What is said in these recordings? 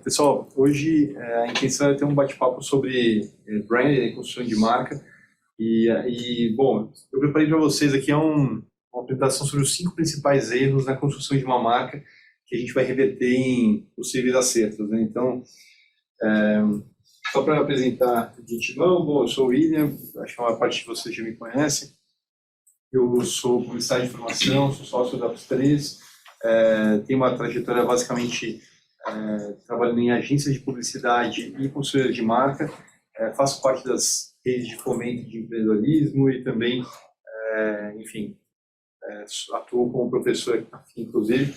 Pessoal, hoje a intenção é ter um bate-papo sobre branding e construção de marca. Bom, eu preparei para vocês aqui uma apresentação sobre os 5 principais erros na construção de uma marca que a gente vai reverter em possíveis acertos, né? Então, só para apresentar de antemão, bom, eu sou o William, acho que a maior parte de vocês já me conhece. Eu sou publicitário de informação, sou sócio da Apps3, tenho uma trajetória basicamente trabalhando em agências de publicidade e consultoria de marca, faço parte das redes de fomento de empreendedorismo e também, enfim, atuo como professor, inclusive,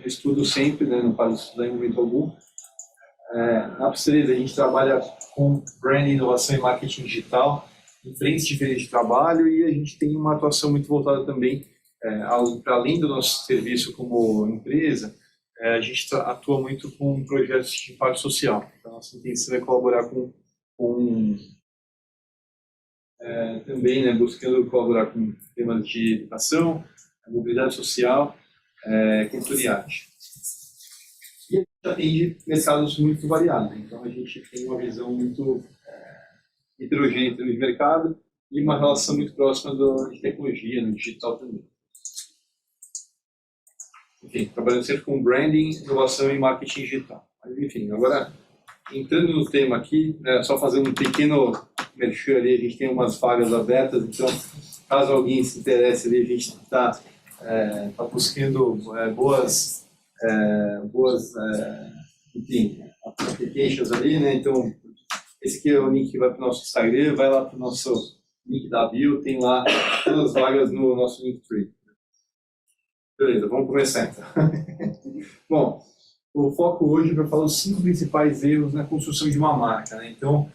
estudo sempre, né, não paro de estudar em momento algum. Na Apps3 a gente trabalha com branding, inovação e marketing digital em frentes diferentes de trabalho e a gente tem uma atuação muito voltada também para além do nosso serviço como empresa, a gente atua muito com projetos de impacto social. Então, nossa intenção é colaborar também, né, buscando colaborar com temas de educação, mobilidade social, cultura e arte. E a gente atende mercados muito variados. Então, a gente tem uma visão muito heterogênea de mercado e uma relação muito próxima de tecnologia, no digital também. Enfim, trabalhando sempre com branding, inovação e marketing digital. Mas, enfim, agora, entrando no tema aqui, só fazendo um pequeno merchan ali, a gente tem umas vagas abertas, então, caso alguém se interesse ali, a gente está buscando applications ali, né? Então, esse aqui é o link que vai para o nosso Instagram, vai lá para o nosso link da bio, tem lá todas as vagas no nosso Linktree. Beleza, vamos começar então. Bom, o foco hoje é para falar os 5 principais erros na construção de uma marca, né? Então,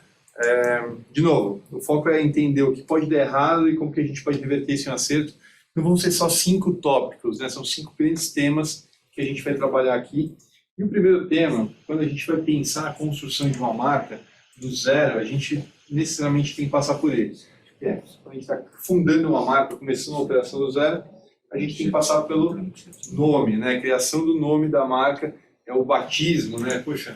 de novo, o foco é entender o que pode dar errado e como que a gente pode reverter esse acerto. Não vão ser só 5 tópicos, né? São 5 grandes temas que a gente vai trabalhar aqui. E o primeiro tema, quando a gente vai pensar a construção de uma marca do zero, a gente necessariamente tem que passar por eles. Quando a gente está fundando uma marca, começando a operação do zero, a gente tem que passar pelo nome, né? A criação do nome da marca é o batismo, né? Poxa,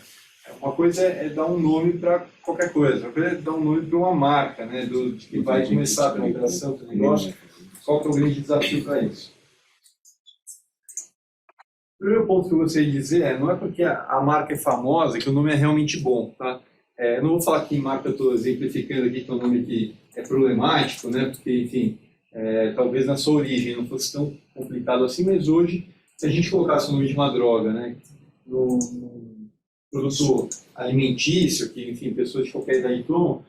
uma coisa é dar um nome para qualquer coisa, outra coisa é dar um nome para uma marca, né? Que vai começar a operação do negócio. Qual que é o grande desafio para isso? O primeiro ponto que eu gostaria de dizer não é porque a marca é famosa que o nome é realmente bom, tá? Eu não vou falar que marca eu estou exemplificando aqui que é um nome que é problemático, né? Porque, enfim, talvez na sua origem não fosse tão complicado assim, mas hoje, se a gente colocasse o nome de uma droga, né, no produto alimentício, que, enfim, pessoas de qualquer idade tomam,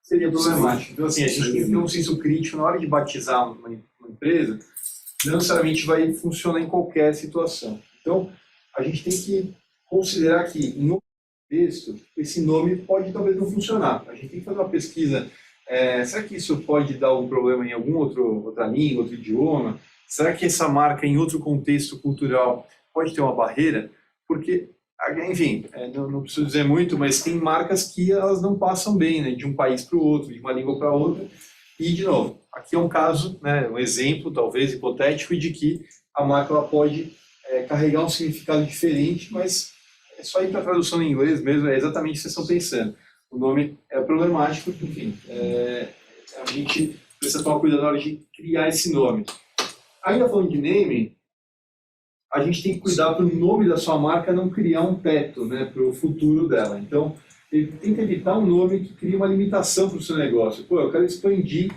seria problemático. Então, assim, a gente tem que ter um senso crítico na hora de batizar uma empresa, não necessariamente vai funcionar em qualquer situação. Então, a gente tem que considerar que, no contexto, esse nome pode talvez não funcionar. A gente tem que fazer uma pesquisa. Será que isso pode dar algum problema em outra língua, outro idioma? Será que essa marca, em outro contexto cultural, pode ter uma barreira? Porque, enfim, não preciso dizer muito, mas tem marcas que elas não passam bem, né, de um país para o outro, de uma língua para outra. E, de novo, aqui é um caso, né, um exemplo, talvez hipotético, de que a marca ela pode carregar um significado diferente, mas é só ir para a tradução em inglês mesmo, é exatamente o que vocês estão pensando. O nome é problemático, enfim, a gente precisa tomar cuidado na hora de criar esse nome. Ainda falando de naming, a gente tem que cuidar para o nome da sua marca não criar um teto, né, para o futuro dela. Então, ele tem que evitar um nome que crie uma limitação para o seu negócio. Pô, eu quero expandir,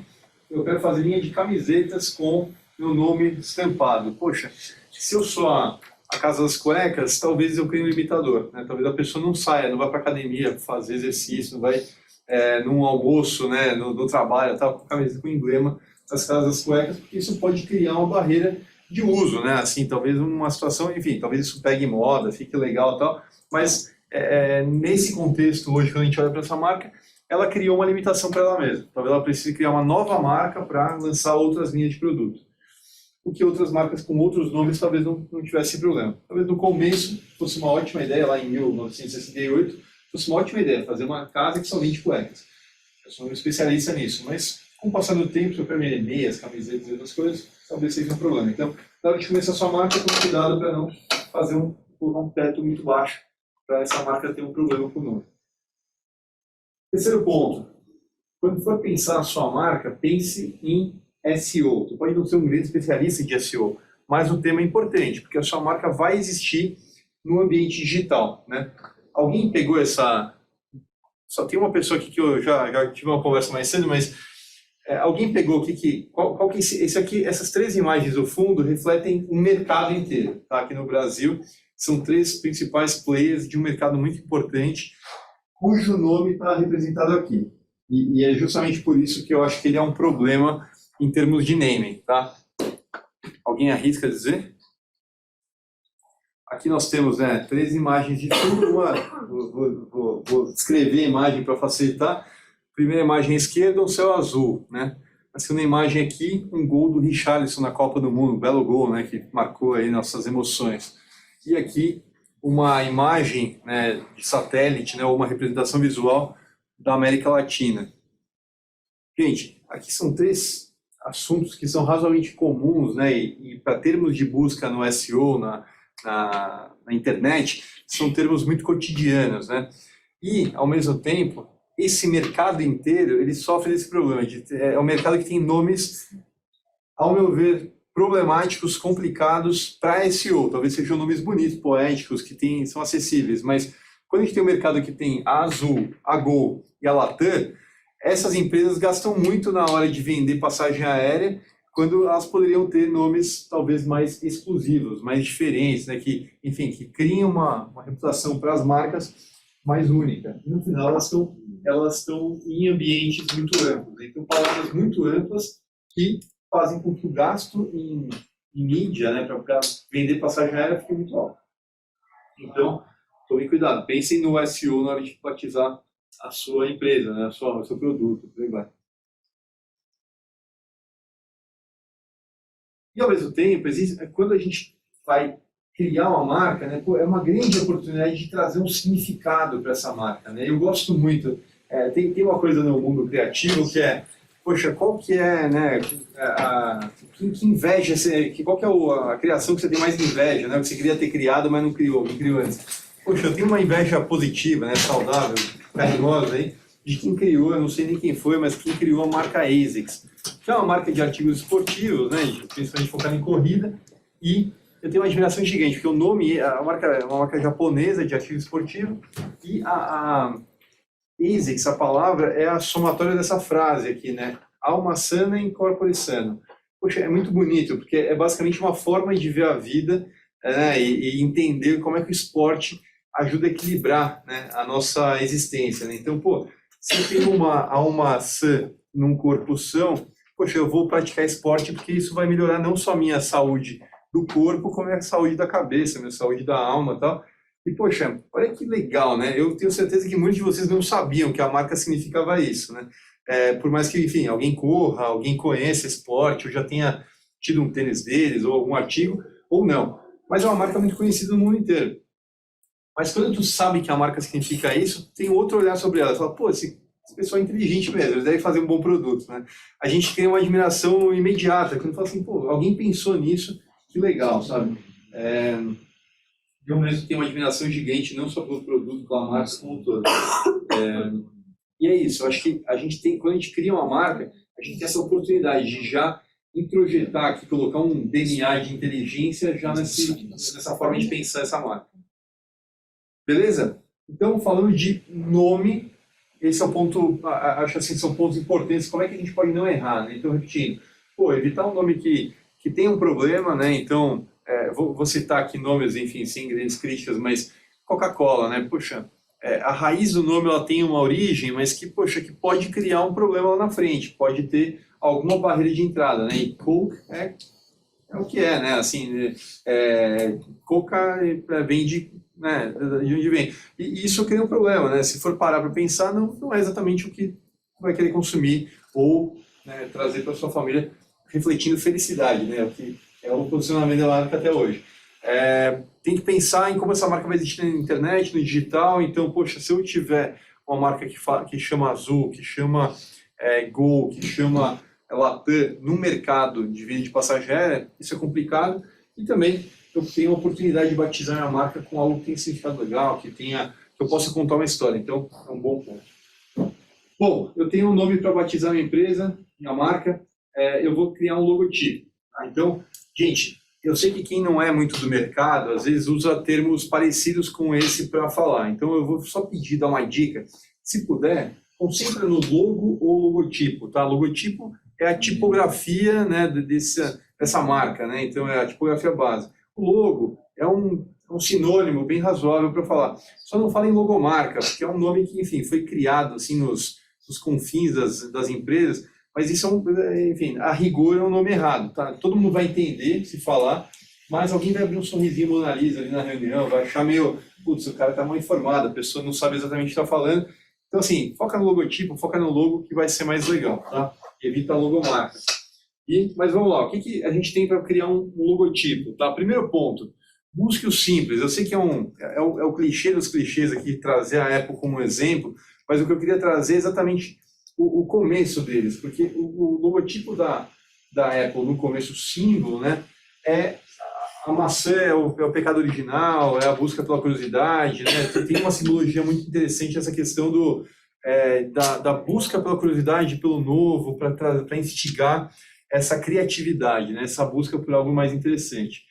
eu quero fazer linha de camisetas com meu nome estampado. Poxa, se eu sou a Casa das Cuecas, talvez eu crie um limitador, né? Talvez a pessoa não saia, não vai para academia fazer exercício, não vai num almoço, né, no trabalho, tal, com a camiseta com o emblema das Casas das Cuecas, porque isso pode criar uma barreira de uso, né? Assim, talvez uma situação, enfim, talvez isso pegue moda, fique legal e tal, mas nesse contexto hoje, quando a gente olha para essa marca, ela criou uma limitação para ela mesma. Talvez ela precise criar uma nova marca para lançar outras linhas de produto. O que outras marcas com outros nomes talvez não tivessem problema. Talvez no começo fosse uma ótima ideia, lá em 1968, fosse uma ótima ideia fazer uma casa que só vende cuecas. Eu sou um especialista nisso, mas com o passar do tempo, se eu quero vender meias, camisetas e outras coisas, talvez seja um problema. Então, na hora de começar a sua marca, tome cuidado para não fazer colocar um teto muito baixo para essa marca ter um problema com o nome. Terceiro ponto, quando for pensar na sua marca, pense em SEO. Você pode não ser um grande especialista de SEO, mas o tema é importante, porque a sua marca vai existir no ambiente digital, né? Alguém pegou essa... Só tem uma pessoa aqui que eu já tive uma conversa mais cedo, mas alguém pegou qual que esse aqui, essas 3 imagens do fundo refletem um mercado inteiro, tá? Aqui no Brasil, são 3 principais players de um mercado muito importante, cujo nome está representado aqui. E é justamente por isso que eu acho que ele é um problema em termos de naming, tá? Alguém arrisca dizer? Aqui nós temos 3 imagens de fundo. Vou descrever a imagem para facilitar. Primeira imagem à esquerda, um céu azul, né? A segunda imagem aqui, um gol do Richarlison na Copa do Mundo, um belo gol, né, que marcou aí nossas emoções. E aqui uma imagem, né, de satélite, né, ou uma representação visual da América Latina. Gente, aqui são 3 assuntos que são razoavelmente comuns, né, e para termos de busca no SEO, na internet, são termos muito cotidianos, né? E, ao mesmo tempo, esse mercado inteiro, ele sofre desse problema. É um mercado que tem nomes, ao meu ver, problemáticos, complicados para SEO. Talvez sejam nomes bonitos, poéticos, que são acessíveis, mas quando a gente tem um mercado que tem a Azul, a Gol e a Latam, essas empresas gastam muito na hora de vender passagem aérea, quando elas poderiam ter nomes talvez mais exclusivos, mais diferentes, né? Que criam uma reputação para as marcas mais única. E no final elas estão em ambientes muito amplos, né? Então palavras muito amplas que fazem com que o gasto em mídia, né, para vender passagem aérea fique muito alto. Então, tomem cuidado, pensem no SEO na hora de batizar a sua empresa, né, o seu produto, por aí vai. E, ao mesmo tempo, quando a gente vai criar uma marca, né, é uma grande oportunidade de trazer um significado para essa marca, né? Eu gosto muito, tem uma coisa no mundo criativo que é, poxa, qual que é, né, que inveja, qual que é a criação que você tem mais inveja, né, que você queria ter criado, mas não criou antes. Poxa, eu tenho uma inveja positiva, né, saudável, carinhosa aí, de quem criou, eu não sei nem quem foi, mas quem criou a marca ASICS, que é uma marca de artigos esportivos, né, principalmente focada em corrida, e eu tenho uma admiração gigante, porque o nome, a marca é uma marca japonesa de artigo esportivo, e a ASICS, a palavra, é a somatória dessa frase aqui, né, alma sana in corpore sano. Poxa, é muito bonito, porque é basicamente uma forma de ver a vida, né, e entender como é que o esporte ajuda a equilibrar, né, a nossa existência, né? Então, se eu tenho uma alma sã num corpo são, poxa, eu vou praticar esporte porque isso vai melhorar não só a minha saúde do corpo, como a saúde da cabeça, a minha saúde da alma e tal. E, poxa, olha que legal, né? Eu tenho certeza que muitos de vocês não sabiam que a marca significava isso, né? Por mais que, enfim, alguém corra, alguém conheça esporte, ou já tenha tido um tênis deles, ou algum artigo, ou não. Mas é uma marca muito conhecida no mundo inteiro. Mas quando tu sabe que a marca significa isso, tem outro olhar sobre ela. Você fala, esse pessoal é inteligente mesmo, eles devem fazer um bom produto, né? A gente tem uma admiração imediata, quando fala assim, alguém pensou nisso, que legal, sabe? Eu mesmo tenho uma admiração gigante, não só pelo produto, pela marca como um todo. E é isso, eu acho que quando a gente cria uma marca, a gente tem essa oportunidade de já introjetar aqui, colocar um DNA de inteligência já nessa forma de pensar essa marca. Beleza? Então, falando de nome, esse é o ponto, acho assim, são pontos importantes, como é que a gente pode não errar, né? Então, repetindo, evitar um nome que tem um problema, né? Então, vou citar aqui nomes, enfim, sem grandes críticas, mas Coca-Cola, né? Poxa, a raiz do nome ela tem uma origem, mas que pode criar um problema lá na frente, pode ter alguma barreira de entrada, né? E Coke é o que é, né? Assim, Coca vem de onde vem. E isso cria um problema, né? Se for parar para pensar, não é exatamente o que vai querer consumir ou, né, trazer para sua família, refletindo felicidade, né? O que é o posicionamento da marca até hoje. Tem que pensar em como essa marca vai existir na internet, no digital. Então, poxa, se eu tiver uma marca que chama Azul, que chama Gol, que chama Latam no mercado de venda de passagem aérea, isso é complicado. E também eu tenho a oportunidade de batizar minha marca com algo que tenha significado legal, que eu possa contar uma história. Então, é um bom ponto. Bom, eu tenho um nome para batizar minha empresa, minha marca, eu vou criar um logotipo. Tá? Então, gente, eu sei que quem não é muito do mercado, às vezes usa termos parecidos com esse para falar. Então, eu vou só pedir, dar uma dica. Se puder, concentra no logo ou logotipo. Tá? Logotipo é a tipografia, né, dessa marca, né? Então, é a tipografia base. O logo é um sinônimo bem razoável para falar. Só não fala em logomarca, porque é um nome que, enfim, foi criado assim nos confins das empresas, mas isso enfim, a rigor é um nome errado, tá? Todo mundo vai entender se falar, mas alguém vai abrir um sorrisinho Mona Lisa ali na reunião, vai achar meio, putz, o cara está mal informado, a pessoa não sabe exatamente o que está falando. Então, assim, foca no logotipo, foca no logo, que vai ser mais legal, tá? Evita a logomarca. Mas vamos lá, o que a gente tem para criar um logotipo, tá? Primeiro ponto, busque o simples. Eu sei que é o clichê dos clichês aqui, trazer a Apple como exemplo, mas o que eu queria trazer é exatamente o começo deles, porque o logotipo da Apple, no começo, o símbolo, né, é a maçã, é o pecado original, é a busca pela curiosidade, né? Tem uma simbologia muito interessante essa questão da busca pela curiosidade, pelo novo, para instigar essa criatividade, né? Essa busca por algo mais interessante.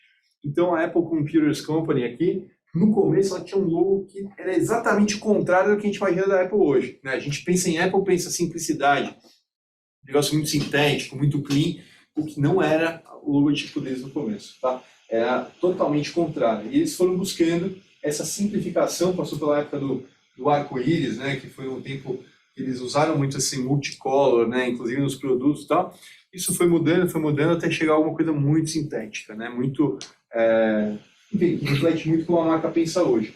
Então, a Apple Computers Company aqui, no começo, ela tinha um logo que era exatamente o contrário do que a gente imagina da Apple hoje, né? A gente pensa em Apple, pensa simplicidade, um negócio muito sintético, muito clean, o que não era o logotipo deles no começo, tá? Era totalmente contrário. E eles foram buscando essa simplificação, passou pela época do arco-íris, né? Que foi um tempo que eles usaram muito esse multicolor, né? Inclusive nos produtos e tal. Isso foi mudando até chegar a alguma coisa muito sintética, né? Muito, enfim, que reflete muito como a marca pensa hoje.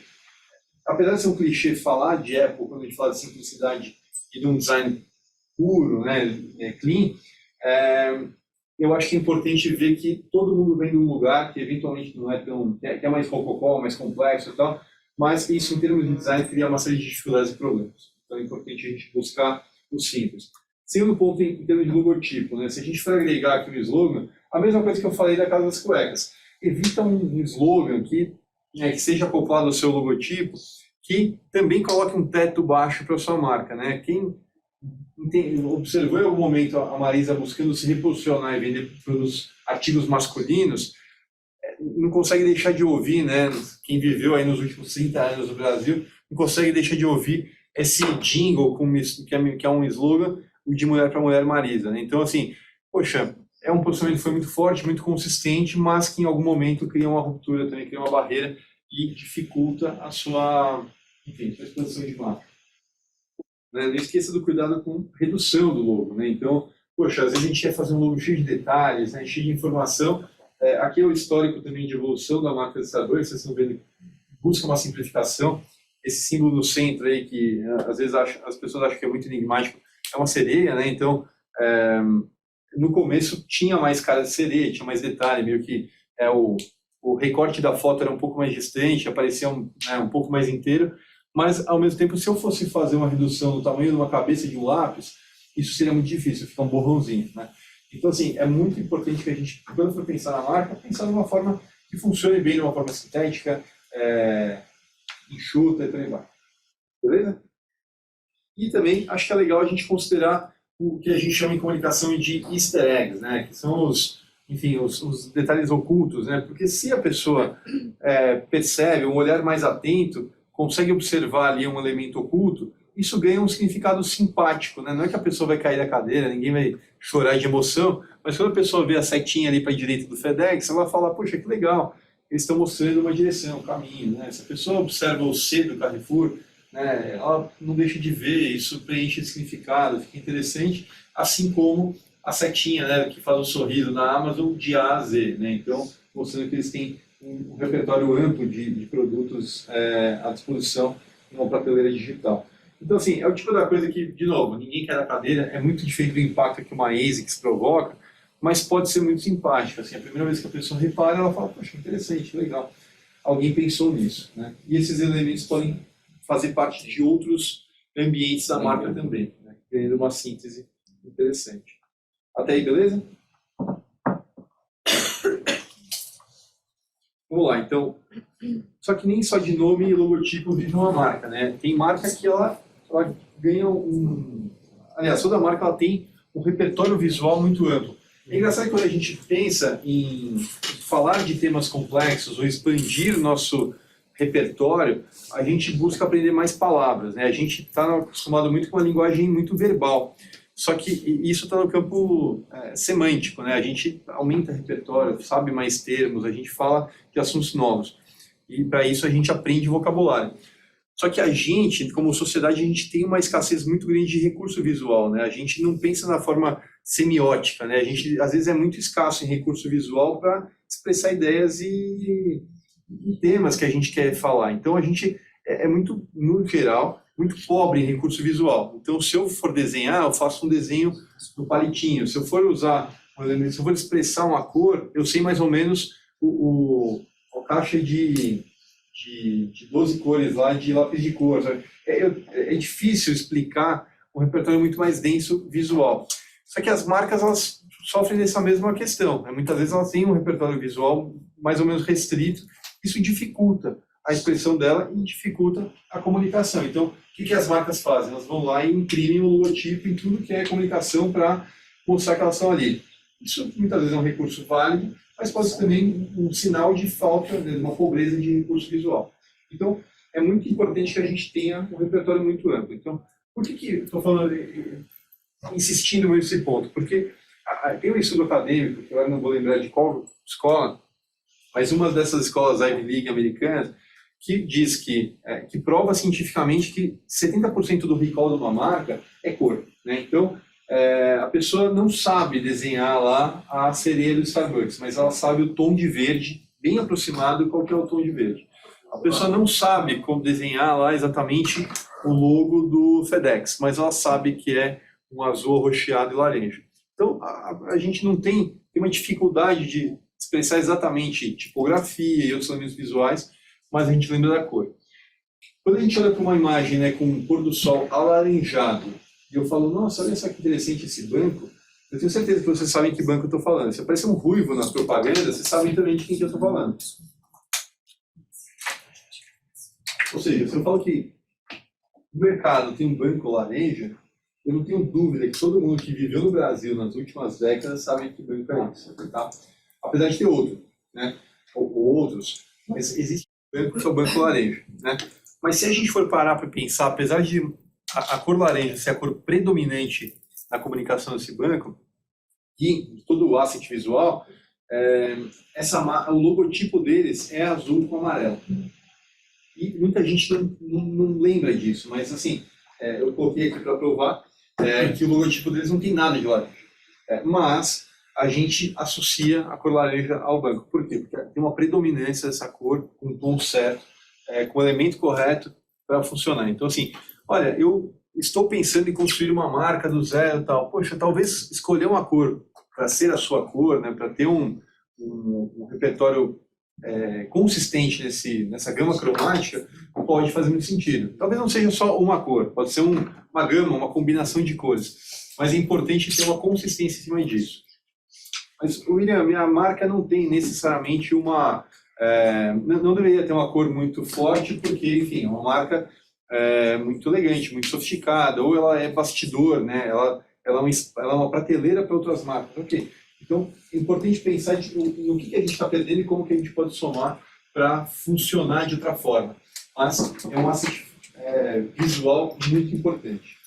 Apesar de ser um clichê falar de Apple, quando a gente fala de simplicidade e de um design puro, né, clean, eu acho que é importante ver que todo mundo vem de um lugar que eventualmente não é tão, que é mais rococó, mais complexo e tal, mas que isso em termos de design cria uma série de dificuldades e problemas. Então é importante a gente buscar o simples. Segundo ponto, em termos de logotipo, né, se a gente for agregar aqui o slogan, a mesma coisa que eu falei da Casa das Cuecas, evita um slogan que seja acoplado ao seu logotipo, que também coloque um teto baixo para a sua marca, né? Quem observou em algum momento a Marisa buscando se reposicionar e vender produtos, artigos masculinos, não consegue deixar de ouvir, né? Quem viveu aí nos últimos 30 anos no Brasil, não consegue deixar de ouvir esse jingle, que é um slogan, de mulher para mulher Marisa, né? Então, assim, poxa, é um posicionamento que foi muito forte, muito consistente, mas que em algum momento cria uma ruptura também, cria uma barreira e dificulta a sua exposição de marca. Né? Não esqueça do cuidado com redução do logo, né? Então, poxa, às vezes a gente quer fazer um logo cheio de detalhes, né? Cheio de informação. Aqui é o histórico também de evolução da marca Estador, vocês estão vendo, busca uma simplificação. Esse símbolo no centro aí, que às vezes as pessoas acham que é muito enigmático, é uma sereia, né? Então, no começo tinha mais cara de sereia, tinha mais detalhe, meio que o recorte da foto era um pouco mais distante, aparecia um pouco mais inteiro, mas ao mesmo tempo, se eu fosse fazer uma redução do tamanho de uma cabeça de um lápis, isso seria muito difícil, ficar um borrãozinho, né? Então, assim, é muito importante que a gente, quando for pensar na marca, pensar de uma forma que funcione bem, de uma forma sintética, enxuta e por aí vai. Beleza? E também acho que é legal a gente considerar o que a gente chama em comunicação de easter eggs, né? Que são os detalhes ocultos, né? Porque se a pessoa percebe um olhar mais atento, consegue observar ali um elemento oculto, isso ganha um significado simpático, né? Não é que a pessoa vai cair da cadeira, ninguém vai chorar de emoção, mas quando a pessoa vê a setinha ali para a direita do FedEx, ela vai falar, poxa, que legal, eles estão mostrando uma direção, um caminho, né? Se a pessoa observa o C do Carrefour, né, ela não deixa de ver, isso preenche de significado, fica interessante, assim como a setinha, né, que faz um sorriso na Amazon de A a Z, né? Então, mostrando que eles têm um repertório amplo de produtos à disposição em uma prateleira digital. Então, assim, é o tipo da coisa que, de novo, ninguém quer da cadeira, é muito diferente do impacto que uma ASICS provoca, mas pode ser muito simpática. Assim, a primeira vez que a pessoa repara, ela fala, poxa, interessante, legal. Alguém pensou nisso, né? E esses elementos podem fazer parte de outros ambientes da marca também, né? Criando uma síntese interessante. Até aí, beleza? Vamos vamos lá, então, só que nem só de nome e logotipo vive uma marca, né? Tem marca que ela ganha aliás, toda marca ela tem um repertório visual muito amplo. É engraçado que quando a gente pensa em falar de temas complexos ou expandir o nosso repertório, a gente busca aprender mais palavras, né? A gente está acostumado muito com uma linguagem muito verbal. Só que isso está no campo semântico, né? A gente aumenta o repertório, sabe mais termos, a gente fala de assuntos novos. E para isso a gente aprende vocabulário. Só que a gente, como sociedade, a gente tem uma escassez muito grande de recurso visual, né? A gente não pensa na forma semiótica, né? A gente, às vezes, é muito escasso em recurso visual para expressar ideias e temas que a gente quer falar. Então, a gente é muito, no geral, muito pobre em recurso visual. Então, se eu for desenhar, eu faço um desenho no palitinho. Se eu for usar, se eu for expressar uma cor, eu sei mais ou menos a caixa de 12 cores lá de lápis de cor. É difícil explicar um repertório muito mais denso visual. Só que as marcas, elas sofrem dessa mesma questão. Muitas vezes elas têm um repertório visual mais ou menos restrito. Isso dificulta a expressão dela e dificulta a comunicação. Então, o que as marcas fazem? Elas vão lá e imprimem o logotipo em tudo que é comunicação para mostrar que elas estão ali. Isso muitas vezes é um recurso válido, mas pode ser também um sinal de falta, de uma pobreza de recurso visual. Então, é muito importante que a gente tenha um repertório muito amplo. Então, por que estou falando, insistindo nesse ponto? Porque tem um estudo acadêmico, que eu não vou lembrar de qual escola, mas uma dessas escolas Ivy League americanas, que diz que prova cientificamente que 70% do recall de uma marca é cor, né? Então, a pessoa não sabe desenhar lá a sereia do Starbucks, mas ela sabe o tom de verde, bem aproximado qual que é o tom de verde. A pessoa não sabe como desenhar lá exatamente o logo do FedEx, mas ela sabe que é um azul arroxeado e laranja. Então, a gente não tem uma dificuldade de expressar exatamente tipografia e outros elementos visuais, mas a gente lembra da cor. Quando a gente olha para uma imagem, né, com um pôr do sol alaranjado, e eu falo, nossa, olha só que interessante esse banco, eu tenho certeza que vocês sabem que banco eu estou falando. Se aparecer um ruivo nas propagandas, vocês sabem também de quem que eu estou falando. Ou seja, se eu falo que o mercado tem um banco laranja, eu não tenho dúvida que todo mundo que viveu no Brasil nas últimas décadas sabe que banco é isso, tá? Apesar de ter outro, né? Ou outros, mas existe um banco que é o banco laranja, né? Mas se a gente for parar para pensar, apesar de a cor laranja ser a cor predominante na comunicação desse banco, e todo o asset visual, o logotipo deles é azul com amarelo. E muita gente não lembra disso, mas assim, eu coloquei aqui para provar que o logotipo deles não tem nada de laranja. Mas a gente associa a cor laranja ao banco. Por quê? Porque tem uma predominância dessa cor, com o tom certo, com o elemento correto para funcionar. Então, assim, olha, eu estou pensando em construir uma marca do zero e tal. Poxa, talvez escolher uma cor para ser a sua cor, né, para ter um repertório consistente nessa gama cromática, pode fazer muito sentido. Talvez não seja só uma cor, pode ser uma gama, uma combinação de cores, mas é importante ter uma consistência em cima disso. Mas, William, minha marca não tem necessariamente não deveria ter uma cor muito forte, porque, enfim, é uma marca muito elegante, muito sofisticada, ou ela é bastidor, né? Ela é uma prateleira para outras marcas. Ok. Então, é importante pensar no que a gente está perdendo e como que a gente pode somar para funcionar de outra forma. Mas é um asset visual muito importante.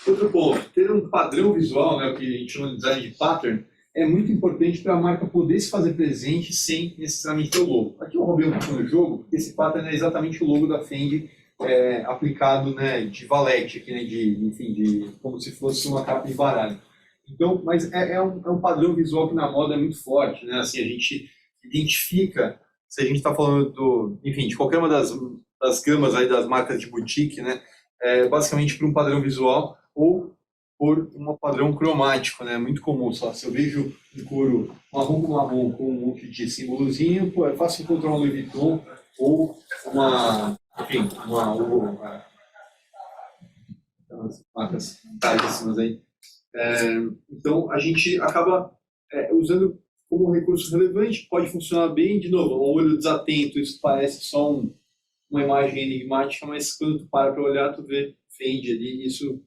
Outro ponto, ter um padrão visual, né, o que a gente chama de design de pattern, é muito importante para a marca poder se fazer presente sem necessariamente ter o logo. Aqui eu roubei um pouco no jogo, porque esse pattern é exatamente o logo da Fendi aplicado, né, de valete, aqui, né, como se fosse uma capa de baralho. Então, mas é um padrão visual que na moda é muito forte, né? Assim, a gente identifica, se a gente está falando de qualquer uma das gamas aí das marcas de boutique, né? Basicamente por um padrão visual ou por um padrão cromático, né? Muito comum, só se eu vejo um couro marrom com marrom com um monte de símbolozinho, é fácil encontrar uma Louis Vuitton ou umas marcas caríssimas aí. Então, a gente acaba usando como um recurso relevante, pode funcionar bem, de novo, ao olho desatento, isso parece só uma imagem enigmática, mas quando tu para olhar, tu vê, fende ali, isso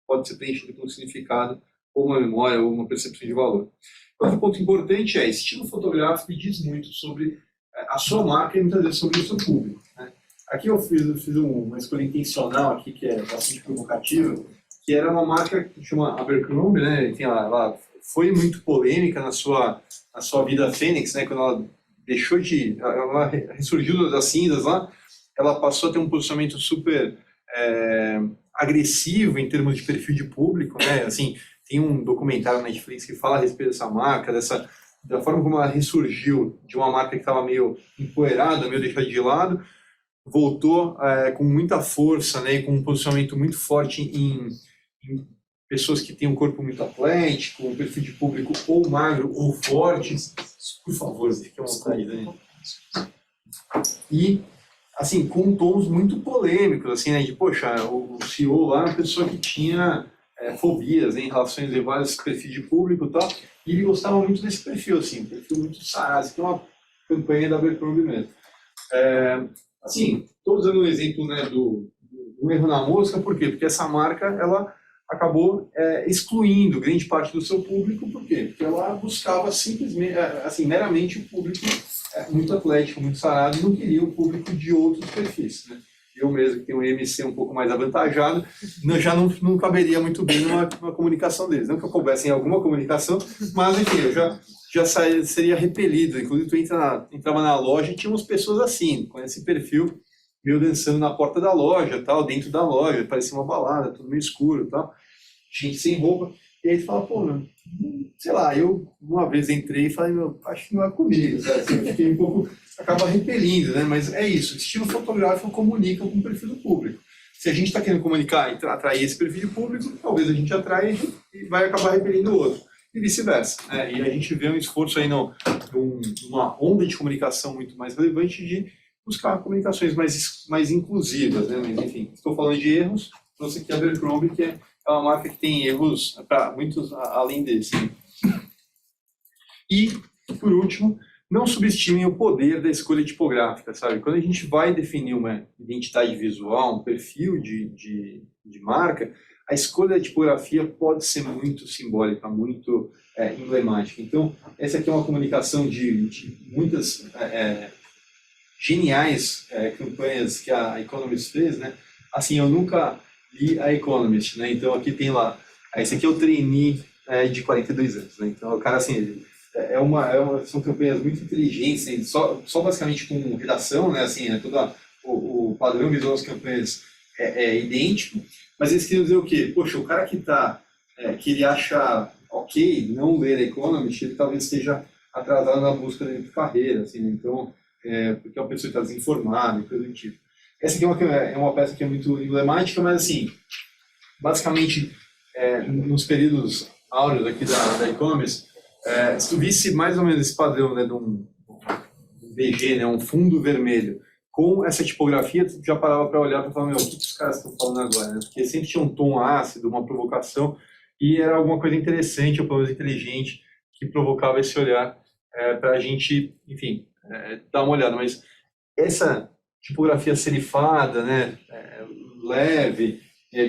pode ser preenchido com um significado, ou uma memória, ou uma percepção de valor. Outro ponto importante é, estilo fotográfico diz muito sobre a sua marca e muitas vezes sobre o seu público, né? Aqui eu fiz uma escolha intencional aqui, que é bastante provocativa, que era uma marca que chama Abercrombie, né? Ela foi muito polêmica na sua vida Fênix, né? Quando ela deixou ela ressurgiu das cinzas lá, ela passou a ter um posicionamento super agressivo em termos de perfil de público, né? Assim, tem um documentário na Netflix que fala a respeito dessa marca, da forma como ela ressurgiu de uma marca que estava meio empoeirada, meio deixada de lado, voltou com muita força, né? E com um posicionamento muito forte em pessoas que têm um corpo muito atlético, um perfil de público ou magro ou forte. Por favor, fique à vontade, né? E, assim, com tons muito polêmicos, assim, né? De, poxa, o CEO lá é uma pessoa que tinha fobias, né, em relação a vários perfis de público e tal, e ele gostava muito desse perfil, assim, um perfil muito sarado, que é uma campanha da Abercrombie mesmo. Assim, estou usando o exemplo, né, do erro na mosca, por quê? Porque essa marca, ela acabou excluindo grande parte do seu público, por quê? Porque ela buscava simplesmente, assim, meramente o público muito atlético, muito sarado, e não queria o público de outros perfis, né? Eu mesmo, que tenho um MC um pouco mais avantajado, já não caberia muito bem numa comunicação deles. Não que eu coubesse em alguma comunicação, mas, enfim, eu já seria repelido. Inclusive, tu entrava na loja e tinha umas pessoas assim, com esse perfil, meio dançando na porta da loja, tal, dentro da loja, parecia uma balada, tudo meio escuro, tal, gente sem roupa. E aí tu fala, pô, meu, sei lá, eu uma vez entrei e falei, meu, acho que não é comigo, sabe? Assim, eu fiquei um pouco, acaba repelindo, né? Mas é isso, o estilo fotográfico comunica com o perfil do público. Se a gente está querendo comunicar e atrair esse perfil de público, talvez a gente atraia e vai acabar repelindo o outro. E vice-versa, né? E a gente vê um esforço aí numa onda de comunicação muito mais relevante de buscar comunicações mais inclusivas, né? Mas, enfim, estou falando de erros, trouxe aqui a Abercrombie, que é uma marca que tem erros para muitos além desse. E, por último, não subestimem o poder da escolha tipográfica, sabe? Quando a gente vai definir uma identidade visual, um perfil de marca, a escolha da tipografia pode ser muito simbólica, muito emblemática. Então, essa aqui é uma comunicação de muitas geniais campanhas que a Economist fez, né? Assim, eu nunca li a Economist, né? Então, aqui tem lá, esse aqui é o trainee de 42 anos, né? Então, o cara, assim, são campanhas muito inteligentes, assim, só basicamente com redação, né? Assim, todo o padrão visual das campanhas é idêntico, mas eles queriam dizer o quê? Poxa, o cara que ele acha ok não ler a Economist, ele talvez esteja atrasado na busca de carreira, assim, né? Então, porque é uma pessoa que está desinformada e coisa do tipo. Essa aqui é uma peça que é muito emblemática, mas, assim, basicamente, nos períodos áureos aqui da Economist, se tu visse mais ou menos esse padrão, né, de um VG, né, um fundo vermelho, com essa tipografia, tu já parava para olhar e falar, meu, o que os caras estão falando agora? Né? Porque sempre tinha um tom ácido, uma provocação, e era alguma coisa interessante, ou pelo menos inteligente, que provocava esse olhar para a gente, enfim, dar uma olhada. Mas essa tipografia serifada, né, leve,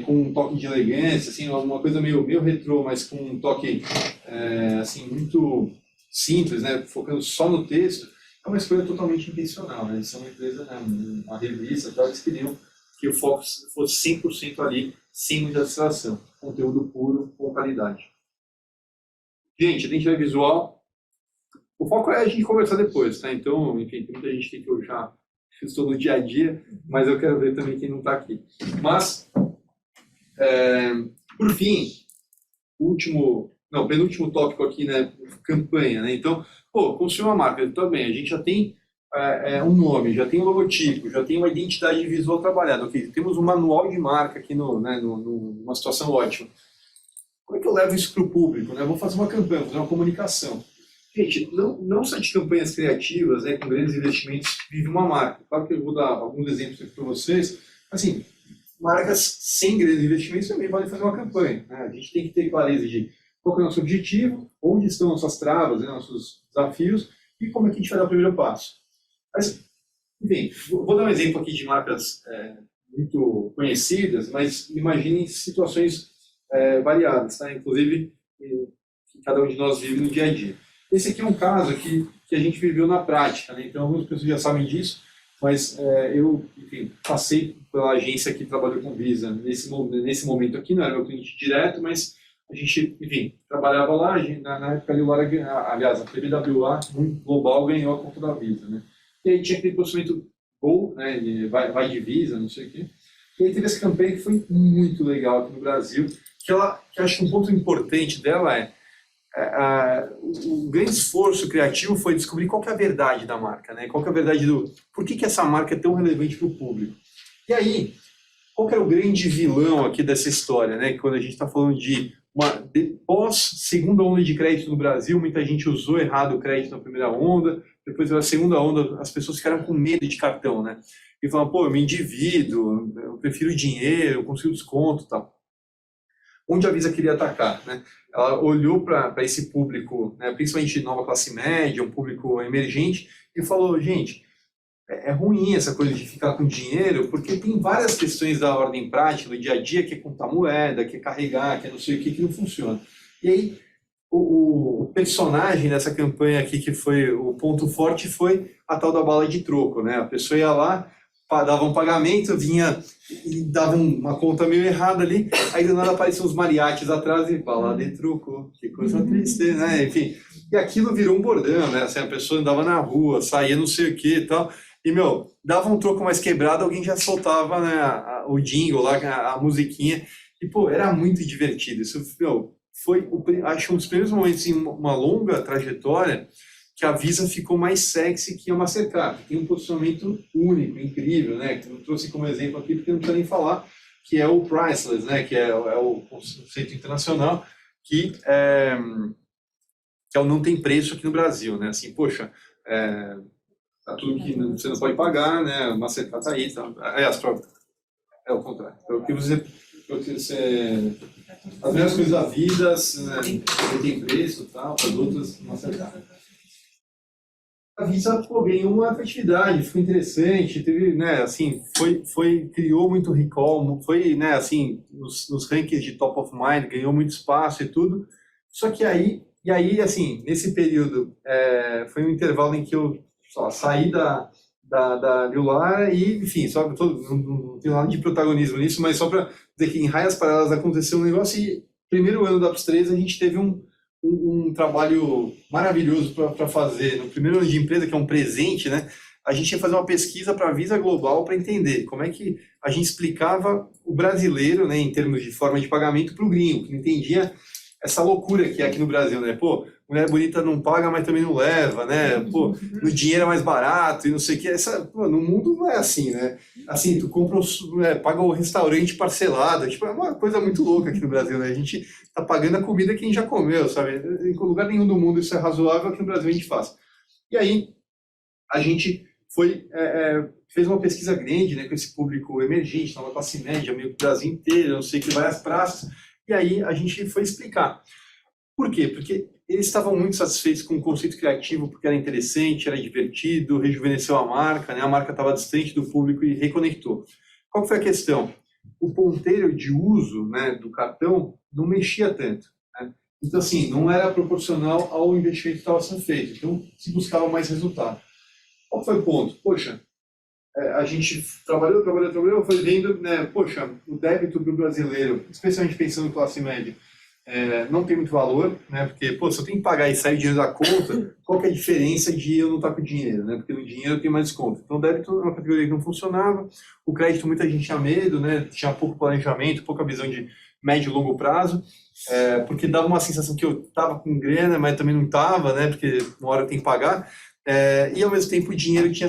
com um toque de elegância, assim, alguma coisa meio retrô, mas com um toque assim, muito simples, né, focando só no texto, é uma escolha totalmente intencional. Né? Eles são uma empresa, né, uma revista, tal, eles queriam que o foco fosse 100% ali, sem muita distração, conteúdo puro, com qualidade. Gente, identidade visual, o foco é a gente conversar depois, tá? Então, enfim, tem muita gente que eu já estou no dia a dia, mas eu quero ver também quem não está aqui. Mas, por fim, penúltimo tópico aqui, né, campanha, né? Então, construir uma marca, também, a gente já tem um nome, já tem um logotipo, já tem uma identidade visual trabalhada, ok? Temos um manual de marca aqui numa situação ótima. Como é que eu levo isso para o público? Né? Eu vou fazer uma campanha, fazer uma comunicação. Gente, não só de campanhas criativas, né, com grandes investimentos, vive uma marca. Claro que eu vou dar alguns exemplos aqui para vocês. Assim, marcas sem grandes investimentos também podem fazer uma campanha. Né? A gente tem que ter clareza de qual é o nosso objetivo, onde estão nossas travas, né, nossos desafios e como é que a gente vai dar o primeiro passo. Mas, enfim, vou dar um exemplo aqui de marcas muito conhecidas, mas imaginem situações variadas, tá? Inclusive que cada um de nós vive no dia a dia. Esse aqui é um caso que a gente viveu na prática, né? Então algumas pessoas já sabem disso, mas eu, enfim, passei pela agência que trabalhou com Visa nesse momento aqui, não era meu cliente direto, mas a gente, enfim, trabalhava lá, na época ali, aliás, a PBWA, global, ganhou a conta da Visa, né? E aí tinha aquele posicionamento Gol, né, vai de Visa, não sei o quê. E aí teve essa campanha que foi muito legal aqui no Brasil, que eu acho que um ponto importante dela o grande esforço criativo foi descobrir qual que é a verdade da marca, né? Qual que é a verdade por que essa marca é tão relevante para o público. E aí, qual que era o grande vilão aqui dessa história, né? Quando a gente está falando de pós-segunda onda de crédito no Brasil, muita gente usou errado o crédito na primeira onda, depois da segunda onda as pessoas ficaram com medo de cartão, né? E falaram, pô, eu me endivido, eu prefiro dinheiro, eu consigo desconto e tal. Onde a Visa queria atacar, né? Ela olhou para esse público, né, principalmente nova classe média, um público emergente, e falou, gente, é ruim essa coisa de ficar com dinheiro, porque tem várias questões da ordem prática, do dia a dia, que é contar moeda, que é carregar, que é não sei o que não funciona. E aí, o personagem dessa campanha aqui, que foi o ponto forte, foi a tal da bala de troco, né? A pessoa ia lá, dava um pagamento, vinha e dava uma conta meio errada ali, aí do nada apareciam os mariachis atrás e bala de troco, que coisa triste, né? Enfim, e aquilo virou um bordão, né? Assim, a pessoa andava na rua, saía não sei o que e tal, e, dava um troco mais quebrado, alguém já soltava, né, o jingle lá, a musiquinha, e, pô, era muito divertido. Isso, foi, acho, um dos primeiros momentos em uma longa trajetória que a Visa ficou mais sexy que a Mastercard. Tem um posicionamento único, incrível, né? Que eu trouxe como exemplo aqui, porque não precisa nem falar, que é o Priceless, né? Que é o conceito internacional, que é o não tem preço aqui no Brasil, né? Assim, poxa, tá tudo que você não pode pagar, né? A Mastercard tá aí, tá? É o contrário. Então, o que você as mesmas coisas da vida, né? Não tem preço, tal, para as outras Mastercard. A Visa ganhou uma atividade, ficou interessante, teve, né, assim, criou muito recall, foi, né, assim, nos rankings de top of mind, ganhou muito espaço e tudo. Só que aí, assim, nesse período, foi um intervalo em que eu saí da Liular e, enfim, não tenho nada de protagonismo nisso, mas só para dizer que em raias paralelas aconteceu um negócio e primeiro ano da Ups3 a gente teve um trabalho maravilhoso para fazer. No primeiro ano de empresa, que é um presente, né? A gente ia fazer uma pesquisa para a Visa Global para entender como é que a gente explicava o brasileiro, né, em termos de forma de pagamento, para o gringo, que não entendia essa loucura que é aqui no Brasil, né? Pô, mulher bonita não paga, mas também não leva, né? Pô, no dinheiro é mais barato e não sei o que. No mundo não é assim, né? Assim, tu compra, paga o restaurante parcelado. Tipo, é uma coisa muito louca aqui no Brasil, né? A gente tá pagando a comida que a gente já comeu, sabe? Em lugar nenhum do mundo isso é razoável, aqui no Brasil a gente faz. E aí, a gente fez uma pesquisa grande, né, com esse público emergente, nova classe média, meio que o Brasil inteiro, não sei que, várias praças. E aí a gente foi explicar. Por quê? Porque eles estavam muito satisfeitos com o conceito criativo, porque era interessante, era divertido, rejuvenesceu a marca, né? A marca estava distante do público e reconectou. Qual foi a questão? O ponteiro de uso, né, do cartão não mexia tanto, né? Então, assim, não era proporcional ao investimento que estava sendo feito. Então, se buscava mais resultado. Qual foi o ponto? Poxa, a gente trabalhou, foi vendo, né, poxa, o débito para o brasileiro, especialmente pensando em classe média, não tem muito valor, né, porque, pô, se eu tenho que pagar e sair o dinheiro da conta, qual que é a diferença de eu não estar com dinheiro, né, porque no dinheiro eu tenho mais desconto. Então, o débito é uma categoria que não funcionava, o crédito muita gente tinha medo, né, tinha pouco planejamento, pouca visão de médio e longo prazo, porque dava uma sensação que eu estava com grana, mas também não estava, né, porque uma hora eu tenho que pagar, e ao mesmo tempo o dinheiro tinha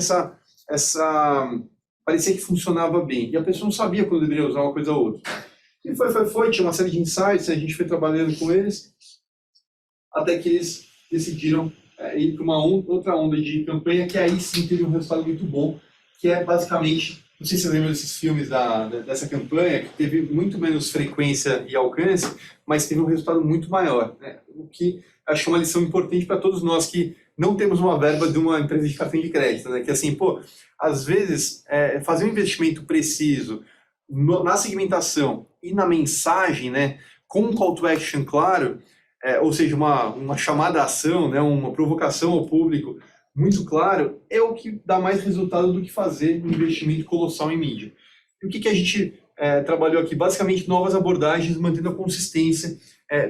parecia que funcionava bem. E a pessoa não sabia quando deveria usar uma coisa ou outra. E foi, tinha uma série de insights, a gente foi trabalhando com eles, até que eles decidiram ir para uma outra onda de campanha, que aí sim teve um resultado muito bom, que é basicamente, não sei se você lembra desses filmes dessa campanha, que teve muito menos frequência e alcance, mas teve um resultado muito maior, né? O que acho que é uma lição importante para todos nós que não temos uma verba de uma empresa de cartão de crédito, né? Que assim, pô, às vezes, fazer um investimento preciso na segmentação e na mensagem, né? Com um call to action claro, ou seja, uma chamada à ação, né? Uma provocação ao público muito claro, é o que dá mais resultado do que fazer um investimento colossal em mídia. E o que a gente trabalhou aqui? Basicamente, novas abordagens, mantendo a consistência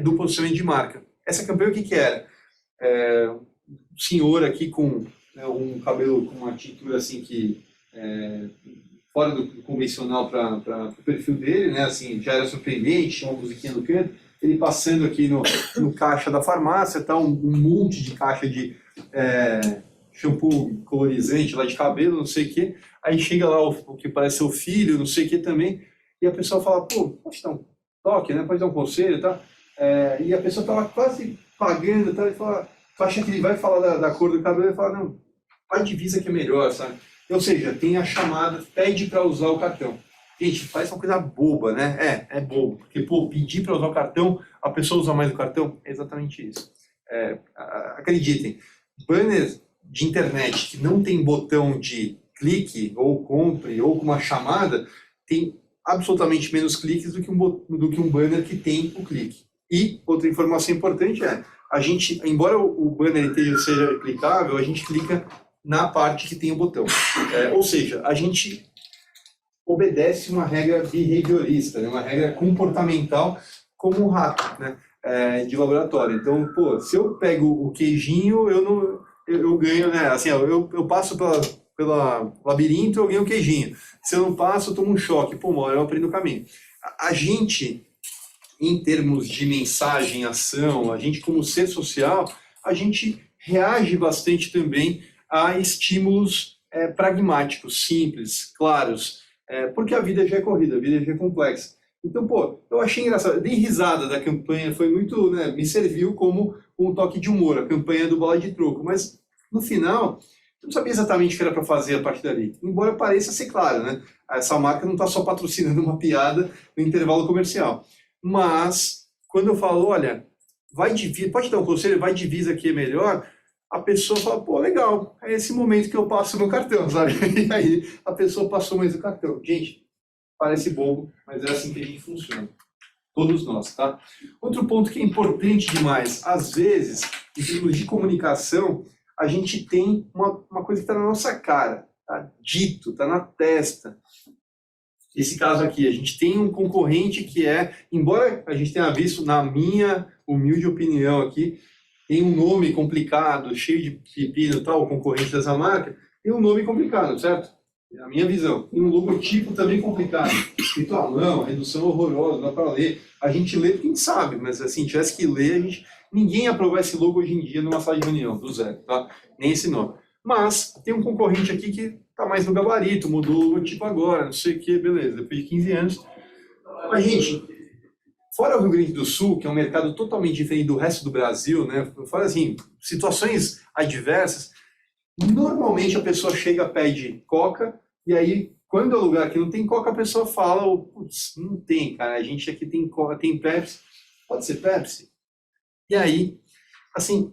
do posicionamento de marca. Essa campanha, o que era? Um senhor aqui com um cabelo com uma tintura assim que fora do convencional para o perfil dele, né? Assim, já era surpreendente, tinha uma musiquinha no canto, ele passando aqui no caixa da farmácia, tá, um monte de caixa de shampoo colorizante lá de cabelo, não sei o quê, aí chega lá o que parece ser o filho, não sei o quê também, e a pessoa fala, pô, pode dar um toque, né? Pode dar um conselho, tá? E a pessoa tá lá quase pagando, tá? E fala, tu acha que ele vai falar da cor do cabelo? Ele fala, não, vai divisa que é melhor, sabe? Ou seja, tem a chamada, pede para usar o cartão. Gente, faz uma coisa boba, né? É bobo. Porque, pô, pedir para usar o cartão, a pessoa usa mais o cartão, é exatamente isso. Acreditem, banners de internet que não tem botão de clique, ou compre, ou com uma chamada, tem absolutamente menos cliques do que um banner que tem o clique. E outra informação importante a gente, embora o banner seja clicável, a gente clica na parte que tem o botão. Ou seja, a gente obedece uma regra behaviorista, né? Uma regra comportamental como um rato, né? De laboratório. Então, pô, se eu pego o queijinho, eu ganho, né? Assim, eu passo pela labirinto, eu ganho o queijinho. Se eu não passo, eu tomo um choque. Pô, uma hora eu aprendo o caminho. A gente, em termos de mensagem, ação, a gente como ser social, a gente reage bastante também a estímulos pragmáticos, simples, claros, porque a vida já é corrida, a vida já é complexa. Então, pô, eu achei engraçado, dei risada da campanha, foi muito, né, me serviu como um toque de humor, a campanha do Bola de Troco, mas no final, eu não sabia exatamente o que era para fazer a partir dali, embora pareça ser claro, né, essa marca não está só patrocinando uma piada no intervalo comercial, mas quando eu falo, olha, pode dar um conselho, vai divisa aqui é melhor, a pessoa fala, pô, legal, é esse momento que eu passo meu cartão, sabe? E aí a pessoa passou mais o cartão. Gente, parece bobo, mas é assim que a gente funciona. Todos nós, tá? Outro ponto que é importante demais, às vezes, em termos de comunicação, a gente tem uma coisa que está na nossa cara, tá dito, está na testa. Esse caso aqui, a gente tem um concorrente que embora a gente tenha visto, na minha humilde opinião aqui, tem um nome complicado, cheio de pepino e tal, o concorrente dessa marca, tem um nome complicado, certo? É a minha visão. Tem um logotipo também complicado, escrito à mão, redução horrorosa, dá para ler. A gente lê porque a gente sabe, mas assim, tivesse que ler, ninguém ia aprovar esse logo hoje em dia numa sala de reunião, do zero, tá? Nem esse nome. Mas tem um concorrente aqui que está mais no gabarito, mudou o logotipo agora, não sei o que, beleza, depois de 15 anos. Mas, gente, fora o Rio Grande do Sul, que é um mercado totalmente diferente do resto do Brasil, né? Fora assim, situações adversas, normalmente a pessoa chega, pede Coca, e aí, quando é um lugar que não tem Coca, a pessoa fala, putz, não tem, cara, a gente aqui tem Coca, tem Pepsi, pode ser Pepsi? E aí, assim,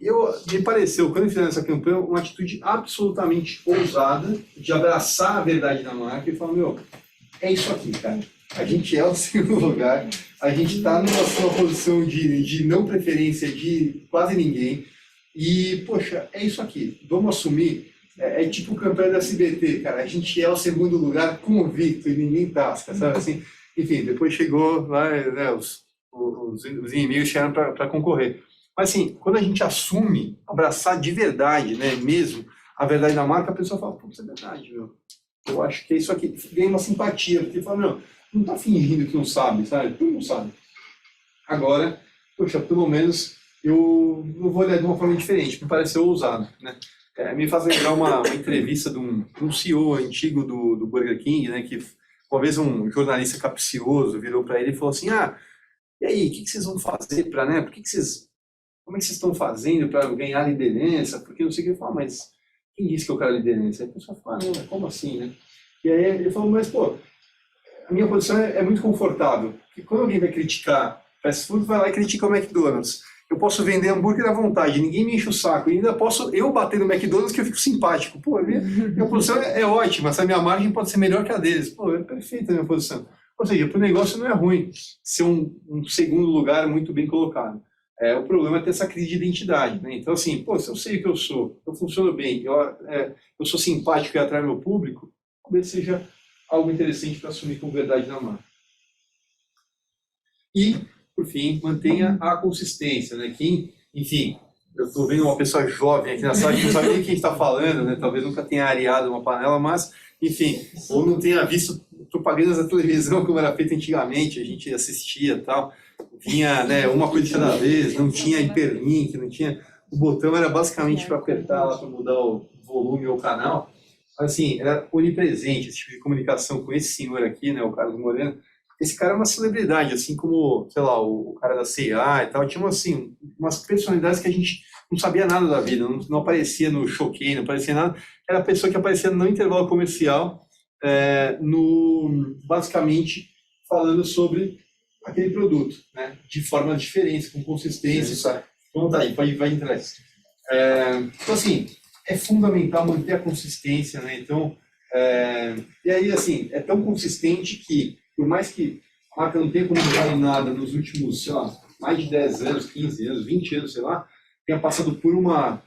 me pareceu, quando fizeram essa campanha, uma atitude absolutamente ousada de abraçar a verdade da marca e falar, é isso aqui, cara. A gente é o segundo lugar, a gente está numa posição de não preferência de quase ninguém, e, poxa, é isso aqui, vamos assumir, tipo campanha da SBT, cara, a gente é o segundo lugar convicto e ninguém tasca, sabe assim? Enfim, depois chegou lá, né, os inimigos chegaram para concorrer. Mas assim, quando a gente assume, abraçar de verdade, né, mesmo, a verdade da marca, a pessoa fala, putz, é verdade, eu acho que é isso aqui, ganha uma simpatia, porque fala, não está fingindo que não sabe, sabe? Tu não sabe. Agora, poxa, pelo menos eu vou olhar de uma forma diferente, me pareceu ousado, né? Me faz lembrar uma entrevista de um CEO antigo do Burger King, né? Que uma vez um jornalista capcioso virou para ele e falou assim, e aí, o que vocês vão fazer para, né? Como é que vocês estão fazendo para ganhar liderança? Porque não sei o que ele fala, mas quem disse que eu quero liderança? Aí a pessoa fala, não, como assim, né? E aí ele falou, mas pô, a minha posição é muito confortável, porque quando alguém vai criticar fast food, vai lá e critica o McDonald's. eu posso vender hambúrguer à vontade, ninguém me enche o saco, e ainda posso eu bater no McDonald's que eu fico simpático. Pô, minha posição é ótima, essa minha margem pode ser melhor que a deles. Pô, é perfeita a minha posição. Ou seja, para o negócio não é ruim ser um segundo lugar muito bem colocado. O problema é ter essa crise de identidade, né? Então, assim, pô, se eu sei o que eu sou, eu funciono bem, eu sou simpático e atrai meu público, talvez seja algo interessante para assumir com verdade na marca. E, por fim, mantenha a consistência, né? Enfim, eu estou vendo uma pessoa jovem aqui na sala que não sabe nem o que a gente está falando, né? Talvez nunca tenha areado uma panela, mas, enfim, ou não tenha visto propagandas da televisão como era feito antigamente, a gente assistia e tal, vinha, né, uma coisa de cada vez, não tinha hiperlink, não tinha... O botão era basicamente para apertar lá para mudar o volume ou o canal. Assim, era onipresente esse tipo de comunicação com esse senhor aqui, né, o Carlos Moreno. Esse cara é uma celebridade, assim como, sei lá, o cara da C&A e tal. Tinha, assim, umas personalidades que a gente não sabia nada da vida, não aparecia no Choquei, não aparecia nada. Era a pessoa que aparecia no intervalo comercial, basicamente falando sobre aquele produto, né, de forma diferente, com consistência. Sim. Então tá aí, vai entrar. Então, assim, é fundamental manter a consistência, né? Então, e aí, assim, é tão consistente que, por mais que a marca não tenha comunicado nada nos últimos, sei lá, mais de 10 anos, 15 anos, 20 anos, sei lá, tenha passado por uma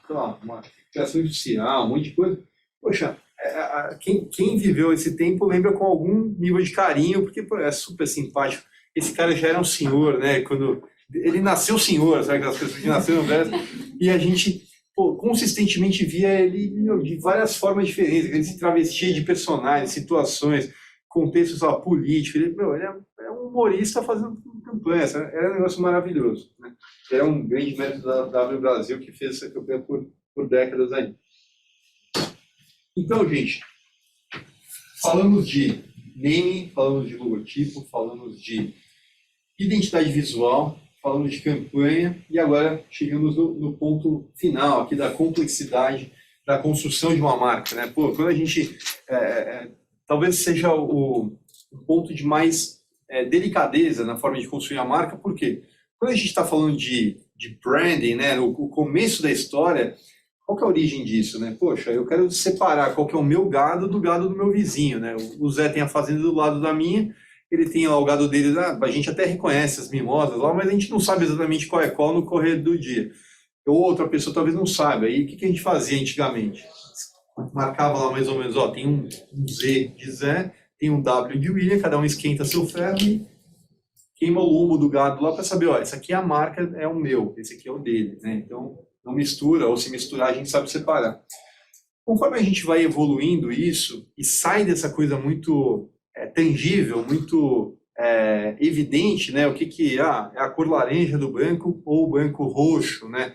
criação industrial, um monte de coisa, poxa, quem viveu esse tempo lembra com algum nível de carinho, porque pô, é super simpático. Esse cara já era um senhor, né? Quando ele nasceu senhor, sabe aquelas pessoas que nasceram velhas, e a gente consistentemente via ele de várias formas diferentes, ele se travestia de personagens, situações, contextos políticos, ele é um humorista fazendo campanha, era um negócio maravilhoso, né? Era um grande mérito da W Brasil que fez essa campanha por décadas aí. Então, gente, falamos de naming, falamos de logotipo, falamos de identidade visual, falamos de campanha e agora chegamos no ponto final aqui da complexidade da construção de uma marca, né? Pô, quando a gente talvez seja o ponto de mais delicadeza na forma de construir a marca, porque quando a gente está falando de branding, né, o começo da história, qual que é a origem disso, né? Poxa, eu quero separar qual que é o meu gado do gado do meu vizinho, né? O Zé tem a fazenda do lado da minha, ele tem o gado dele, a gente até reconhece as mimosas lá, mas a gente não sabe exatamente qual é qual no correr do dia. Ou outra pessoa talvez não saiba. Aí o que a gente fazia antigamente? Marcava lá mais ou menos, tem um Z de Zé, tem um W de William, cada um esquenta seu ferro e queima o lombo do gado lá para saber, esse aqui é a marca, é o meu, esse aqui é o dele, né? Então, não mistura, ou se misturar a gente sabe separar. Conforme a gente vai evoluindo isso e sai dessa coisa muito tangível, muito evidente, né? O que é a cor laranja do banco ou o banco roxo, né?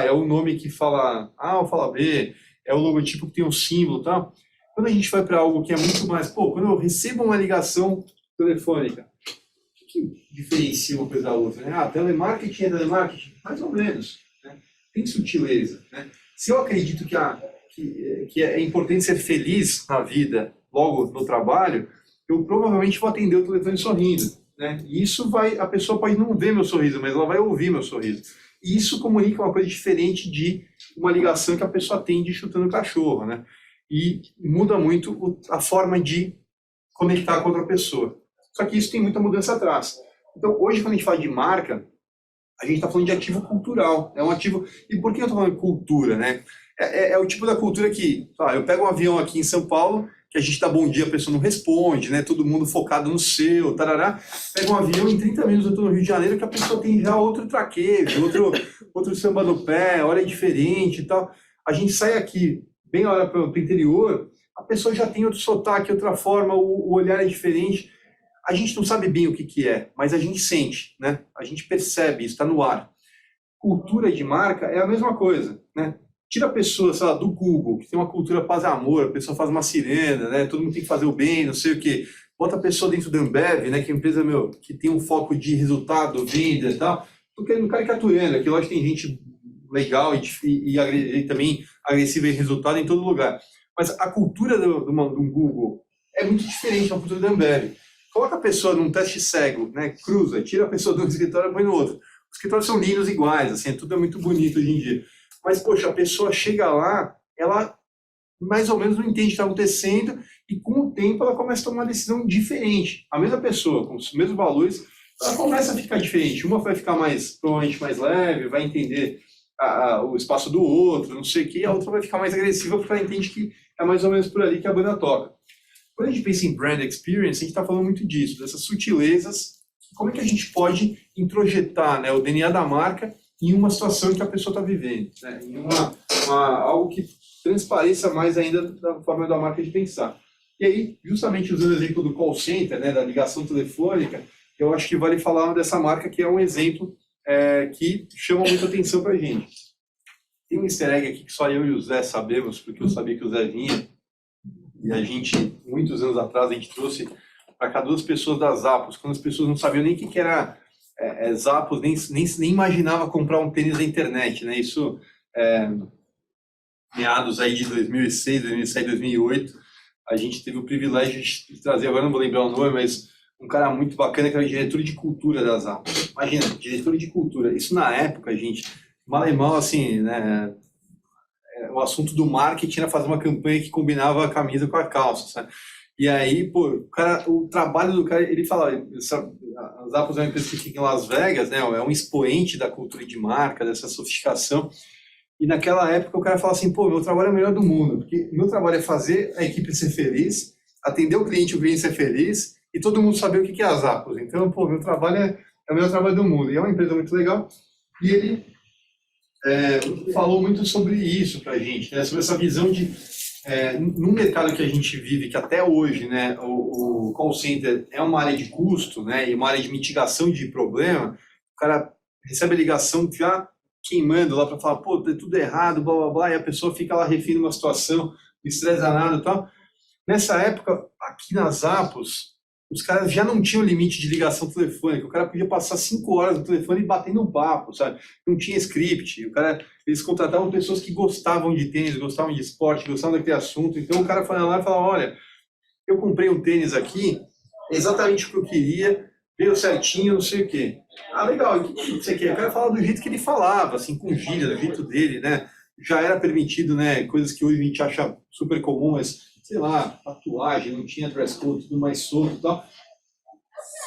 É o nome que fala A ou fala B, é o logotipo que tem um símbolo e tal. Quando a gente vai para algo que é muito mais, quando eu recebo uma ligação telefônica, o que diferencia uma coisa da outra, né? Telemarketing é telemarketing? Mais ou menos, né? Tem sutileza, né? Se eu acredito que é importante ser feliz na vida, logo no trabalho, eu provavelmente vou atender o telefone sorrindo, né? E isso a pessoa pode não ver meu sorriso, mas ela vai ouvir meu sorriso. E isso comunica uma coisa diferente de uma ligação que a pessoa atende chutando cachorro, né? E muda muito a forma de conectar com outra pessoa. Só que isso tem muita mudança atrás. Então, hoje, quando a gente fala de marca, a gente está falando de ativo cultural. É um ativo... E por que eu estou falando de cultura, né? É o tipo da cultura que... eu pego um avião aqui em São Paulo, que a gente dá bom dia, a pessoa não responde, né? Todo mundo focado no seu, tarará. Pega um avião, em 30 minutos eu estou no Rio de Janeiro, que a pessoa tem já outro traquejo, outro samba no pé, hora diferente e tal. A gente sai aqui, bem a hora para o interior, a pessoa já tem outro sotaque, outra forma, o olhar é diferente. A gente não sabe bem o que é, mas a gente sente, né? A gente percebe, isso está no ar. Cultura de marca é a mesma coisa, né? Tira a pessoa, sei lá, do Google, que tem uma cultura paz e amor, a pessoa faz uma sirena, né? Todo mundo tem que fazer o bem, não sei o quê. Bota a pessoa dentro da Ambev, né? Que é uma empresa, que tem um foco de resultado, venda e tal. Tô querendo caricaturando, aqui lógico tem gente legal e também agressiva em resultado em todo lugar. Mas a cultura do Google é muito diferente da cultura da Ambev. Coloca a pessoa num teste cego, né? Cruza, tira a pessoa de um escritório e põe no outro. Os escritórios são lindos iguais, assim, tudo é muito bonito hoje em dia. Mas, poxa, a pessoa chega lá, ela mais ou menos não entende o que está acontecendo e com o tempo ela começa a tomar uma decisão diferente. A mesma pessoa, com os mesmos valores, ela começa a ficar diferente. Uma vai ficar mais, provavelmente mais leve, vai entender o espaço do outro, não sei o quê, e a outra vai ficar mais agressiva porque ela entende que é mais ou menos por ali que a banda toca. Quando a gente pensa em brand experience, a gente está falando muito disso, dessas sutilezas, como é que a gente pode introjetar, né, o DNA da marca em uma situação que a pessoa está vivendo, né, em algo que transpareça mais ainda da forma da marca de pensar. E aí, justamente usando o exemplo do call center, né, da ligação telefônica, eu acho que vale falar dessa marca que é um exemplo que chama muita atenção para a gente. Tem um easter egg aqui que só eu e o Zé sabemos, porque eu sabia que o Zé vinha, e a gente, muitos anos atrás, a gente trouxe para cá 2 pessoas da Zappos, quando as pessoas não sabiam nem o que era Zappos, nem imaginava comprar um tênis na internet, né? Isso meados aí de 2006, 2007, 2008, a gente teve o privilégio de trazer, agora não vou lembrar o nome, mas um cara muito bacana que era diretor de cultura da Zappos. Imagina, diretor de cultura. Isso na época, gente, mal e mal, assim, né? O assunto do marketing era fazer uma campanha que combinava a camisa com a calça, sabe? E aí, pô, o trabalho do cara, ele fala, a Zappos é uma empresa que fica em Las Vegas, né? É um expoente da cultura de marca, dessa sofisticação. E naquela época o cara fala assim, pô, meu trabalho é o melhor do mundo, porque meu trabalho é fazer a equipe ser feliz, atender o cliente ser feliz, e todo mundo saber o que é a Zappos. Então, pô, meu trabalho é o melhor trabalho do mundo. E é uma empresa muito legal. E ele falou muito sobre isso para a gente, né? Sobre essa visão de, no mercado que a gente vive, que até hoje, né, o call center é uma área de custo, né, e uma área de mitigação de problema, o cara recebe a ligação já queimando lá para falar, pô, tá tudo errado, blá, blá, blá, e a pessoa fica lá refém uma situação, estresse danado e tal. Nessa época, aqui nas Zappos, os caras já não tinham limite de ligação telefônica. O cara podia passar 5 horas no telefone e batendo um papo, sabe? Não tinha script. Eles contratavam pessoas que gostavam de tênis, gostavam de esporte, gostavam daquele assunto. Então o cara foi lá e falava, olha, eu comprei um tênis aqui, é exatamente o que eu queria, veio certinho, não sei o quê. Ah, legal, o que você quer? Eu quero falar do jeito que ele falava, assim, com gíria, do jeito dele, né? Já era permitido, né? Coisas que hoje a gente acha super comum, mas sei lá, tatuagem, não tinha dress code, tudo mais solto e tal.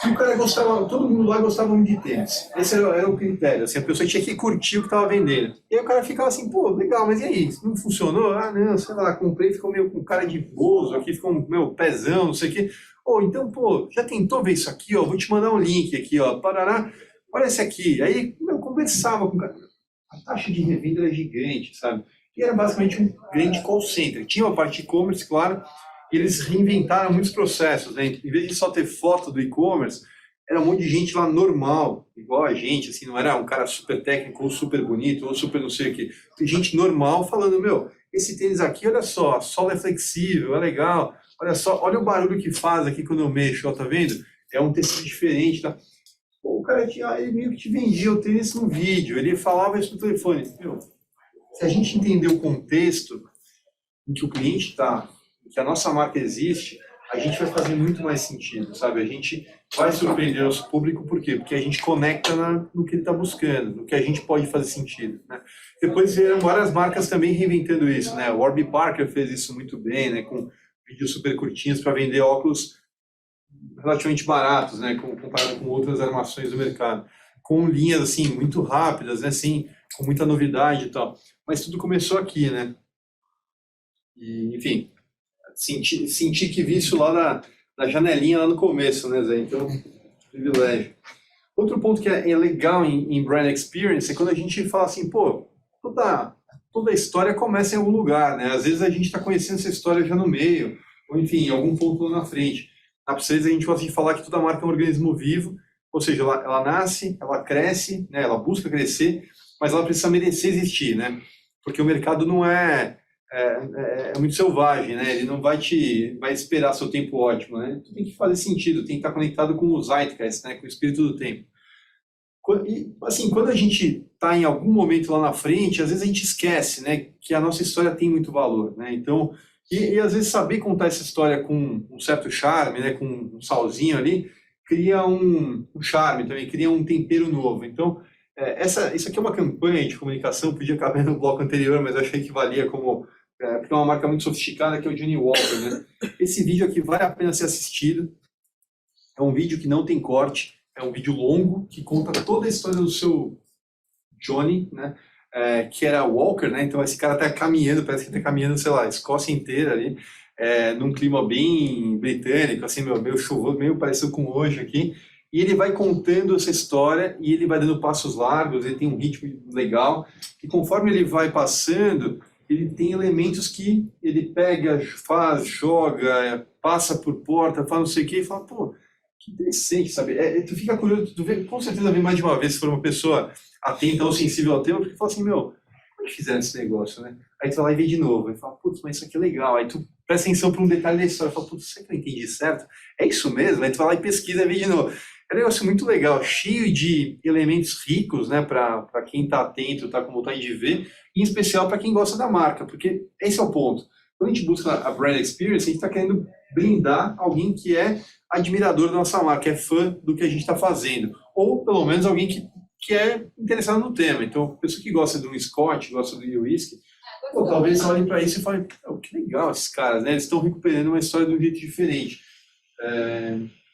E o cara gostava, todo mundo lá gostava muito de tênis. Esse era o critério, assim, a pessoa tinha que curtir o que estava vendendo. E aí o cara ficava assim, pô, legal, mas e aí, não funcionou? Ah, não, sei lá, comprei, ficou meio com cara de bozo aqui, ficou meu pezão, não sei o quê. Ou então, pô, já tentou ver isso aqui, ó, vou te mandar um link aqui, ó, parará, olha esse aqui. Aí eu conversava com o cara, a taxa de revenda era gigante, sabe? E era basicamente um grande call center. Tinha uma parte de e-commerce, claro, e eles reinventaram muitos processos, né? Em vez de só ter foto do e-commerce, era um monte de gente lá normal, igual a gente, assim, não era um cara super técnico ou super bonito ou super não sei o quê. Tem gente normal falando, meu, esse tênis aqui, olha só, a sola é flexível, é legal, olha só, olha o barulho que faz aqui quando eu mexo, ó, tá vendo? É um tecido diferente, tá? Pô, o cara ele meio que te vendia o tênis no vídeo, ele falava isso no telefone. Meu, se a gente entender o contexto em que o cliente está, em que a nossa marca existe, a gente vai fazer muito mais sentido, sabe? A gente vai surpreender o nosso público, por quê? Porque a gente conecta no que ele está buscando, no que a gente pode fazer sentido, né? Depois vieram várias marcas também reinventando isso, né? O Warby Parker fez isso muito bem, né? Com vídeos super curtinhos para vender óculos relativamente baratos, né? Comparado com outras armações do mercado. Com linhas, assim, muito rápidas, né? Assim, com muita novidade e tal. Mas tudo começou aqui, né? E, enfim, senti que vi isso lá na janelinha, lá no começo, né, Zé? Então, privilégio. Outro ponto que é legal em brand experience é quando a gente fala assim, pô, toda a história começa em algum lugar, né? Às vezes a gente está conhecendo essa história já no meio, ou enfim, em algum ponto lá na frente. Na Precisa a gente gosta de falar que toda marca é um organismo vivo, ou seja, ela nasce, ela cresce, né? Ela busca crescer, mas ela precisa merecer existir, né? Porque o mercado não é muito selvagem, né? Ele não vai esperar seu tempo ótimo, né? Tu tem que fazer sentido, tem que estar conectado com o zeitgeist, né? Com o espírito do tempo. E, assim, quando a gente está em algum momento lá na frente, às vezes a gente esquece, né? Que a nossa história tem muito valor, né? Então, e às vezes saber contar essa história com um certo charme, né? Com um salzinho ali, cria um charme também, cria um tempero novo. Então, Isso aqui é uma campanha de comunicação, podia caber no bloco anterior, mas eu achei que valia como... porque é uma marca muito sofisticada, que é o Johnnie Walker, né? Esse vídeo aqui vale a pena ser assistido. É um vídeo que não tem corte, é um vídeo longo, que conta toda a história do seu Johnny, né? Que era Walker, né? Então esse cara tá caminhando, parece que tá caminhando, sei lá, a Escócia inteira ali, num clima bem britânico, assim, meio chuvoso, meio parecido com hoje aqui. E ele vai contando essa história e ele vai dando passos largos, ele tem um ritmo legal. E conforme ele vai passando, ele tem elementos que ele pega, faz, joga, passa por porta, faz não sei o quê, e fala, pô, que interessante, sabe? Tu fica curioso, tu vê, com certeza vê mais de uma vez, se for uma pessoa atenta ou sensível ao tema, porque fala assim, meu, como é que fizeram esse negócio, né? Aí tu vai lá e vê de novo, e fala, putz, mas isso aqui é legal. Aí tu presta atenção para um detalhe da história, fala, putz, será que eu entendi certo? É isso mesmo? Aí tu vai lá e pesquisa e vê de novo. É um negócio muito legal, cheio de elementos ricos, né, para quem está atento, está com vontade de ver, e em especial para quem gosta da marca, porque esse é o ponto. Quando a gente busca a brand experience, a gente está querendo blindar alguém que é admirador da nossa marca, é fã do que a gente está fazendo, ou pelo menos alguém que é interessado no tema. Então, pessoa que gosta de um Scott, gosta do whisky, talvez olhem para isso e falem, oh, que legal esses caras, né? Eles estão recuperando uma história de um jeito diferente.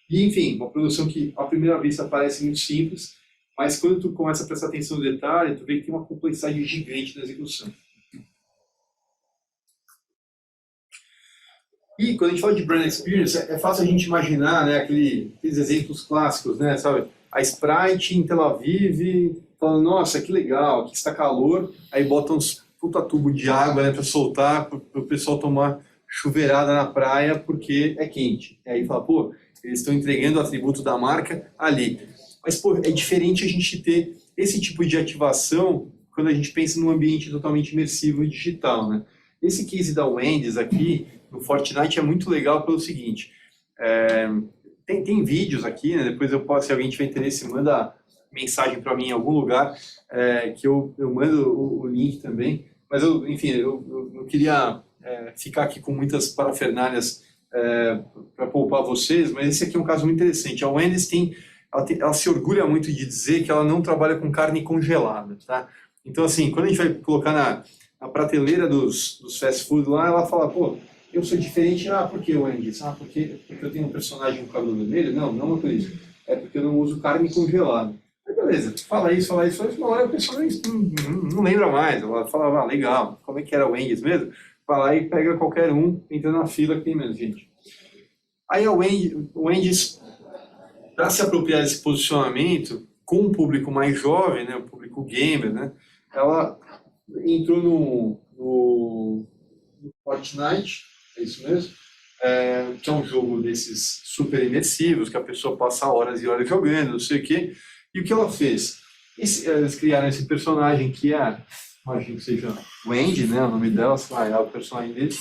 E, enfim, uma produção que, à primeira vista, parece muito simples, mas quando tu começa a prestar atenção no detalhe, tu vê que tem uma complexidade gigante na execução. E quando a gente fala de brand experience, é fácil a gente imaginar, né, aqueles exemplos clássicos, né, sabe? A Sprite em Tel Aviv, falando, nossa, que legal, aqui está calor, aí bota uns puta tubo de água, né, para soltar, para o pessoal tomar chuveirada na praia, porque é quente. E aí fala, pô, eles estão entregando o atributo da marca ali. Mas, pô, é diferente a gente ter esse tipo de ativação quando a gente pensa num ambiente totalmente imersivo e digital, né? Esse case da Wendy's aqui, no Fortnite, é muito legal pelo seguinte, tem vídeos aqui, né? Depois eu posso, se alguém tiver interesse, manda mensagem para mim em algum lugar, que eu mando o link também. Mas, enfim, eu não queria ficar aqui com muitas parafernálias para poupar vocês, mas esse aqui é um caso muito interessante. A Wendy's ela se orgulha muito de dizer que ela não trabalha com carne congelada, tá? Então, assim, quando a gente vai colocar na prateleira dos fast food lá, ela fala, pô, eu sou diferente, por que Wendy's? Porque eu tenho um personagem com cabelo vermelho? Não é por isso. É porque eu não uso carne congelada. Aí, beleza, fala isso, uma hora a pessoa não lembra mais. Ela fala, legal, como é que era o Wendy's mesmo? Vai lá e pega qualquer um, entra na fila que tem menos gente. Aí o Wendy's, para se apropriar desse posicionamento, com um público mais jovem, né, o público gamer, né, ela entrou no Fortnite, é isso mesmo? Que é um jogo desses super imersivos, que a pessoa passa horas e horas jogando, não sei o quê. E o que ela fez? Eles criaram esse personagem que imagino que seja Wendy, né, o nome dela, é o personagem dele.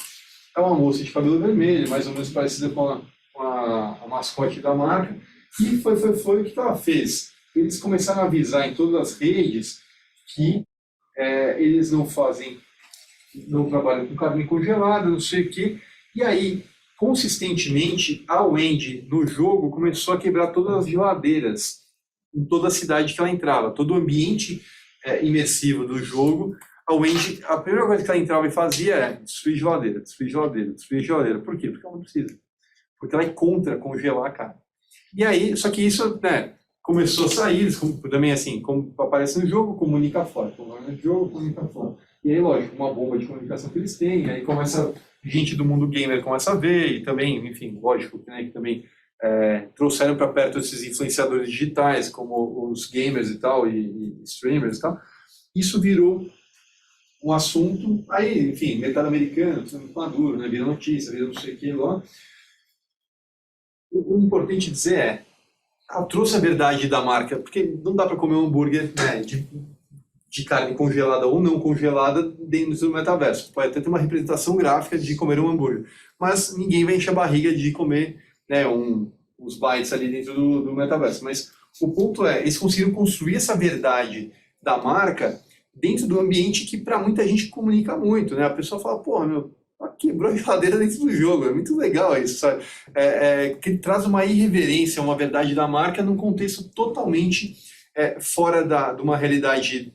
É uma moça de cabelo vermelho, mais ou menos parecida com a mascote da marca. E foi o que ela fez. Eles começaram a avisar em todas as redes que eles não trabalham com carne congelada, não sei o quê. E aí, consistentemente, a Wendy, no jogo, começou a quebrar todas as geladeiras em toda a cidade que ela entrava. Todo o ambiente imersivo do jogo, a Wendy, a primeira coisa que ela entrava e fazia é destruir geladeira, destruir geladeira, destruir geladeira. Por quê? Porque ela não precisa. Porque ela é contra congelar a carne. E aí, só que isso, né, começou a sair, também assim, como aparece no jogo, comunica fora. No jogo, comunica fora. E aí, lógico, uma bomba de comunicação que eles têm, aí começa, gente do mundo gamer começa a ver, e também, enfim, lógico, né, que também trouxeram para perto esses influenciadores digitais, como os gamers e tal, e streamers e tal. Isso virou um assunto, aí, enfim, mercado americano, muito maduro, né, vira notícia, vira não sei o que lá. O importante dizer ela trouxe a verdade da marca, porque não dá para comer um hambúrguer, né, de carne congelada ou não congelada dentro do metaverso. Pode até ter uma representação gráfica de comer um hambúrguer, mas ninguém vai encher a barriga de comer, né, uns bytes ali dentro do metaverso. Mas o ponto eles conseguiram construir essa verdade da marca dentro do ambiente que para muita gente comunica muito, né? A pessoa fala, pô, meu, quebrou a geladeira dentro do jogo, é muito legal isso, sabe? Que traz uma irreverência, uma verdade da marca num contexto totalmente fora de uma realidade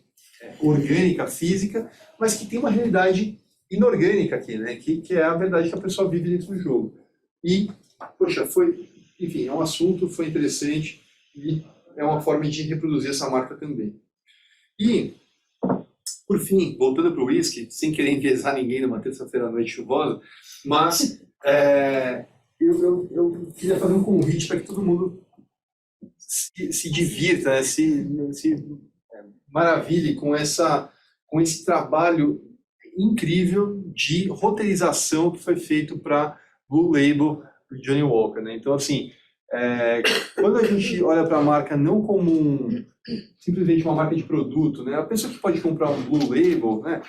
orgânica, física, mas que tem uma realidade inorgânica aqui, né? Que é a verdade que a pessoa vive dentro do jogo. E, poxa, enfim, é um assunto, foi interessante e é uma forma de reproduzir essa marca também. E, por fim, voltando para o whisky, sem querer enviesar ninguém numa terça-feira à noite chuvosa, mas eu queria fazer um convite para que todo mundo se divirta, né? se maravilhe com esse trabalho incrível de roteirização que foi feito para Blue Label do Johnnie Walker, né? Então, assim, quando a gente olha para a marca não como simplesmente uma marca de produto, né? A pessoa que pode comprar um Blue Label, né?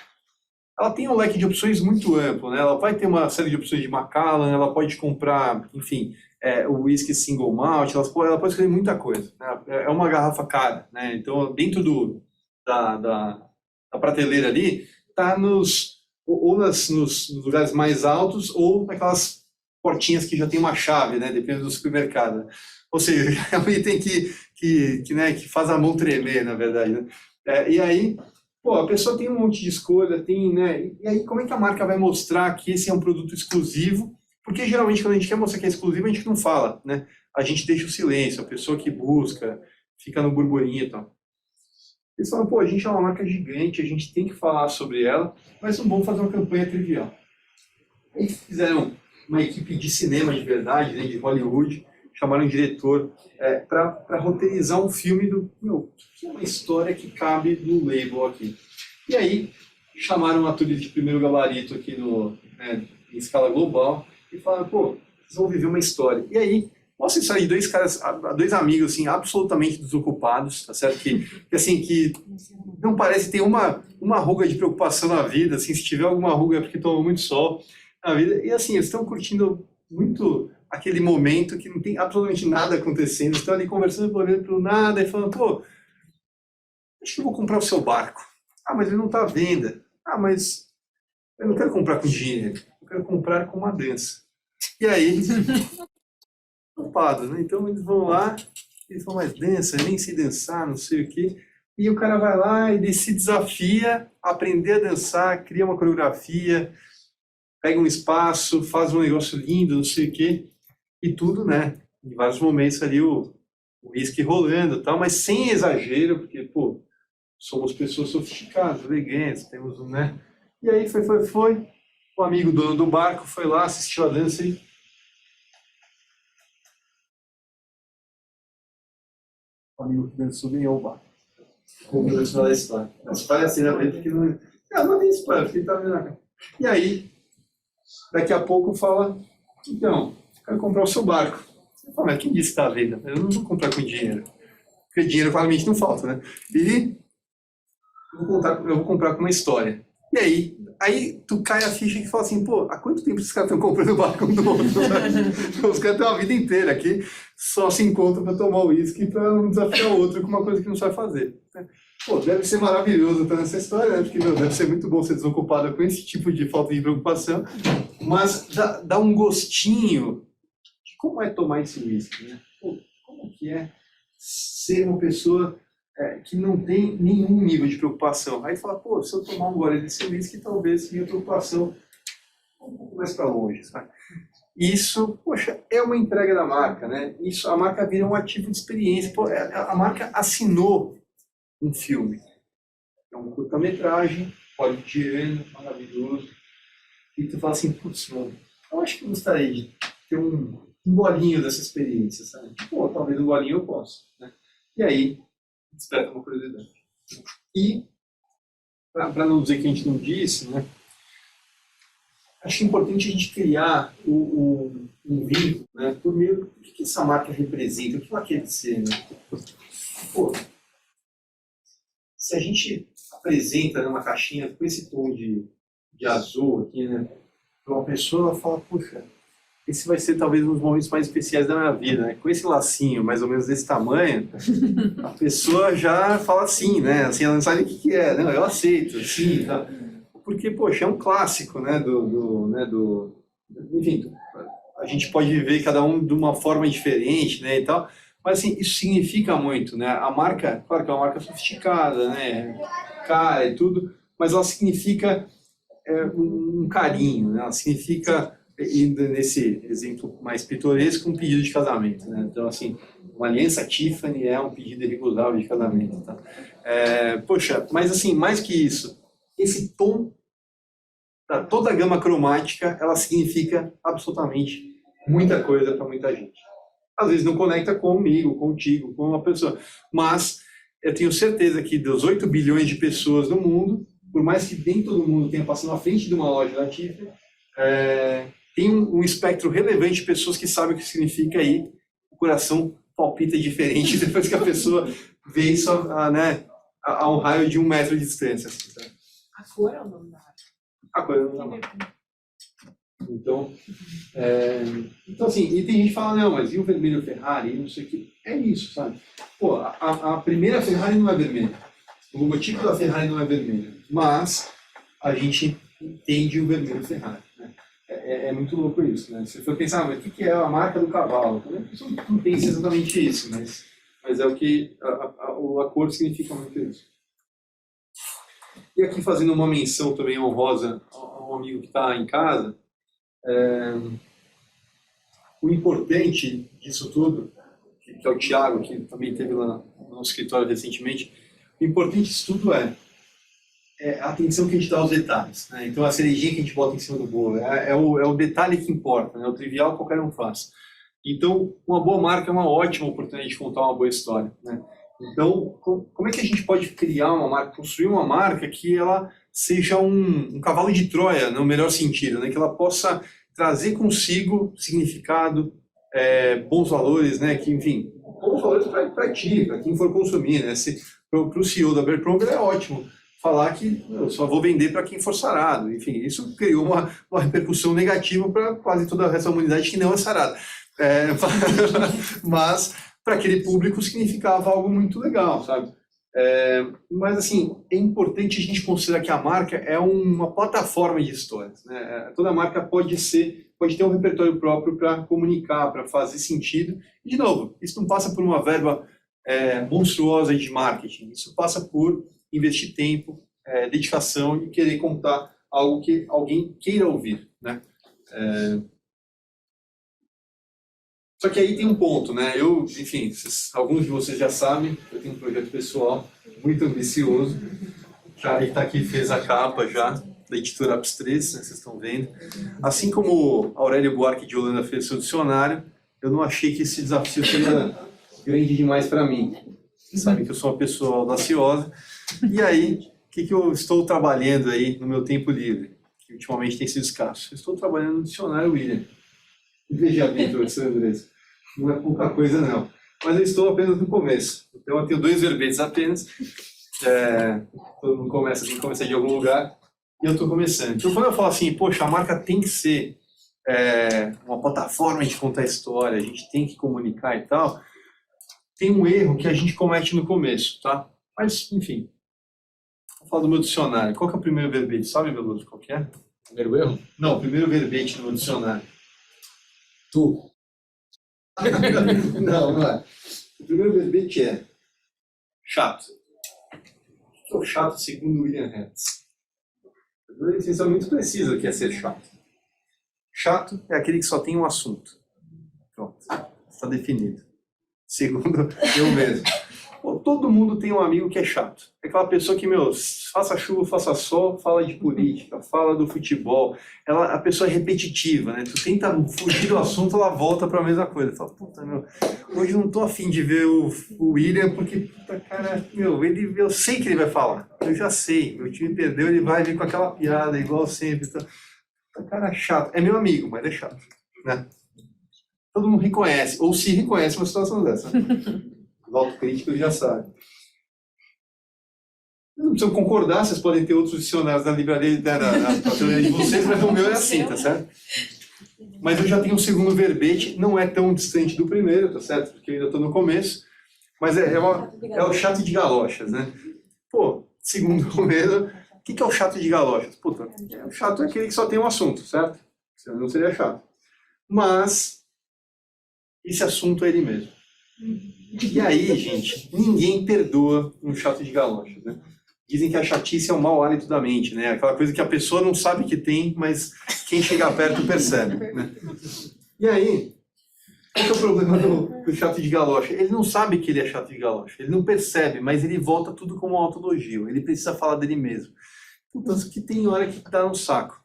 Ela tem um leque de opções muito amplo, né? Ela vai ter uma série de opções de Macallan, ela pode comprar, enfim, o whisky single malt, ela pode escolher muita coisa, né? É uma garrafa cara, né? Então, dentro da prateleira ali, está nos lugares mais altos ou naquelas portinhas que já tem uma chave, né? Dependendo do supermercado. Ou seja, é um item que faz a mão tremer, na verdade, né? E aí, pô, a pessoa tem um monte de escolha, né? E aí, como é que a marca vai mostrar que esse é um produto exclusivo? Porque geralmente quando a gente quer mostrar que é exclusivo, a gente não fala, né? A gente deixa o silêncio, a pessoa que busca fica no burburinho e tal. Eles falam, pô, a gente é uma marca gigante, a gente tem que falar sobre ela, mas não vamos fazer uma campanha trivial. Aí fizeram uma equipe de cinema de verdade, né, de Hollywood, chamaram um diretor para roteirizar um filme que é uma história que cabe no label aqui. E aí chamaram um ator de primeiro gabarito aqui em escala global e falaram, pô, vocês vão viver uma história. E aí mostra isso aí, dois amigos, assim, absolutamente desocupados, tá certo? Que não parece ter uma ruga de preocupação na vida, assim, se tiver alguma ruga é porque tomou muito sol na vida. E, assim, eles estão curtindo muito aquele momento que não tem absolutamente nada acontecendo, estão ali conversando, olhando para o nada e falando, pô, acho que eu vou comprar o seu barco. Ah, mas ele não está à venda. Ah, mas eu não quero comprar com dinheiro, eu quero comprar com uma dança. E aí... né? Então eles vão lá, eles vão mais dança, nem sei dançar, não sei o quê. E o cara vai lá, ele se desafia a aprender a dançar, cria uma coreografia, pega um espaço, faz um negócio lindo, não sei o quê. E tudo, né? Em vários momentos ali o uísque rolando e tal, mas sem exagero, porque, pô, somos pessoas sofisticadas, elegantes, temos um, né? E aí foi. O amigo dono do barco foi lá, assistiu a dança e... O amigo que dançou ganhou o barco. Como eu da história. Mas faz assim na frente que não... Não tem spoiler, porque tá vendo a... E aí, daqui a pouco fala, então, quero comprar o seu barco. Você fala, mas quem disse que está à venda? Eu não vou comprar com dinheiro. Porque dinheiro claramente não falta, né? E eu vou comprar com uma história. E aí tu cai a ficha que fala assim, pô, há quanto tempo esses caras estão comprando barco um do outro? Os caras têm uma vida inteira aqui, só se encontram para tomar uísque e para um desafiar o outro com uma coisa que não sabe fazer. Pô, deve ser maravilhoso estar nessa história, né? Porque deve ser muito bom ser desocupado com esse tipo de falta de preocupação, mas dá um gostinho de como é tomar esse uísque, né? Pô, como que é ser uma pessoa que não tem nenhum nível de preocupação. Aí fala, pô, se eu tomar um gole desse uísque, talvez minha preocupação um pouco mais para longe, sabe? Isso, poxa, é uma entrega da marca, né? Isso, a marca vira um ativo de experiência. Pô, a marca assinou um filme. É um curta-metragem, hollywoodiano, maravilhoso. E tu fala assim, putz, mano, eu acho que eu gostaria de ter um golinho dessa experiência, sabe? Pô, talvez um golinho eu possa, né? E aí, desperta uma curiosidade. E, para não dizer que a gente não disse, né? Acho importante a gente criar um vínculo, né? Por meio do que essa marca representa, o que ela quer dizer, né? Pô, se a gente apresenta numa caixinha com esse tom de azul aqui, né? Para uma pessoa, ela fala, puxa, esse vai ser talvez um dos momentos mais especiais da minha vida, né? Com esse lacinho mais ou menos desse tamanho, a pessoa já fala assim, né? Assim, ela não sabe o que é, não, eu aceito, assim, tá? Porque, poxa, é um clássico, né? Enfim, a gente pode viver cada um de uma forma diferente, né? E tal, Mas assim, isso significa muito, né? A marca, claro que é uma marca sofisticada, né? Cara e tudo, mas ela significa um carinho, né? Ela significa, indo nesse exemplo mais pitoresco, um pedido de casamento, né? Então, assim, uma aliança Tiffany é um pedido irrecusável de casamento, tá? Poxa, mas assim, mais que isso, esse tom, toda a gama cromática, ela significa absolutamente muita coisa para muita gente. Às vezes não conecta comigo, contigo, com uma pessoa, mas eu tenho certeza que dos 8 bilhões de pessoas no mundo, por mais que nem todo mundo tenha passado na frente de uma loja da Tiffany, tem um espectro relevante de pessoas que sabem o que significa aí, o coração palpita diferente depois que a pessoa vê isso a um raio de 1 metro de distância. Assim, tá? A cor é o nome da marca. A cor é o nome da marca. Então, assim, e tem gente que fala, não, mas e o vermelho Ferrari, não sei o que. É isso, sabe? Pô, a primeira Ferrari não é vermelha. O logotipo da Ferrari não é vermelho. Mas a gente entende o vermelho Ferrari. Né? É muito louco isso, né? Se for pensar, mas o que é a marca do cavalo? Não pensa exatamente isso, mas é o que a cor significa muito isso. E aqui fazendo uma menção também honrosa a um amigo que está em casa, o importante disso tudo, que é o Thiago, que também esteve lá no nosso escritório recentemente, o importante disso tudo é a atenção que a gente dá aos detalhes. Né? Então, a cerejinha que a gente bota em cima do bolo, é o detalhe que importa, né? O trivial qualquer um faz. Então, uma boa marca é uma ótima oportunidade de contar uma boa história. Né? Então, como é que a gente pode criar uma marca, construir uma marca que ela seja um cavalo de Troia, no melhor sentido, né? Que ela possa trazer consigo significado, bons valores, né? Que, enfim, bons valores para ti, para quem for consumir, né? Para o CEO da Abercrombie é ótimo falar que eu só vou vender para quem for sarado. Enfim, isso criou uma repercussão negativa para quase toda essa humanidade que não é sarada. Mas para aquele público significava algo muito legal, sabe? Mas assim, é importante a gente considerar que a marca é uma plataforma de histórias, né? Toda marca pode ter um repertório próprio para comunicar, para fazer sentido. E, de novo, isso não passa por uma verba monstruosa de marketing, isso passa por investir tempo, dedicação e querer contar algo que alguém queira ouvir, né? Só que aí tem um ponto, né? Enfim, alguns de vocês já sabem, eu tenho um projeto pessoal muito ambicioso. Já está aqui, fez a capa já, da editora Apps 3, né, vocês estão vendo. Assim como Aurélio Buarque de Holanda fez seu dicionário, eu não achei que esse desafio seria grande demais para mim. Vocês sabem que eu sou uma pessoa audaciosa. E aí, o que eu estou trabalhando aí no meu tempo livre? Que ultimamente tem sido escasso. Eu estou trabalhando no dicionário William. Veja bem, professor Andrés, não é pouca coisa não. Mas eu estou apenas no começo. Então eu tenho 2 verbetes apenas. Todo mundo começa, tem que começar de algum lugar. E eu estou começando. Então quando eu falo assim, poxa, a marca tem que ser uma plataforma de contar história, a gente tem que comunicar e tal, tem um erro que a gente comete no começo, tá? Mas, enfim, vou falar do meu dicionário. Qual que é o primeiro verbete? Sabe, Veloso, qual que é? Primeiro erro? Não, o primeiro verbete no meu dicionário. Tu. Não é. O primeiro verbete é chato. O que é o chato segundo William Hertz? A definição muito precisa do que é ser chato. Chato é aquele que só tem um assunto. Pronto, está definido. Segundo eu mesmo. Pô, todo mundo tem um amigo que é chato. É aquela pessoa que, faça chuva, faça sol, fala de política, fala do futebol. A pessoa é repetitiva, né? Tu tenta fugir do assunto, ela volta para a mesma coisa. Fala, puta, hoje eu não tô afim de ver o William, porque, puta, cara, eu sei que ele vai falar. Eu já sei. Meu time perdeu, ele vai vir com aquela piada, igual sempre. Então, puta, cara, chato. É meu amigo, mas é chato, né? Todo mundo reconhece, ou se reconhece uma situação dessa. Os autocríticos já sabem. Não precisam concordar, vocês podem ter outros dicionários na livraria, na prateleira de vocês, mas o meu é assim, tá certo? Mas eu já tenho um segundo verbete, não é tão distante do primeiro, tá certo? Porque eu ainda estou no começo, mas é o chato de galochas, né? Pô, segundo o primeiro, o que é o chato de galochas? Puta, o chato é aquele que só tem um assunto, certo? Senão não seria chato. Mas esse assunto é ele mesmo. E aí, gente, ninguém perdoa um chato de galocha, né? Dizem que a chatice é o mau hálito da mente, né? Aquela coisa que a pessoa não sabe que tem, mas quem chega perto percebe, né? E aí, qual que é o problema do chato de galocha? Ele não sabe que ele é chato de galocha, ele não percebe, mas ele volta tudo como um autoelogio, ele precisa falar dele mesmo. Então, isso que tem hora que dá no saco.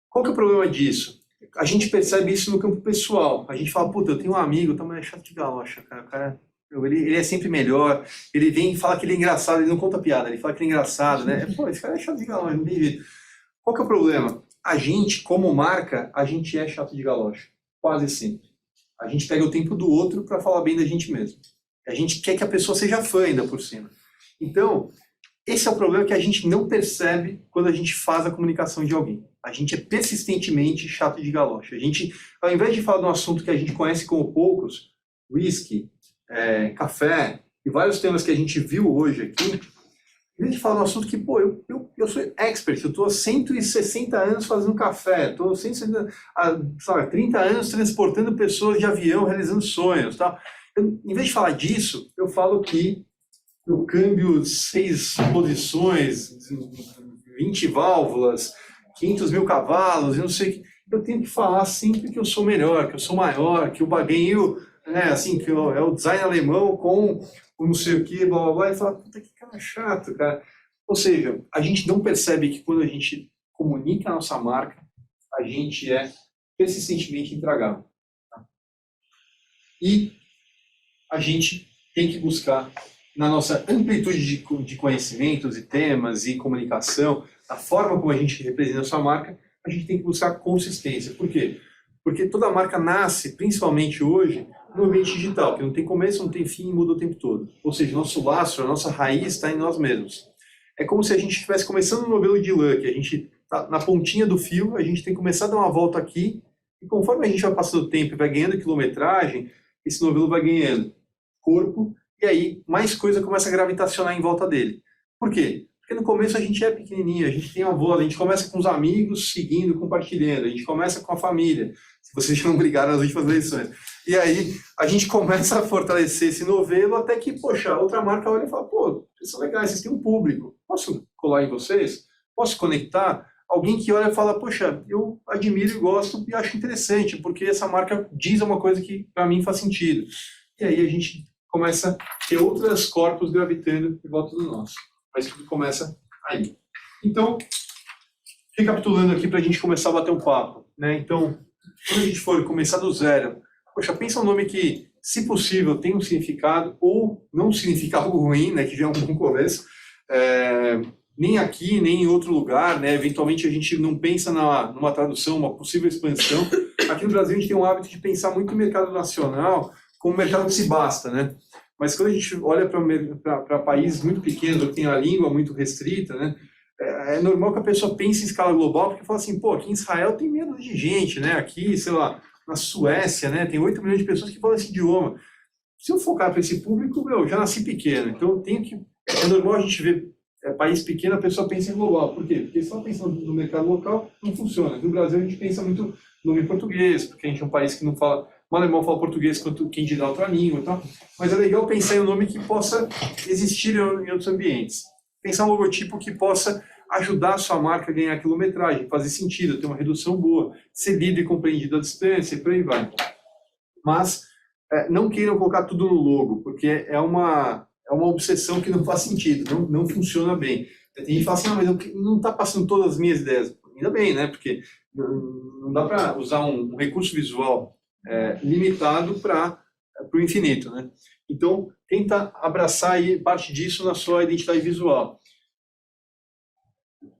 Qual que é o problema disso? A gente percebe isso no campo pessoal. A gente fala, puta, eu tenho um amigo, mas é chato de galocha, cara. O cara ele é sempre melhor, ele vem e fala que ele é engraçado, ele não conta piada, ele fala que ele é engraçado, né? Pô, esse cara é chato de galocha, não tem jeito. Qual que é o problema? A gente, como marca, a gente é chato de galocha, quase sempre. A gente pega o tempo do outro para falar bem da gente mesmo. A gente quer que a pessoa seja fã ainda por cima. Então, esse é o problema que a gente não percebe quando a gente faz a comunicação de alguém. A gente é persistentemente chato de galocha. A gente, ao invés de falar de um assunto que a gente conhece como poucos, whisky, café e vários temas que a gente viu hoje aqui, a gente fala de um assunto que, pô, eu sou expert, eu estou há 160 anos fazendo café, estou há 30 anos transportando pessoas de avião, realizando sonhos. Tal. Em vez de falar disso, eu falo que eu câmbio 6 posições, 20 válvulas, 500 mil cavalos, eu não sei. Eu tenho que falar sempre que eu sou melhor, que eu sou maior, que o baguinho, assim, que é o design alemão com o não sei o que, blá blá blá, e fala, puta que cara chato, cara. Ou seja, a gente não percebe que quando a gente comunica a nossa marca, a gente é persistentemente intragável. Tá? E a gente tem que buscar, na nossa amplitude de conhecimentos e temas e comunicação, a forma como a gente representa a sua marca, a gente tem que buscar consistência. Por quê? Porque toda marca nasce, principalmente hoje, no ambiente digital, que não tem começo, não tem fim e muda o tempo todo. Ou seja, nosso lastro, a nossa raiz está em nós mesmos. É como se a gente estivesse começando no novelo de lã, que a gente está na pontinha do fio, a gente tem que começar a dar uma volta aqui, e conforme a gente vai passando o tempo e vai ganhando quilometragem, esse novelo vai ganhando corpo, e aí mais coisa começa a gravitacionar em volta dele. Por quê? Porque no começo a gente é pequenininho, a gente tem uma voz, a gente começa com os amigos, seguindo, compartilhando, a gente começa com a família, se vocês já não brigaram nas últimas eleições. E aí a gente começa a fortalecer esse novelo até que, poxa, outra marca olha e fala, pô, vocês são legais, vocês têm um público, posso colar em vocês? Posso conectar? Alguém que olha e fala, poxa, eu admiro e gosto e acho interessante, porque essa marca diz uma coisa que para mim faz sentido. E aí a gente começa a ter outros corpos gravitando em volta do nosso. Mas tudo começa aí. Então, recapitulando aqui para a gente começar a bater um papo, né? Então, quando a gente for começar do zero, poxa, pensa um nome que, se possível, tenha um significado ou não um significado ruim, né? Que já é um bom começo. Nem aqui, nem em outro lugar, né? Eventualmente a gente não pensa numa tradução, uma possível expansão. Aqui no Brasil a gente tem um hábito de pensar muito no mercado nacional como mercado que se basta, né? Mas quando a gente olha para países muito pequenos, ou que tem a língua muito restrita, né? É normal que a pessoa pense em escala global, porque fala assim, pô, aqui em Israel tem medo de gente, né? Aqui, sei lá, na Suécia, né? Tem 8 milhões de pessoas que falam esse idioma. Se eu focar para esse público, eu já nasci pequeno, então eu tenho que... É normal a gente ver país pequeno, a pessoa pensa em global. Por quê? Porque só pensando no mercado local não funciona. No Brasil a gente pensa muito no nome português, porque a gente é um país que não fala... O alemão fala português quanto quem dirá outra língua e tal. Mas é legal pensar em um nome que possa existir em outros ambientes. Pensar um logotipo que possa ajudar a sua marca a ganhar quilometragem, fazer sentido, ter uma redução boa, ser lido e compreendido à distância e por aí vai. Mas não queiram colocar tudo no logo, porque é uma obsessão que não faz sentido, não funciona bem. Tem gente que fala assim, mas não está passando todas as minhas ideias. Ainda bem, né? Porque não dá para usar um recurso visual limitado para o infinito, né? Então, tenta abraçar aí parte disso na sua identidade visual.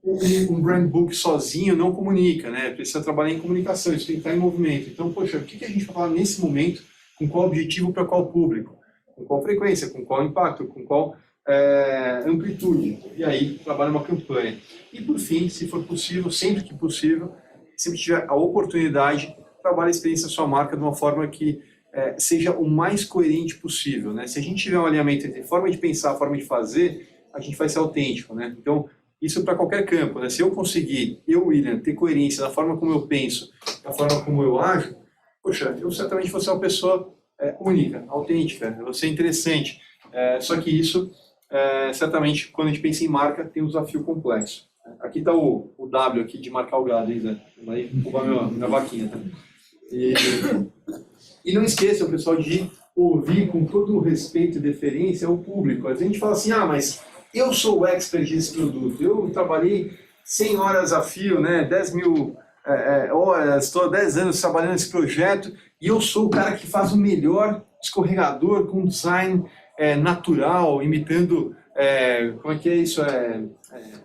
Um brand book sozinho não comunica, né? Precisa trabalhar em comunicação, isso tem que estar em movimento. Então, poxa, o que a gente vai falar nesse momento, com qual objetivo para qual público? Com qual frequência, com qual impacto, com qual amplitude? E aí, trabalha uma campanha. E, por fim, se for possível, sempre que possível, sempre que tiver a oportunidade, trabalhe a experiência da sua marca de uma forma que seja o mais coerente possível, né? Se a gente tiver um alinhamento entre forma de pensar, forma de fazer, a gente vai ser autêntico, né? Então, isso para qualquer campo, né? Se eu conseguir, William, ter coerência na forma como eu penso, na forma como eu ajo, poxa, eu certamente vou ser uma pessoa única, autêntica, você é interessante. Só que isso, certamente, quando a gente pensa em marca, tem um desafio complexo. Aqui está o W aqui de marcar o gado, hein, Zé? Vai roubar minha vaquinha, tá? E não esqueçam, pessoal, de ouvir com todo o respeito e deferência ao público. Às vezes a gente fala assim, mas eu sou o expert desse produto, eu trabalhei 100 horas a fio, né, 10 mil horas, estou há 10 anos trabalhando nesse projeto e eu sou o cara que faz o melhor escorregador com design natural, imitando, como é que é isso,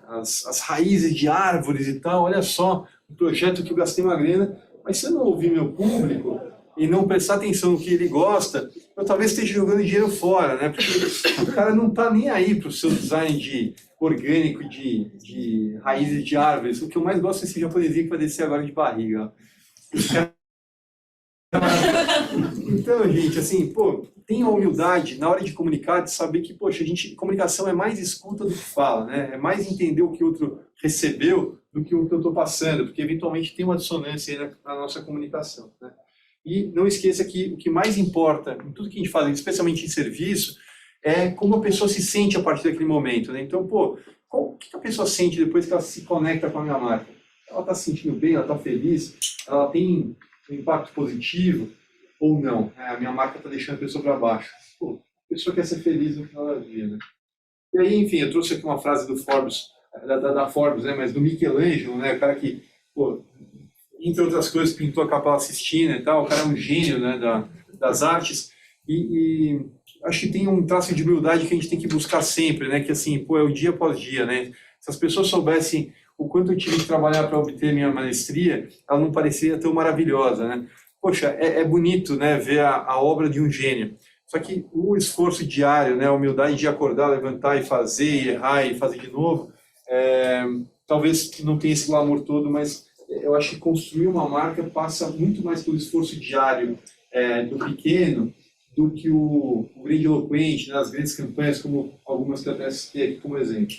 as raízes de árvores e tal. Olha só, um projeto que eu gastei uma grana, mas se eu não ouvir meu público e não prestar atenção no que ele gosta, eu talvez esteja jogando dinheiro fora, né? Porque o cara não está nem aí para o seu design orgânico de raízes de árvores. O que eu mais gosto é esse japonesinho que vai descer agora de barriga. Então, gente, assim, tenha a humildade na hora de comunicar, de saber que, poxa, comunicação é mais escuta do que fala, né? É mais entender o que o outro recebeu do que o que eu estou passando, porque eventualmente tem uma dissonância aí na nossa comunicação, né? E não esqueça que o que mais importa em tudo que a gente faz, especialmente em serviço, é como a pessoa se sente a partir daquele momento, né? Então, o que a pessoa sente depois que ela se conecta com a minha marca? Ela está se sentindo bem, ela está feliz, ela tem um impacto positivo ou não? A minha marca está deixando a pessoa para baixo. A pessoa quer ser feliz no final da vida, né? E aí, enfim, eu trouxe aqui uma frase do Forbes, da Forbes, né? Mas do Michelangelo, né? O cara que, entre outras coisas, pintou a Capela Sistina e tal. O cara é um gênio, né, das artes. E acho que tem um traço de humildade que a gente tem que buscar sempre, né? Que assim, é o dia após dia, né? Se as pessoas soubessem o quanto eu tive que trabalhar para obter minha maestria, ela não parecia tão maravilhosa, né? Poxa, é bonito, né, ver a obra de um gênio. Só que o esforço diário, né, a humildade de acordar, levantar e fazer, e errar e fazer de novo, talvez não tenha esse glamour todo, mas eu acho que construir uma marca passa muito mais pelo esforço diário do pequeno do que o grandiloquente, né, as grandes campanhas, como algumas que eu até citei aqui como exemplo.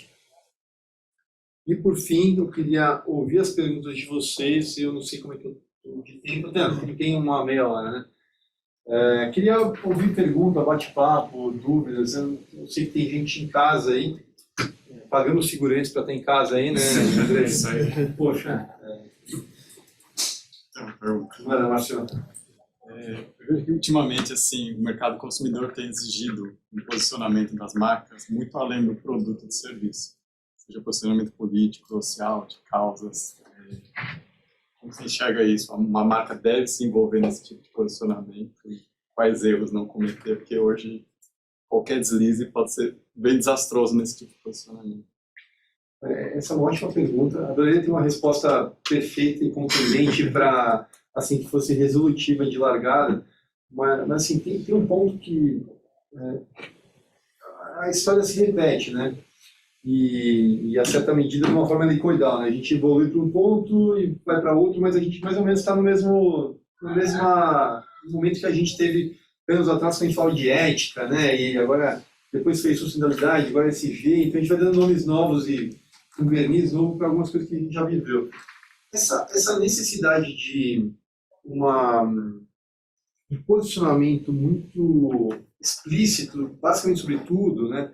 E, por fim, eu queria ouvir as perguntas de vocês. Eu não sei como é que eu estou de tempo. Tem uma meia hora, né? Queria ouvir pergunta, bate-papo, dúvidas. Eu sei que tem gente em casa aí, pagando os figurantes para estar em casa aí, né, André? Isso aí. Poxa. Manda, Marcelo. Eu vejo que ultimamente assim, o mercado consumidor tem exigido um posicionamento das marcas muito além do produto e serviço, seja posicionamento político, social, de causas. Como você enxerga isso? Uma marca deve se envolver nesse tipo de posicionamento e quais erros não cometer, porque hoje qualquer deslize pode ser bem desastroso nesse tipo de posicionamento. Essa é uma ótima pergunta. Adoraria ter uma resposta perfeita e contundente para, assim, que fosse resolutiva de largada, mas assim, tem um ponto que a história se repete, né? E a certa medida, de uma forma helicoidal, né? A gente evolui para um ponto e vai para outro, mas a gente mais ou menos está no mesmo momento que a gente teve anos atrás, quando a gente fala de ética, né? E agora, depois fez sustentabilidade, agora SG, então a gente vai dando nomes novos e um verniz novo para algumas coisas que a gente já viveu. Essa necessidade de um posicionamento muito explícito, basicamente sobre tudo, né?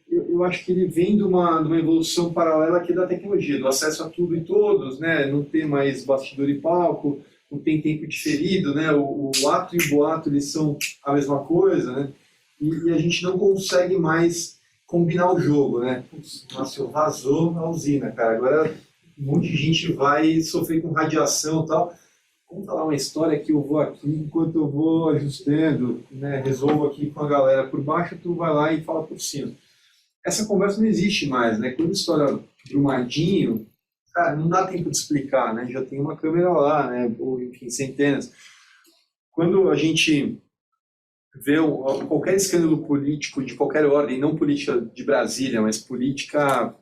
Eu acho que ele vem de uma evolução paralela aqui da tecnologia, do acesso a tudo e todos, né? Não ter mais bastidor e palco, não tem tempo diferido, né? O ato e o boato, eles são a mesma coisa, né? E a gente não consegue mais combinar o jogo, né? Nossa, vazou a usina, cara. Agora um monte de gente vai sofrer com radiação e tal. Vamos falar uma história que eu vou aqui, enquanto eu vou ajustando, né? Resolvo aqui com a galera por baixo, tu vai lá e fala por cima. Essa conversa não existe mais, né? Quando a história Brumadinho, cara, não dá tempo de explicar, né? Já tem uma câmera lá, né? Ou, enfim, centenas. Quando a gente vê qualquer escândalo político de qualquer ordem, não política de Brasília, mas política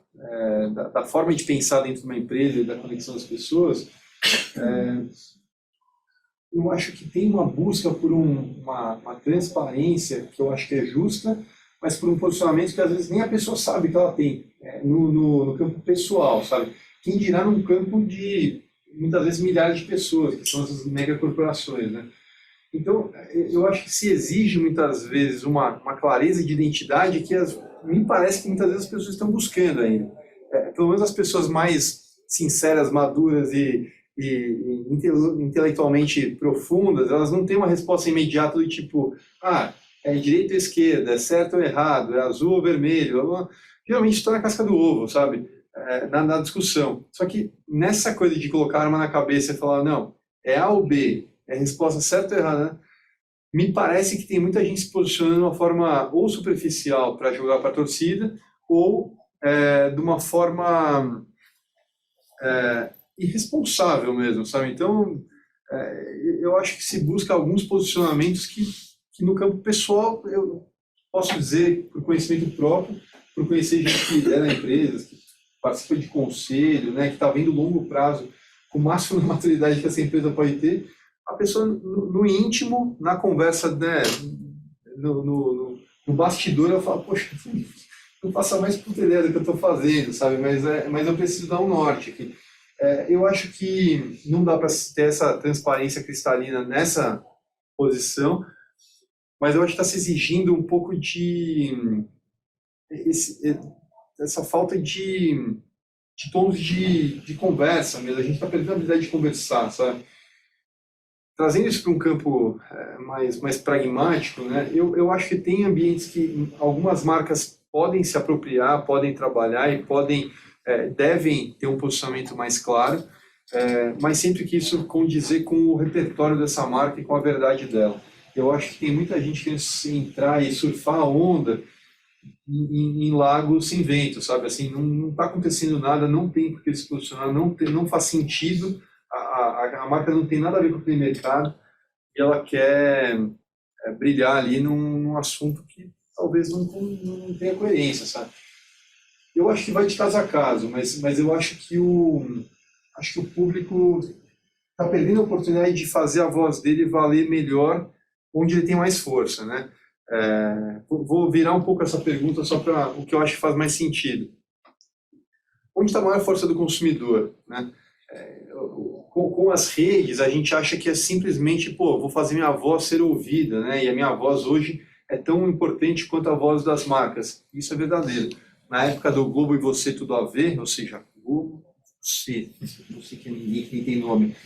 da forma de pensar dentro de uma empresa e da conexão das pessoas, eu acho que tem uma busca por uma transparência que eu acho que é justa, mas por um posicionamento que às vezes nem a pessoa sabe que ela tem no campo pessoal, sabe? Quem dirá num campo de muitas vezes milhares de pessoas, que são essas megacorporações, né? Então, eu acho que se exige muitas vezes uma clareza de identidade que me parece que muitas vezes as pessoas estão buscando ainda. Pelo menos as pessoas mais sinceras, maduras e intelectualmente profundas, elas não têm uma resposta imediata do tipo, é direita ou esquerda, é certo ou errado, é azul ou vermelho. Geralmente está na casca do ovo, sabe? Na discussão. Só que nessa coisa de colocar a arma na cabeça e falar, não, é A ou B, é a resposta certa ou errada, né? Me parece que tem muita gente se posicionando de uma forma ou superficial para jogar para a torcida, ou de uma forma irresponsável mesmo, sabe? Então, eu acho que se busca alguns posicionamentos que no campo pessoal, eu posso dizer, por conhecimento próprio, por conhecer gente que lidera empresas, que participa de conselho, né, que está vendo longo prazo, com o máximo de maturidade que essa empresa pode ter, a pessoa no íntimo, na conversa, né, no bastidor, eu falo, poxa, não faça mais puta ideia do que eu estou fazendo, sabe? Mas eu preciso dar um norte aqui. Eu acho que não dá para ter essa transparência cristalina nessa posição, mas eu acho que está se exigindo um pouco de essa falta de tons de conversa mesmo. A gente está perdendo a habilidade de conversar, sabe? Trazendo isso para um campo mais pragmático, né? Eu acho que tem ambientes que algumas marcas podem se apropriar, podem trabalhar e devem ter um posicionamento mais claro, mas sempre que isso condizer com o repertório dessa marca e com a verdade dela. Eu acho que tem muita gente querendo entrar e surfar a onda em lago sem vento, sabe? Assim, não está acontecendo nada, não tem por que se posicionar, não faz sentido, a marca não tem nada a ver com aquele mercado e ela quer brilhar ali num assunto que talvez não tenha coerência, sabe? Eu acho que vai de caso a caso, mas eu acho que o público está perdendo a oportunidade de fazer a voz dele valer melhor onde ele tem mais força, né? Vou virar um pouco essa pergunta só para o que eu acho que faz mais sentido. Onde está a maior força do consumidor, né? Com as redes, a gente acha que é simplesmente, vou fazer minha voz ser ouvida, né? E a minha voz hoje é tão importante quanto a voz das marcas. Isso é verdadeiro. Na época do Globo e Você Tudo a Ver, ou seja, Globo, você que é ninguém, que nem tem nome,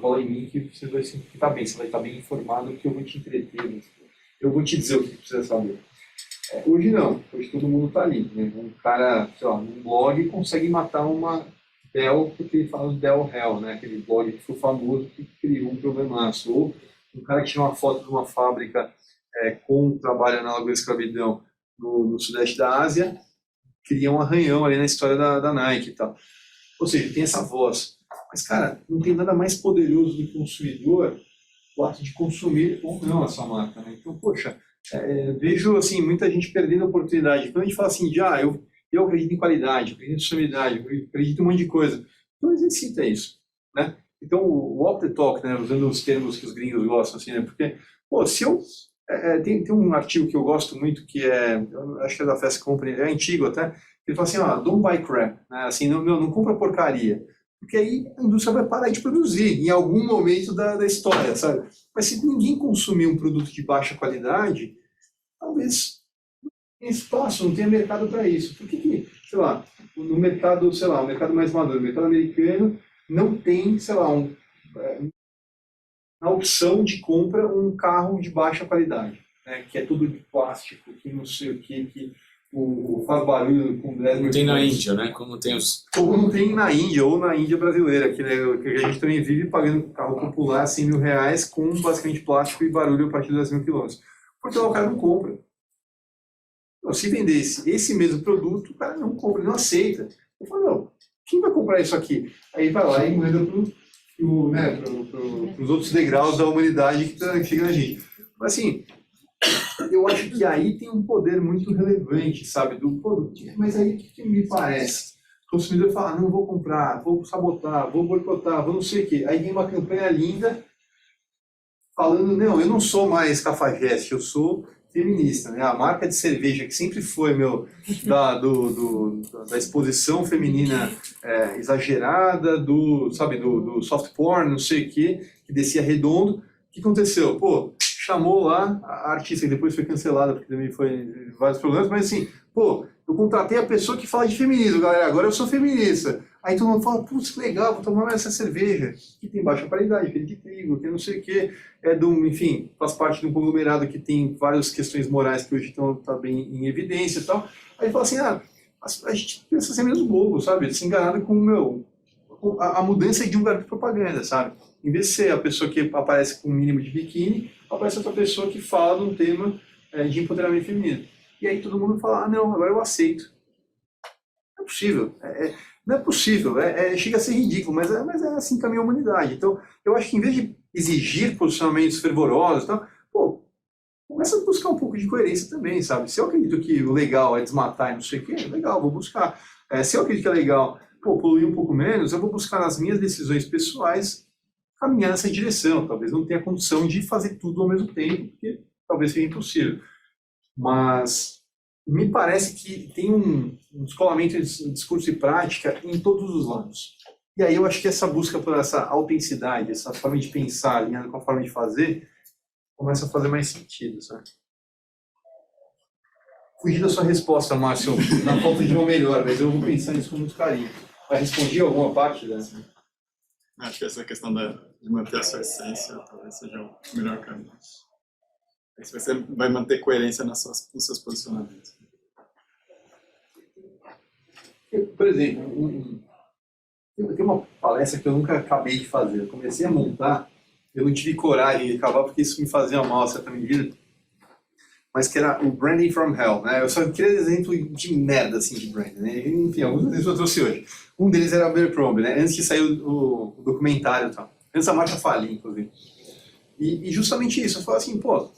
cola em mim que você vai estar bem, você vai estar bem informado, que eu vou te entreter, eu vou te dizer o que precisa saber. Hoje não, hoje todo mundo está ali, né? Um cara, sei lá, num blog consegue matar uma Dell, porque ele fala do Dell Hell, né? Aquele blog que foi famoso, que criou um problemaço. Ou um cara que tira uma foto de uma fábrica com um trabalho análogo à escravidão no sudeste da Ásia, cria um arranhão ali na história da Nike e tal. Ou seja, tem essa voz. Mas, cara, não tem nada mais poderoso do consumidor o ato de consumir ou não a sua marca, né? Então, poxa, vejo, assim, muita gente perdendo a oportunidade. Quando a gente fala assim, eu acredito em qualidade, acredito em sustentabilidade, acredito em um monte de coisa. Então, exercita isso, né? Então, o walk the talk, né? Usando os termos que os gringos gostam, assim, né? Porque, se eu... tem um artigo que eu gosto muito, que acho que é da Fast Company, é antigo até, ele fala assim, don't buy crap, né? Assim, não compra porcaria, porque aí a indústria vai parar de produzir em algum momento da história, sabe? Mas se ninguém consumir um produto de baixa qualidade, talvez não tenha espaço, não tenha mercado para isso. Por que, sei lá, no mercado, sei lá, o mercado mais maduro, o mercado americano, não tem, sei lá, a opção de compra um carro de baixa qualidade, né? Que é tudo de plástico, que não sei o que faz barulho com 10 mil. Tem na Índia, né? Como tem os... Ou não tem na Índia, ou na Índia brasileira, que, né, que a gente também vive pagando carro popular R$100 mil com basicamente plástico e barulho a partir de 10 mil quilômetros. Porque o cara não compra. Então, se vendesse esse mesmo produto, o cara não compra, ele não aceita. Eu falo, quem vai comprar isso aqui? Aí vai lá e manda para os outros degraus da humanidade que chega na gente. Mas assim, eu acho que aí tem um poder muito relevante, sabe, do produto. Mas aí o que me parece? O consumidor fala, não vou comprar, vou sabotar, vou boicotar, vou não sei o quê. Aí tem uma campanha linda falando, não, eu não sou mais cafajeste, eu sou feminista, né? A marca de cerveja que sempre foi da exposição feminina exagerada, sabe, do soft porn, não sei o quê, que descia redondo. O que aconteceu? Pô, chamou lá a artista, que depois foi cancelada, porque também foi vários problemas, mas assim, pô, eu contratei a pessoa que fala de feminismo, galera, agora eu sou feminista. Aí todo mundo fala, putz, que legal, vou tomar essa cerveja, que tem baixa qualidade, que é de trigo, que não sei o quê, enfim, faz parte de um conglomerado que tem várias questões morais que hoje estão bem em evidência e tal. Aí fala assim, a gente pensa ser mesmo bobo, sabe? Se enganado com a mudança de um garoto de propaganda, sabe? Em vez de ser a pessoa que aparece com um mínimo de biquíni, aparece outra pessoa que fala de um tema de empoderamento feminino. E aí todo mundo fala, não, agora eu aceito. Não é possível. Não é possível. Chega a ser ridículo, mas é assim que caminha a humanidade. Então, eu acho que em vez de exigir posicionamentos fervorosos, pô, começa a buscar um pouco de coerência também, sabe? Se eu acredito que o legal é desmatar e não sei o quê, legal, vou buscar. Se eu acredito que é legal, pô, poluir um pouco menos, eu vou buscar nas minhas decisões pessoais caminhar nessa direção. Talvez não tenha condição de fazer tudo ao mesmo tempo, porque talvez seja impossível. Mas me parece que tem um descolamento de discurso e prática em todos os lados. E aí eu acho que essa busca por essa autenticidade, essa forma de pensar alinhada com a forma de fazer, começa a fazer mais sentido, sabe? Fugi da sua resposta, Márcio, na falta de uma melhor, mas eu vou pensar nisso com muito carinho. Vai responder alguma parte dessa? Acho que essa questão de manter a sua essência talvez seja o melhor caminho. Aí você vai manter coerência nos seus posicionamentos. Por exemplo, tem uma palestra que eu nunca acabei de fazer. Eu comecei a montar, eu não tive coragem de acabar porque isso me fazia mal a certa medida, mas que era o Branding from Hell, né? Eu só queria exemplo de merda, assim, de branding, né? Enfim, alguns deles eu trouxe hoje. Um deles era a Abercrombie, né? Antes que saiu o documentário e tal. Antes da marca falir, inclusive. E justamente isso, eu falo assim, pô,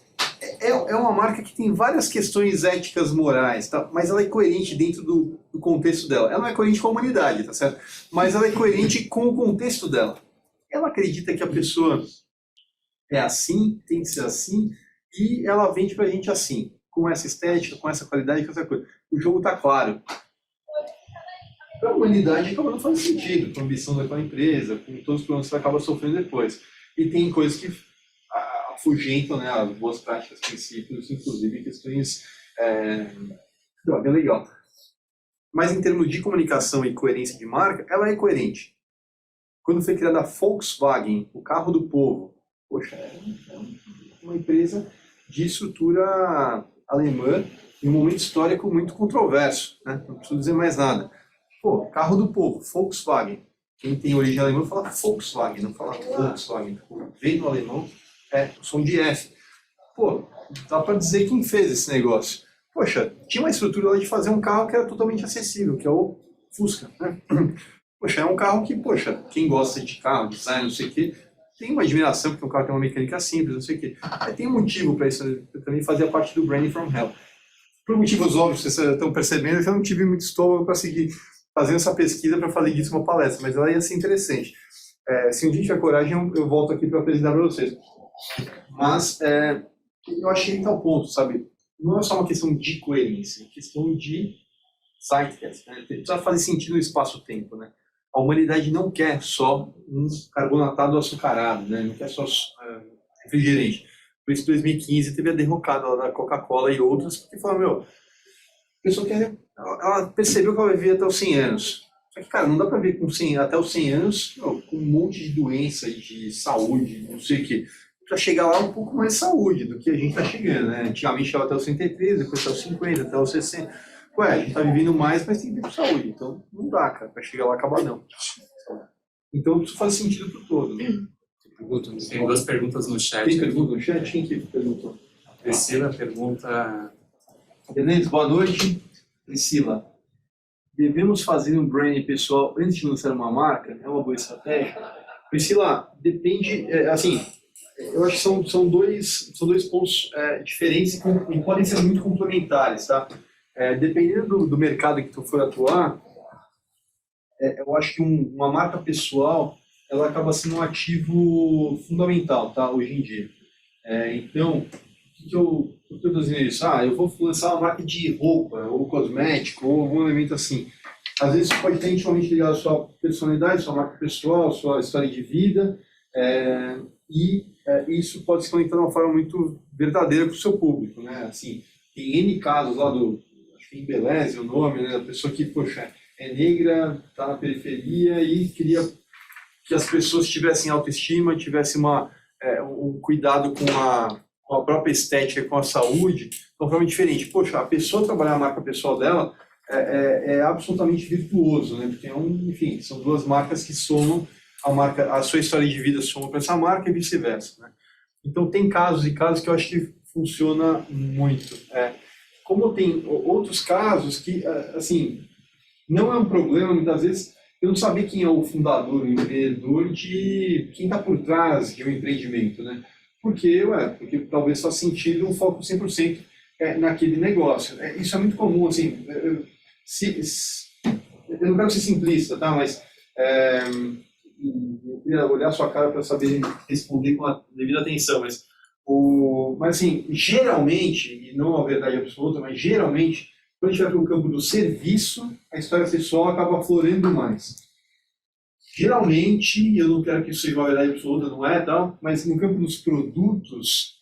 é uma marca que tem várias questões éticas, morais, tá? Mas ela é coerente dentro do contexto dela. Ela não é coerente com a humanidade, tá certo? Mas ela é coerente com o contexto dela. Ela acredita que a pessoa é assim, tem que ser assim, e ela vende pra gente assim, com essa estética, com essa qualidade, com essa coisa. O jogo tá claro. Para a humanidade acaba não fazendo sentido, com a ambição daquela empresa, com todos os problemas que ela acaba sofrendo depois. E tem coisas que afugentam, né, as boas práticas, princípios, inclusive questões bem legal. Mas em termos de comunicação e coerência de marca, ela é coerente. Quando foi criada a Volkswagen, o carro do povo, poxa, é uma empresa de estrutura alemã em um momento histórico muito controverso, né? Não preciso dizer mais nada. Pô, carro do povo, Volkswagen. Quem tem origem alemã fala Volkswagen, não fala Volkswagen. O V no alemão é o som de F. Pô, dá para dizer quem fez esse negócio. Poxa, tinha uma estrutura lá de fazer um carro que era totalmente acessível, que é o Fusca, né? Poxa, é um carro que, poxa, quem gosta de carro, design, não sei o quê, tem uma admiração, porque o carro tem uma mecânica simples, não sei o quê. Aí tem um motivo para isso, eu também fazia parte do Branding from Hell. Por motivos óbvios, vocês estão percebendo que eu não tive muito estômago para seguir fazendo essa pesquisa para fazer disso uma palestra, mas ela ia ser interessante. Se um dia tiver coragem, eu volto aqui para apresentar para vocês. Mas eu achei tal ponto, sabe? Não é só uma questão de coerência, é uma questão de zeitgeist, né? Precisa fazer sentido no espaço-tempo, né? A humanidade não quer só um carbonatado açucarado, né? Não quer só refrigerante. Por isso, em 2015, teve a derrocada lá da Coca-Cola e outras, porque falaram, a pessoa ela percebeu que ela vai viver até os 100 anos. Só que, cara, não dá para ver até os 100 anos com um monte de doença e de saúde, não sei o quê. Para chegar lá um pouco mais de saúde do que a gente está chegando, né? Antigamente chegava até os 103, depois até os 50, até os 60. Ué, a gente está vivendo mais, mas tem que ter saúde. Então, não dá, cara, para chegar lá acabar não. Então, isso faz sentido para o todo. Né? Tem duas perguntas no chat. Tem pergunta no chat? Quem que perguntou? Priscila pergunta... Beleza, boa noite. Priscila, devemos fazer um branding pessoal antes de lançar uma marca? É uma boa estratégia? Priscila, depende, assim, eu acho que são dois pontos diferentes e podem ser muito complementares, tá? Dependendo do mercado que tu for atuar, eu acho que uma marca pessoal, ela acaba sendo um ativo fundamental, tá? Hoje em dia. Então, o que eu estou dizendo isso? Eu vou lançar uma marca de roupa, ou cosmético, ou algum elemento assim. às vezes isso pode estar intimamente ligado à sua personalidade, sua marca pessoal, sua história de vida, isso pode se conectar de uma forma muito verdadeira com o seu público, né? Assim, tem N casos lá acho que embeleze o nome, né? Da pessoa que, poxa, é negra, está na periferia e queria que as pessoas tivessem autoestima, tivessem um cuidado com a própria estética, com a saúde, de uma forma diferente. Poxa, a pessoa trabalhar a marca pessoal dela é absolutamente virtuoso, né? Porque enfim, são duas marcas que somam a sua história de vida soma para essa marca e vice-versa, né? Então tem casos e casos que eu acho que funciona muito. Como tem outros casos que, assim, não é um problema, muitas vezes, eu não saber quem é o fundador, o empreendedor, de quem está por trás de um empreendimento, né? Porque talvez faça sentido um foco 100% naquele negócio. Isso é muito comum, assim, eu não quero ser simplista, tá? Mas eu queria olhar a sua cara para saber responder com a devida atenção, mas assim, geralmente, e não a verdade absoluta, mas geralmente, quando a gente vai para o campo do serviço, a história pessoal acaba florando mais. Geralmente, eu não quero que isso seja uma verdade absoluta, não é, tal, mas no campo dos produtos,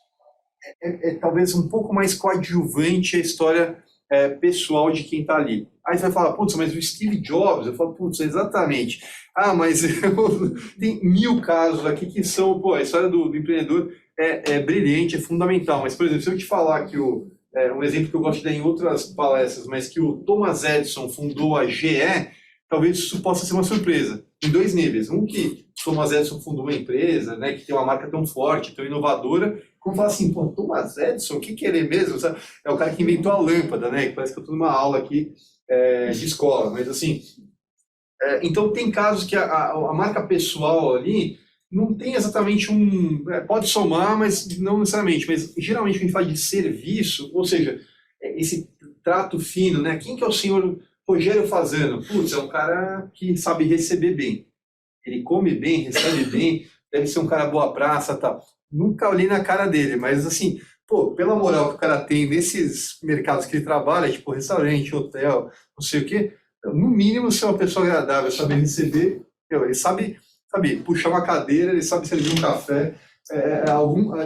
talvez um pouco mais coadjuvante a história pessoal de quem está ali. Aí você vai falar, putz, mas o Steve Jobs, eu falo, putz, exatamente. Mas tem 1000 casos aqui que são, a história do empreendedor é brilhante, é fundamental. Mas, por exemplo, se eu te falar que um exemplo que eu gosto de dar em outras palestras, mas que o Thomas Edison fundou a GE, talvez isso possa ser uma surpresa, em 2 níveis. Um, que Thomas Edison fundou uma empresa, né, que tem uma marca tão forte, tão inovadora, como falar assim, Thomas Edison, o que ele é mesmo? Sabe? É o cara que inventou a lâmpada, né, que parece que eu estou numa aula aqui de escola, mas assim... então tem casos que a marca pessoal ali não tem exatamente pode somar, mas não necessariamente, mas geralmente quando a gente fala de serviço, ou seja, esse trato fino, né? Quem que é o senhor Rogério Fazano? Putz, é um cara que sabe receber bem, ele come bem, recebe bem, deve ser um cara boa praça, tá? Nunca olhei na cara dele, mas assim, pela moral que o cara tem nesses mercados que ele trabalha, tipo restaurante, hotel, não sei o quê, no mínimo ser uma pessoa agradável, saber receber, ele sabe puxar uma cadeira, ele sabe servir um café,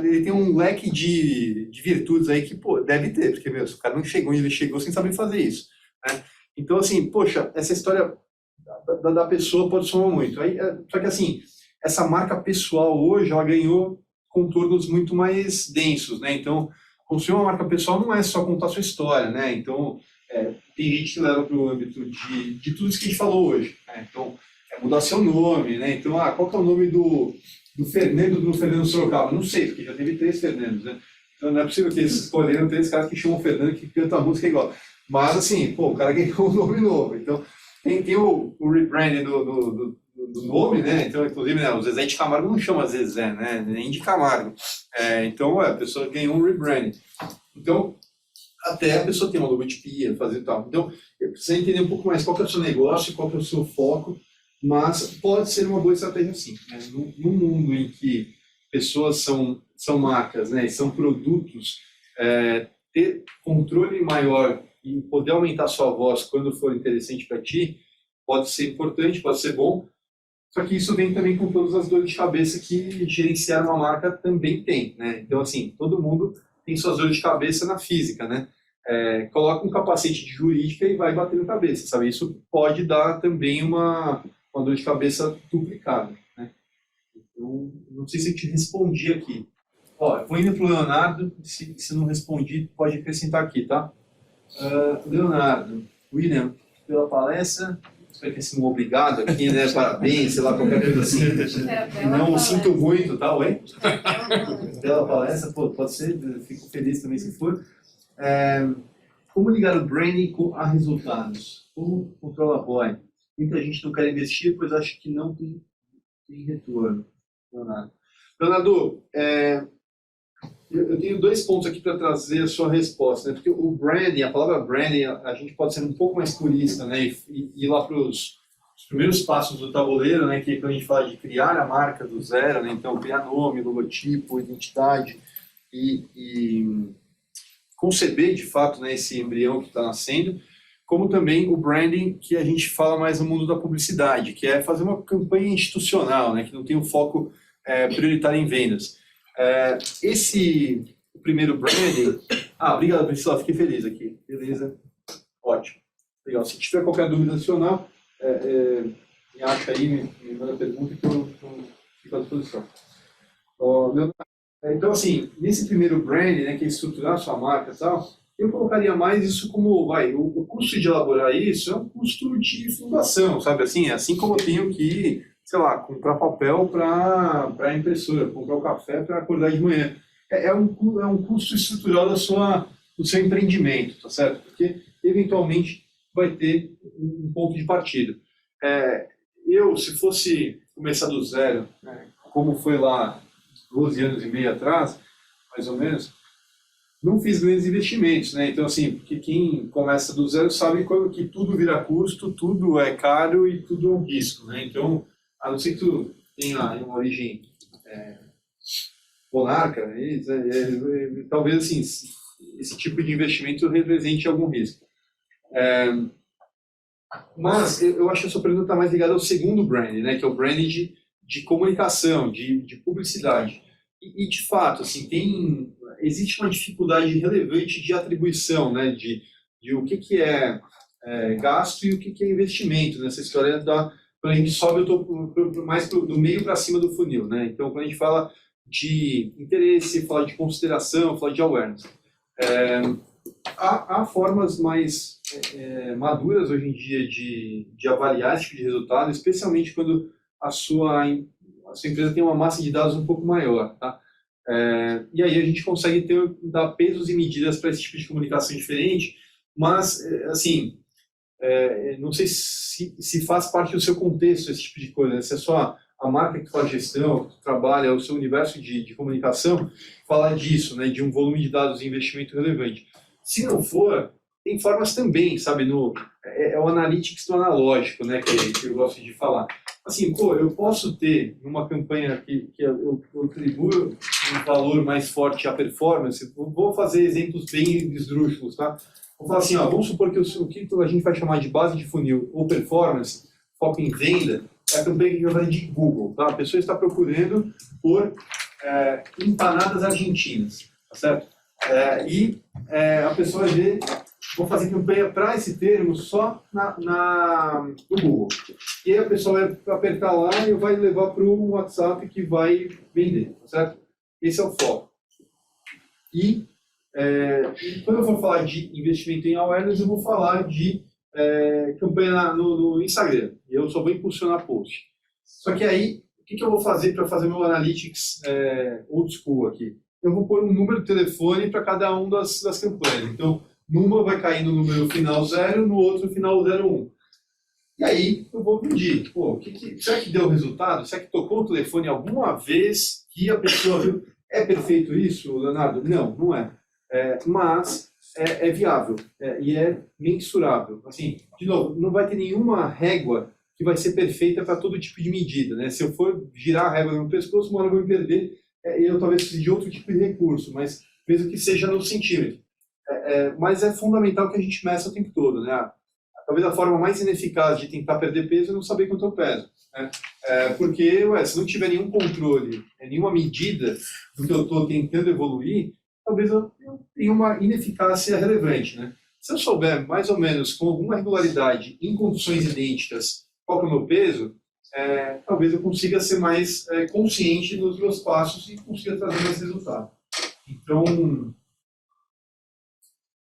ele tem um leque de virtudes aí que, deve ter, porque, se o cara não chegou onde ele chegou sem saber fazer isso, né? Então, assim, poxa, essa história da pessoa pode somar muito. Só que, assim, essa marca pessoal hoje, ela ganhou contornos muito mais densos, né? Então, construir uma marca pessoal não é só contar sua história, né? Então, tem gente que leva para o âmbito de tudo isso que a gente falou hoje, né? Então, mudar seu nome, né? Então, qual que é o nome do Fernando Sorocaba? Não sei, porque já teve 3 Fernandos, né? Então, não é possível que eles escolheram 3 caras que chamam Fernando, que cantam a música igual. Mas, assim, o cara ganhou um nome novo. Então, tem o rebranding do nome, né? Então, inclusive, né, o Zezé de Camargo não chama Zezé, né? Nem de Camargo. Então, a pessoa ganhou um rebranding. Então, até a pessoa tem uma logotipia, fazer tal. Então, precisa entender um pouco mais qual que é o seu negócio, qual que é o seu foco, mas pode ser uma boa estratégia sim. Né? No mundo em que pessoas são marcas, né, e são produtos, ter controle maior e poder aumentar sua voz quando for interessante para ti, pode ser importante, pode ser bom, só que isso vem também com todas as dores de cabeça que gerenciar uma marca também tem, né? Então, assim, todo mundo tem suas dores de cabeça na física, né? Coloca um capacete de jurídica e vai bater na cabeça, sabe? Isso pode dar também uma dor de cabeça duplicada, né? Então, não sei se eu te respondi aqui. Eu vou indo para o Leonardo, se não respondi, pode acrescentar aqui, tá? Leonardo, William, pela palestra, espero que seja um obrigado aqui, né? Parabéns, sei lá, qualquer coisa assim. Não sinto muito, tá? Oi? Pela palestra, pode ser, fico feliz também se for. Como ligar o branding a resultados? Como controla a ROI? Muita gente não quer investir, pois acha que não tem retorno. Leonardo, eu tenho 2 pontos aqui para trazer a sua resposta, né? Porque o branding, a palavra branding, a gente pode ser um pouco mais purista, né? E ir lá para os primeiros passos do tabuleiro, né? Que é quando a gente fala de criar a marca do zero, né? Então, criar nome, logotipo, identidade e conceber, de fato, né, esse embrião que está nascendo. como também o branding, que a gente fala mais no mundo da publicidade, que é fazer uma campanha institucional, né, que não tem um foco prioritário em vendas. O primeiro branding... obrigado, Priscila, fiquei feliz aqui. Beleza, ótimo. Legal. Se tiver qualquer dúvida adicional, me acha aí, me manda pergunta que eu fico à disposição. Então, assim, nesse primeiro branding, né, que é estruturar a sua marca e tal, eu colocaria mais isso como, o custo de elaborar isso é um custo de fundação, sabe? Assim como eu tenho que, sei lá, comprar papel para a impressora, comprar o café para acordar de manhã. É um custo estrutural do seu empreendimento, tá certo? Porque, eventualmente, vai ter um ponto de partida. Se fosse começar do zero, né, como foi lá 12 anos e meio atrás, mais ou menos, não fiz grandes investimentos, né? Então, assim, porque quem começa do zero sabe que tudo vira custo, tudo é caro e tudo é um risco, né? Então, a não ser que tu tenha uma origem monarca, talvez, assim, esse tipo de investimento represente algum risco. Mas eu acho que a sua pergunta está mais ligada ao segundo brand, né? Que é o brand de comunicação, de publicidade. E, de fato, assim, existe uma dificuldade relevante de atribuição, né, de o que é gasto e o que é investimento nessa história quando a gente sobe mais do meio para cima do funil, né? Então, quando a gente fala de interesse, fala de consideração, fala de awareness. Há formas mais maduras hoje em dia de avaliar esse tipo de resultado, especialmente quando a sua empresa tem uma massa de dados um pouco maior, tá? E aí a gente consegue dar pesos e medidas para esse tipo de comunicação diferente, mas, assim, não sei se faz parte do seu contexto esse tipo de coisa, né? Se é só a marca que faz gestão, que trabalha, o seu universo de comunicação, falar disso, né, de um volume de dados e investimento relevante. Se não for, tem formas também, sabe, é o analytics do analógico, né, que eu gosto de falar. Assim, eu posso ter numa campanha que eu atribuo um valor mais forte à performance, vou fazer exemplos bem esdrúxulos, tá? Vou falar assim, vamos supor que o que a gente vai chamar de base de funil ou performance, foco em venda, é a campanha que a gente vai fazer de Google, tá? A pessoa está procurando por empanadas argentinas, tá certo? A pessoa vai ver, vou fazer campanha para esse termo só no Google. E aí a pessoa vai apertar lá e vai levar para o WhatsApp que vai vender, tá certo? Esse é o foco. E quando eu for falar de investimento em awareness, eu vou falar de campanha no Instagram. E eu só vou impulsionar post. Só que aí, o que eu vou fazer para fazer meu analytics old school aqui? Eu vou pôr um número de telefone para cada um das campanhas. Então, numa vai cair no número final 0, no outro final 01. E aí, eu vou medir. Será que deu resultado? Será que tocou o telefone alguma vez que a pessoa viu? É perfeito isso, Leonardo? Não é. Mas é viável e é mensurável. Assim, de novo, não vai ter nenhuma régua que vai ser perfeita para todo tipo de medida, né? Se eu for girar a régua no meu pescoço, uma hora eu vou me perder e eu talvez precise de outro tipo de recurso, mas mesmo que seja no centímetro. Mas é fundamental que a gente meça o tempo todo, né? Talvez a forma mais ineficaz de tentar perder peso é não saber quanto eu peso, né? Porque, se não tiver nenhum controle, nenhuma medida do que eu estou tentando evoluir, talvez eu tenha uma ineficácia relevante, né? Se eu souber, mais ou menos, com alguma regularidade, em condições idênticas, qual que é o meu peso, talvez eu consiga ser mais consciente dos meus passos e consiga trazer mais resultado. Então,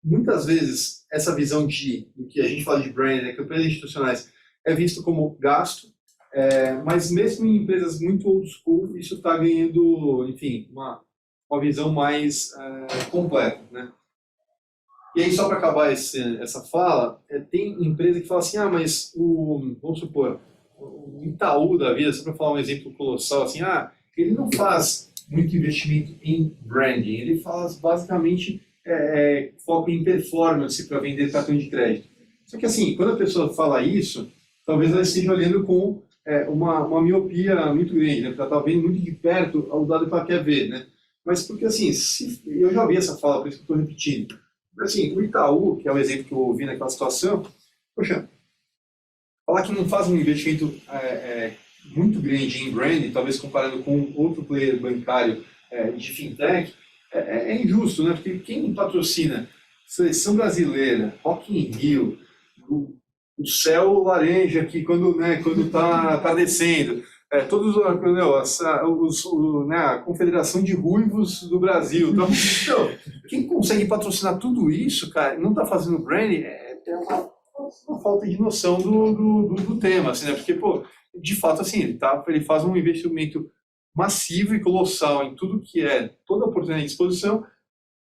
muitas vezes, essa visão do que a gente fala de brand, né, campanhas institucionais, é visto como gasto, mas mesmo em empresas muito old school, isso está ganhando, enfim, uma visão mais completa, né? E aí, só para acabar essa fala, tem empresa que fala assim, mas vamos supor, o Itaú da vida, só para falar um exemplo colossal, assim, ele não faz muito investimento em branding, ele faz basicamente foco em performance para vender cartão de crédito. Só que assim, quando a pessoa fala isso, talvez ela esteja olhando com uma miopia muito grande, né? Porque ela está vendo muito de perto o dado que ela quer ver, né? Mas porque assim, eu já ouvi essa fala, por isso que eu estou repetindo. Assim, o Itaú, que é o exemplo que eu ouvi naquela situação, poxa, falar que não faz um investimento muito grande em branding, talvez comparando com outro player bancário de fintech, é injusto, né? Porque quem patrocina Seleção Brasileira, Rock in Rio, o céu laranja aqui quando tá descendo, todos a Confederação de Ruivos do Brasil. Então, quem consegue patrocinar tudo isso, cara, não está fazendo branding, é uma falta de noção do tema, assim, né? Porque, pô, de fato, assim, ele faz um investimento massivo e colossal em tudo que é toda a oportunidade de exposição,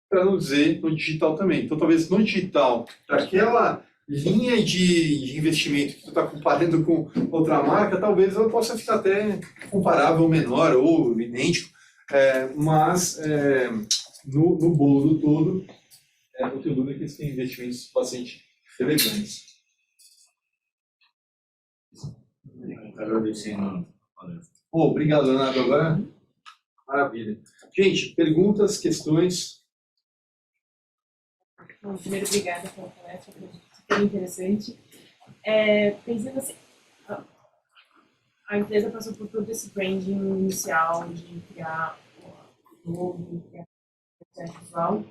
para não dizer no digital também. Então, talvez no digital, aquela linha de investimento que tu está comparando com outra marca, talvez ela possa ficar até comparável, menor ou idêntico, mas no bolo todo, não tenho dúvida que eles têm investimentos bastante relevantes. Obrigado, Leonardo. Agora, maravilha. Gente, perguntas, questões? Bom, primeiro, obrigada pela palestra, foi super interessante. Pensando assim, a empresa passou por todo esse branding inicial de criar o logo, criar o processo visual,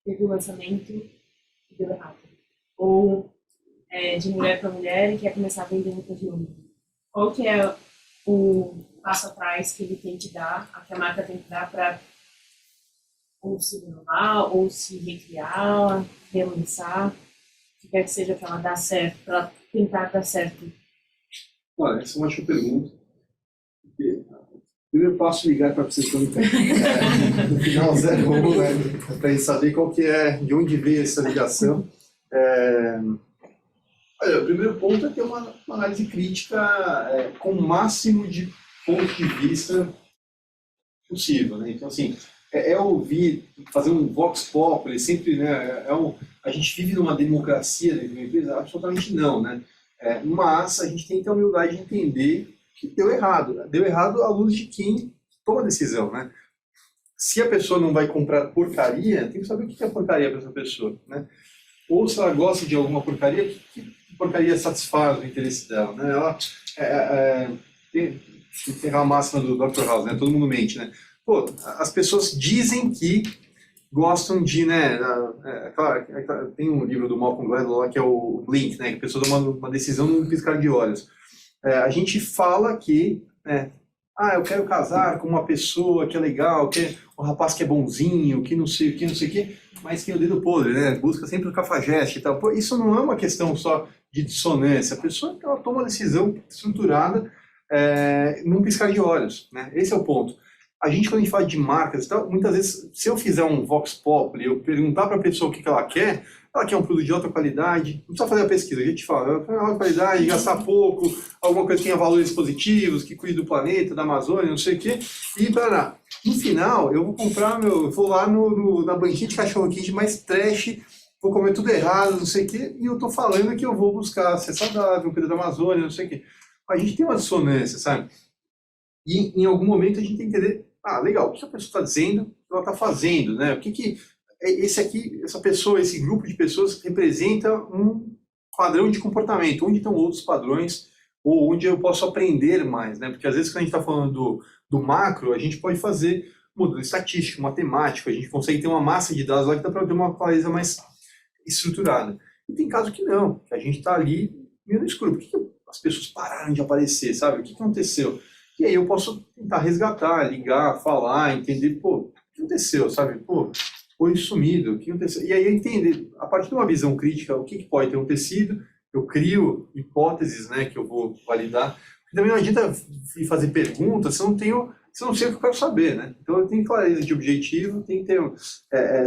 teve o lançamento e deu errado. Ou de mulher para mulher e quer começar a vender roupa de homem. Qual que é o passo atrás que ele tem que dar, que a marca tem que dar para ou se renovar, ou se recriar, relançar, o que quer que seja para ela dar certo, para ela tentar dar certo? Olha, essa é uma ótima pergunta. Primeiro passo é ligar para a sessão no final 01, né? Para a gente saber qual que de onde veio essa ligação. Olha, o primeiro ponto é ter uma análise crítica com o máximo de pontos de vista possível, né? Então, assim, ouvir, fazer um vox populi, sempre, né? A gente vive numa democracia dentro de uma empresa? Absolutamente não, né? Mas a gente tem que ter a humildade de entender que deu errado. Né? Deu errado à luz de quem toma a decisão, né? Se a pessoa não vai comprar porcaria, tem que saber o que é porcaria para essa pessoa, né? Ou se ela gosta de alguma porcaria, que porcaria satisfaz o interesse dela, né? Ela tem a máxima do Dr. House, né? Todo mundo mente, né? Pô, as pessoas dizem que gostam de, né? Tem um livro do Malcolm Gladwell lá que é o Blink, né? Que a pessoa toma uma decisão num piscar de olhos. A gente fala que, eu quero casar com uma pessoa que é legal, que é um rapaz que é bonzinho, que não sei o que, mas tem o dedo podre, né? Busca sempre o cafajeste e tal. Pô, isso não é uma questão só de dissonância. A pessoa ela toma uma decisão estruturada num piscar de olhos, né? Esse é o ponto. A gente, quando a gente fala de marcas e tal, muitas vezes, se eu fizer um vox populi, eu perguntar para a pessoa o que ela quer um produto de alta qualidade, não precisa fazer a pesquisa, a gente fala, alta qualidade, gastar pouco, alguma coisa que tenha valores positivos, que cuide do planeta, da Amazônia, não sei o quê, e para no final, eu vou comprar vou lá na banquinha de cachorro-quente mais trash, vou comer tudo errado, não sei o quê, e eu estou falando que eu vou buscar ser saudável, cuidar da Amazônia, não sei o quê. A gente tem uma dissonância, sabe? E em algum momento a gente tem que entender, legal, o que a pessoa está dizendo, o que ela está fazendo, né? O que essa pessoa, esse grupo de pessoas representa um padrão de comportamento, onde estão outros padrões, ou onde eu posso aprender mais, né? Porque às vezes quando a gente está falando do macro, a gente pode fazer modelo estatístico, matemático, a gente consegue ter uma massa de dados lá que dá para ter uma clareza mais estruturada. E tem casos que não, que a gente está ali meio no escuro. Por que as pessoas pararam de aparecer, sabe? O que aconteceu? E aí eu posso tentar resgatar, ligar, falar, entender, o que aconteceu, sabe? Foi sumido, o que aconteceu? E aí eu entender, a partir de uma visão crítica, o que pode ter acontecido, eu crio hipóteses, né, que eu vou validar. Porque também não adianta ir fazer perguntas se eu não sei o que eu quero saber, né? Então eu tenho clareza de objetivo, tem que ter,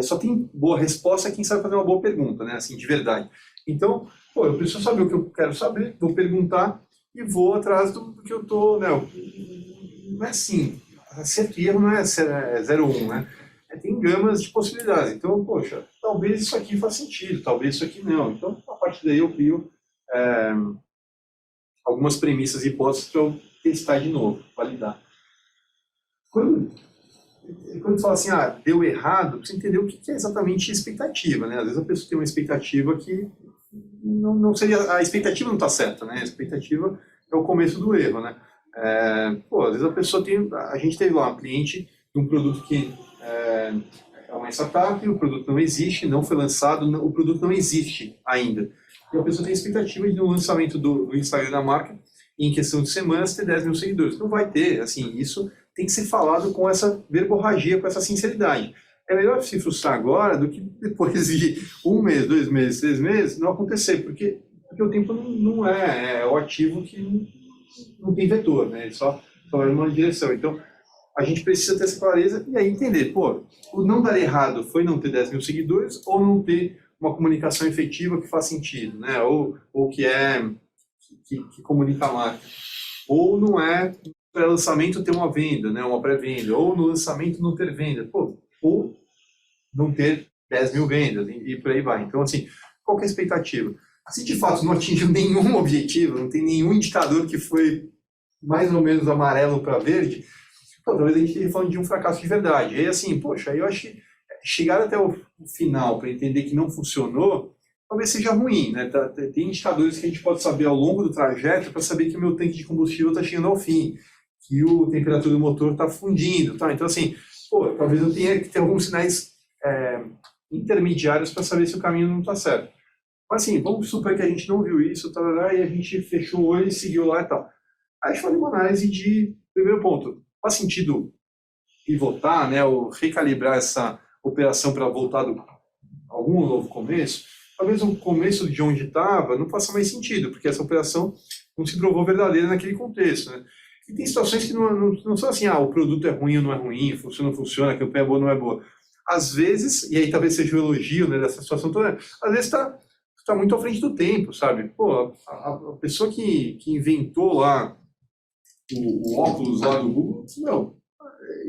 só tem boa resposta quem sabe fazer uma boa pergunta, né, assim, de verdade. Então, eu preciso saber o que eu quero saber, vou perguntar e vou atrás do que eu estou, né? Não é assim, acerto e erro não é 0,1, né? Tem gamas de possibilidades. Então, poxa, talvez isso aqui faça sentido, talvez isso aqui não. Então, a partir daí eu crio algumas premissas e hipóteses para eu testar de novo, validar. Quando quando você fala assim, deu errado, você entender o que é exatamente expectativa, né? Às vezes a pessoa tem uma expectativa que não seria, a expectativa não está certa, né? A expectativa é o começo do erro, né? Às vezes a pessoa a gente teve lá um cliente de um produto que é uma startup, o produto não existe, não foi lançado, o produto não existe ainda. E a pessoa tem a expectativa de no lançamento do Instagram da marca, em questão de semanas, ter 10 mil seguidores. Não vai ter, assim, isso tem que ser falado com essa verborragia, com essa sinceridade. É melhor se frustrar agora do que depois de 1 mês, 2 meses, 3 meses, não acontecer, porque o tempo não é o ativo que não tem vetor, né? Ele só vai numa direção. Então, a gente precisa ter essa clareza e aí entender, o não dar errado foi não ter 10 mil seguidores ou não ter uma comunicação efetiva que faz sentido, né? Ou que comunica a marca. Ou não é pré-lançamento ter uma venda, né? Uma pré-venda. Ou no lançamento não ter venda. Ou não ter 10 mil vendas e por aí vai. Então, assim, qual que é a expectativa? Se de fato não atingiu nenhum objetivo, não tem nenhum indicador que foi mais ou menos amarelo para verde, talvez a gente esteja falando de um fracasso de verdade. E aí, assim, aí eu acho que chegar até o final para entender que não funcionou, talvez seja ruim, né? Tem indicadores que a gente pode saber ao longo do trajeto para saber que o meu tanque de combustível está chegando ao fim, que a temperatura do motor está fundindo, tá? Então, assim, talvez eu tenha que ter alguns sinais intermediários para saber se o caminho não está certo. Mas, assim, vamos supor que a gente não viu isso, e a gente fechou o olho e seguiu lá e tal. Aí a gente faz uma análise de, primeiro ponto, faz sentido pivotar, né, ou recalibrar essa operação para voltar a algum novo começo? Talvez o começo de onde estava não faça mais sentido, porque essa operação não se provou verdadeira naquele contexto, né? E tem situações que não são assim, o produto é ruim ou não é ruim, funciona ou não funciona, a campanha é boa ou não é boa. Às vezes, e aí talvez seja o elogio, né, dessa situação toda, às vezes está muito à frente do tempo, sabe? A pessoa que inventou lá o óculos lá do Google, não,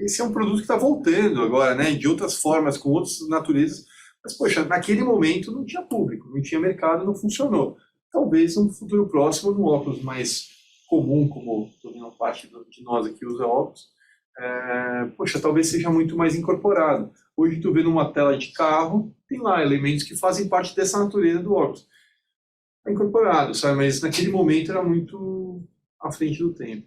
esse é um produto que está voltando agora, né, de outras formas, com outras naturezas, mas, poxa, naquele momento não tinha público, não tinha mercado, não funcionou. Talvez no futuro próximo, no óculos mais comum, como uma parte de nós aqui usa óculos, talvez seja muito mais incorporado. Hoje tu vê numa tela de carro, tem lá elementos que fazem parte dessa natureza do óculos. É incorporado, sabe? Mas naquele momento era muito à frente do tempo.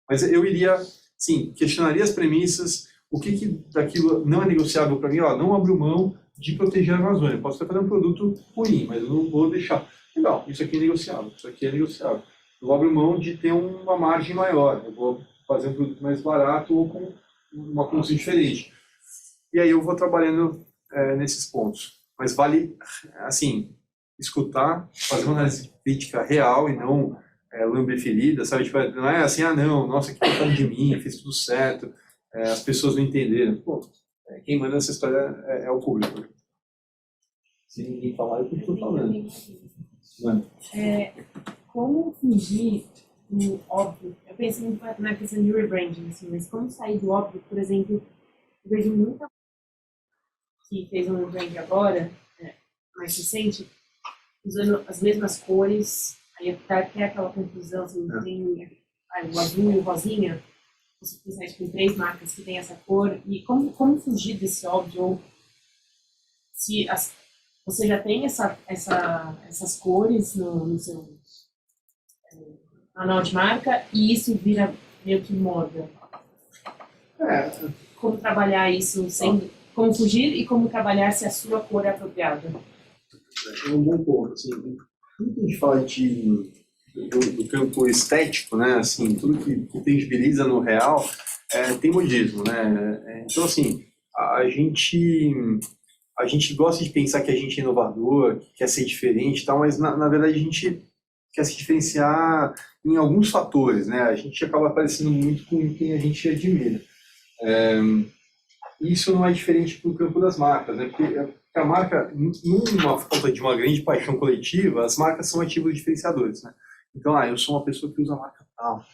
Mas eu iria, sim, questionaria as premissas, o que daquilo não é negociável para mim, não abro mão de proteger a Amazônia. Posso até fazer um produto ruim, mas eu não vou deixar. Legal, isso aqui é negociável, isso aqui é negociável. Eu abro mão de ter uma margem maior, eu vou fazer um produto mais barato ou com uma função diferente. E aí eu vou trabalhando nesses pontos. Mas vale, assim, escutar, fazer uma análise crítica real e não lamber ferida, sabe? Tipo, não é assim, não, nossa, que coitado de mim, fiz tudo certo, as pessoas não entenderam. Quem manda essa história é o público. Né? Se ninguém falar, eu estou falando. Como fugir do óbvio? Eu penso muito na questão de rebranding, assim, mas como sair do óbvio? Por exemplo, eu vejo muita que fez um rebrand agora, mais recente, usando as mesmas cores, aí até aquela confusão, assim, tem o azul e o rosinha, você pensa tipo, em 3 marcas que tem essa cor, e como fugir desse óbvio, ou se você já tem essas cores no seu manual de marca, e isso vira meio que moda. Como trabalhar isso como fugir e como trabalhar se a sua cor é apropriada? É um bom ponto, assim, quando a gente fala do campo estético, né, assim, tudo que tangibiliza no real, tem modismo, né, então, assim, a gente gosta de pensar que a gente é inovador, que quer ser diferente e tal, mas, na verdade, a gente quer se diferenciar em alguns fatores, né, a gente acaba aparecendo muito com quem a gente admira. Isso não é diferente para o campo das marcas, né? Porque a marca, numa falta de uma grande paixão coletiva, as marcas são ativos diferenciadores, né? Então, eu sou uma pessoa que usa a marca tal.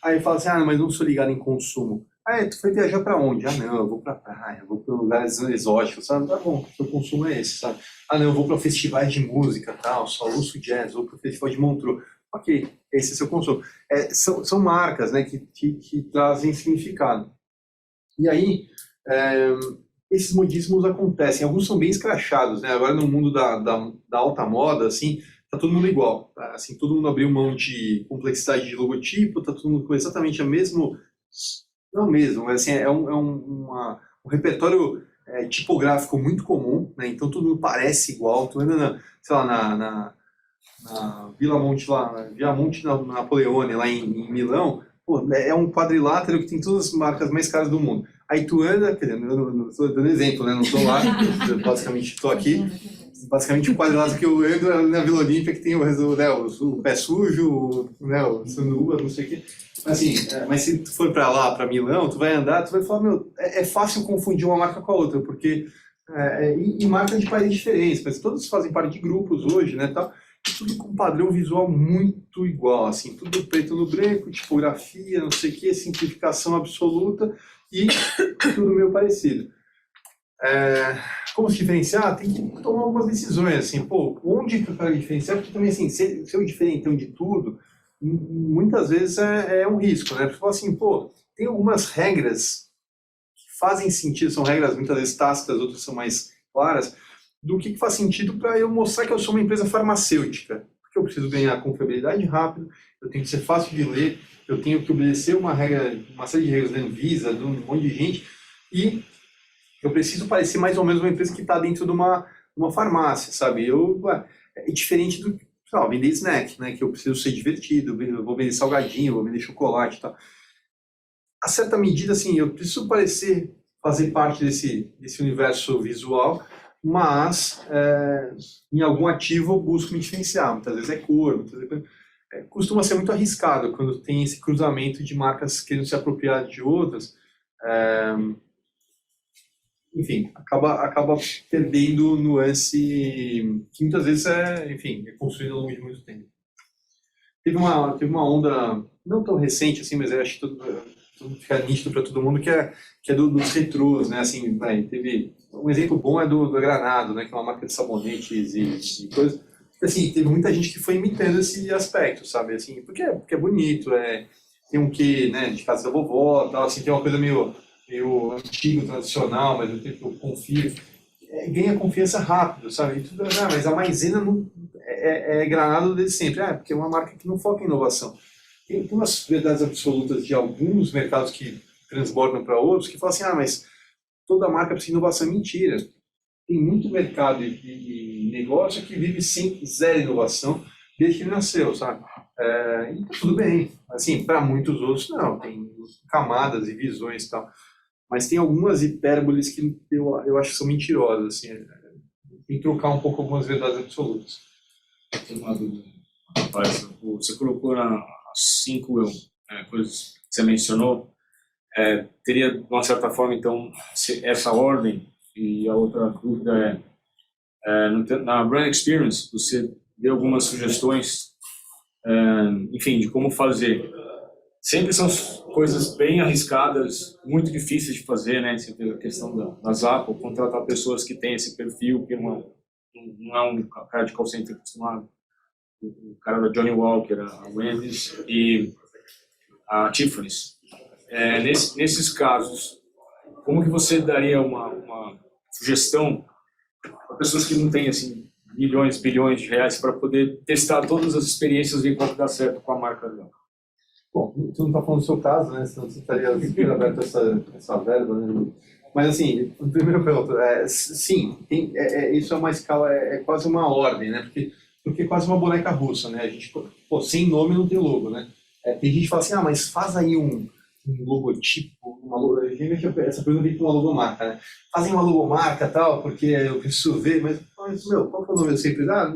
Aí fala assim, mas não sou ligado em consumo. Tu foi viajar para onde? Não, eu vou para praia, eu vou para lugares exóticos, sabe? Tá bom, seu consumo é esse, sabe? Não, eu vou para festivais de música, tal, só ouço jazz, vou para o festival de Montreux. Ok, esse é seu consumo. São marcas, né, que trazem significado. E aí, esses modismos acontecem, alguns são bem escrachados, né? Agora no mundo da alta moda, assim, tá todo mundo igual, tá? Assim, todo mundo abriu mão de complexidade de logotipo, tá todo mundo com exatamente a mesmo, não mesmo, mas assim, um repertório tipográfico muito comum, né? Então todo mundo parece igual, tu anda, sei lá, na Vila Monte, lá, Via Monte Napoleone, lá em Milão, pô, é um quadrilátero que tem todas as marcas mais caras do mundo. Aí tu anda, quer dizer, eu não estou dando exemplo, né? Não estou lá, eu basicamente estou aqui. Basicamente o quadrilátero que eu ando é na Vila Olímpia, que tem o pé sujo, o sanduba, não sei o quê. Assim, mas se tu for para lá, para Milão, tu vai andar, tu vai falar, meu, é fácil confundir uma marca com a outra, porque e marcas de países diferentes, mas todos fazem parte de grupos hoje, né, tal, tudo com padrão visual muito igual, assim, tudo preto no branco, tipografia, não sei o que, simplificação absoluta e tudo meio parecido. Como se diferenciar? Tem que tomar algumas decisões, assim, pô, onde que eu quero diferenciar? Porque também, assim, se eu diferentão de tudo, muitas vezes é um risco, né? Porque fala assim, pô, tem algumas regras que fazem sentido, são regras muitas vezes tácitas, outras são mais claras, do que faz sentido para eu mostrar que eu sou uma empresa farmacêutica. Porque eu preciso ganhar confiabilidade rápido, eu tenho que ser fácil de ler, eu tenho que obedecer uma série de regras da Anvisa, de um monte de gente, e eu preciso parecer mais ou menos uma empresa que está dentro de uma farmácia, sabe? É diferente do, sei lá, vender snack, né? Que eu preciso ser divertido, eu vou vender salgadinho, vou vender chocolate e tal. A certa medida, assim, eu preciso fazer parte desse universo visual, mas em algum ativo eu busco me diferenciar. Muitas vezes é cor, muitas vezes costuma ser muito arriscado quando tem esse cruzamento de marcas querendo se apropriar de outras. Enfim, acaba perdendo nuance que muitas vezes é construído ao longo de muito tempo. Teve uma onda, não tão recente assim, mas eu acho que tudo fica nítido para todo mundo, que é dos retrôs, né? Assim, teve um exemplo bom do Granado, né? Que é uma marca de sabonetes e coisas. Assim, teve muita gente que foi imitando esse aspecto, sabe? Assim, porque é bonito, tem um quê, né? De casa da vovó, tal, assim, tem uma coisa meio antigo, tradicional, mas eu confio. Ganha confiança rápido, sabe? E tudo, mas a maisena não, é Granado desde sempre, porque é uma marca que não foca em inovação. Tem umas verdades absolutas de alguns mercados que transbordam para outros, que falam assim, mas toda marca precisa de inovação. Mentira. Tem muito mercado e negócio que vive sem zero inovação desde que ele nasceu, sabe? E tá tudo bem. Assim, para muitos outros, não. Tem camadas e visões e tal. Mas tem algumas hipérboles que eu acho que são mentirosas, assim. Tem que trocar um pouco algumas verdades absolutas. Tem uma dúvida. Rapaz, você colocou as 5 coisas que você mencionou. Teria, de uma certa forma, então, essa ordem. E a outra dúvida na Brand Experience, você deu algumas sugestões, enfim, de como fazer. Sempre são coisas bem arriscadas, muito difíceis de fazer, né? Você vê a questão das Apple, contratar pessoas que têm esse perfil, que não é um cara de call center acostumado. O cara da Johnny Walker, a Wendy's e a Tiffany's. Nesses casos, como que você daria uma sugestão para pessoas que não têm assim milhões, bilhões de reais para poder testar todas as experiências e ver qual que dá certo com a marca dela? Bom, tu não está falando do seu caso, né? Senão você estaria super aberto a essa verba, né? Mas assim, o primeiro ponto, sim, isso é uma escala, é quase uma ordem, né? Porque é quase uma boneca russa, né? A gente, sem nome não tem logo, né? Tem gente que fala assim, mas faz aí um logotipo, essa pergunta vem com uma logomarca, né? Fazem uma logomarca e tal, porque eu preciso ver, mas qual que é o nome dessa empresa? A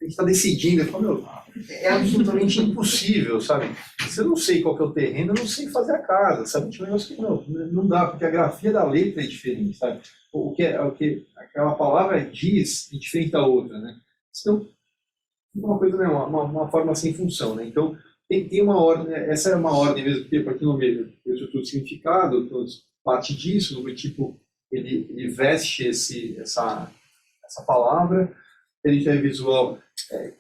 gente está decidindo, eu falo, é absolutamente impossível, sabe? Se eu não sei qual que é o terreno, eu não sei fazer a casa, sabe? Tipo, um negócio que não dá, porque a grafia da letra é diferente, sabe? O que aquela palavra diz é diferente da outra, né? Então, uma coisa, né? Uma forma sem função, né? Então, tem uma ordem, essa é uma ordem mesmo, porque para que no meio eu estrutura o significado, parte disso, no tipo, ele veste essa palavra, ele já é visual,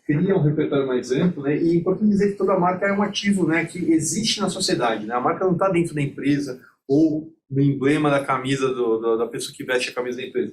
cria um repertório mais amplo, né? E é importante dizer que toda marca é um ativo, né? Que existe na sociedade, né? A marca não está dentro da empresa ou no emblema da camisa da pessoa que veste a camisa da empresa.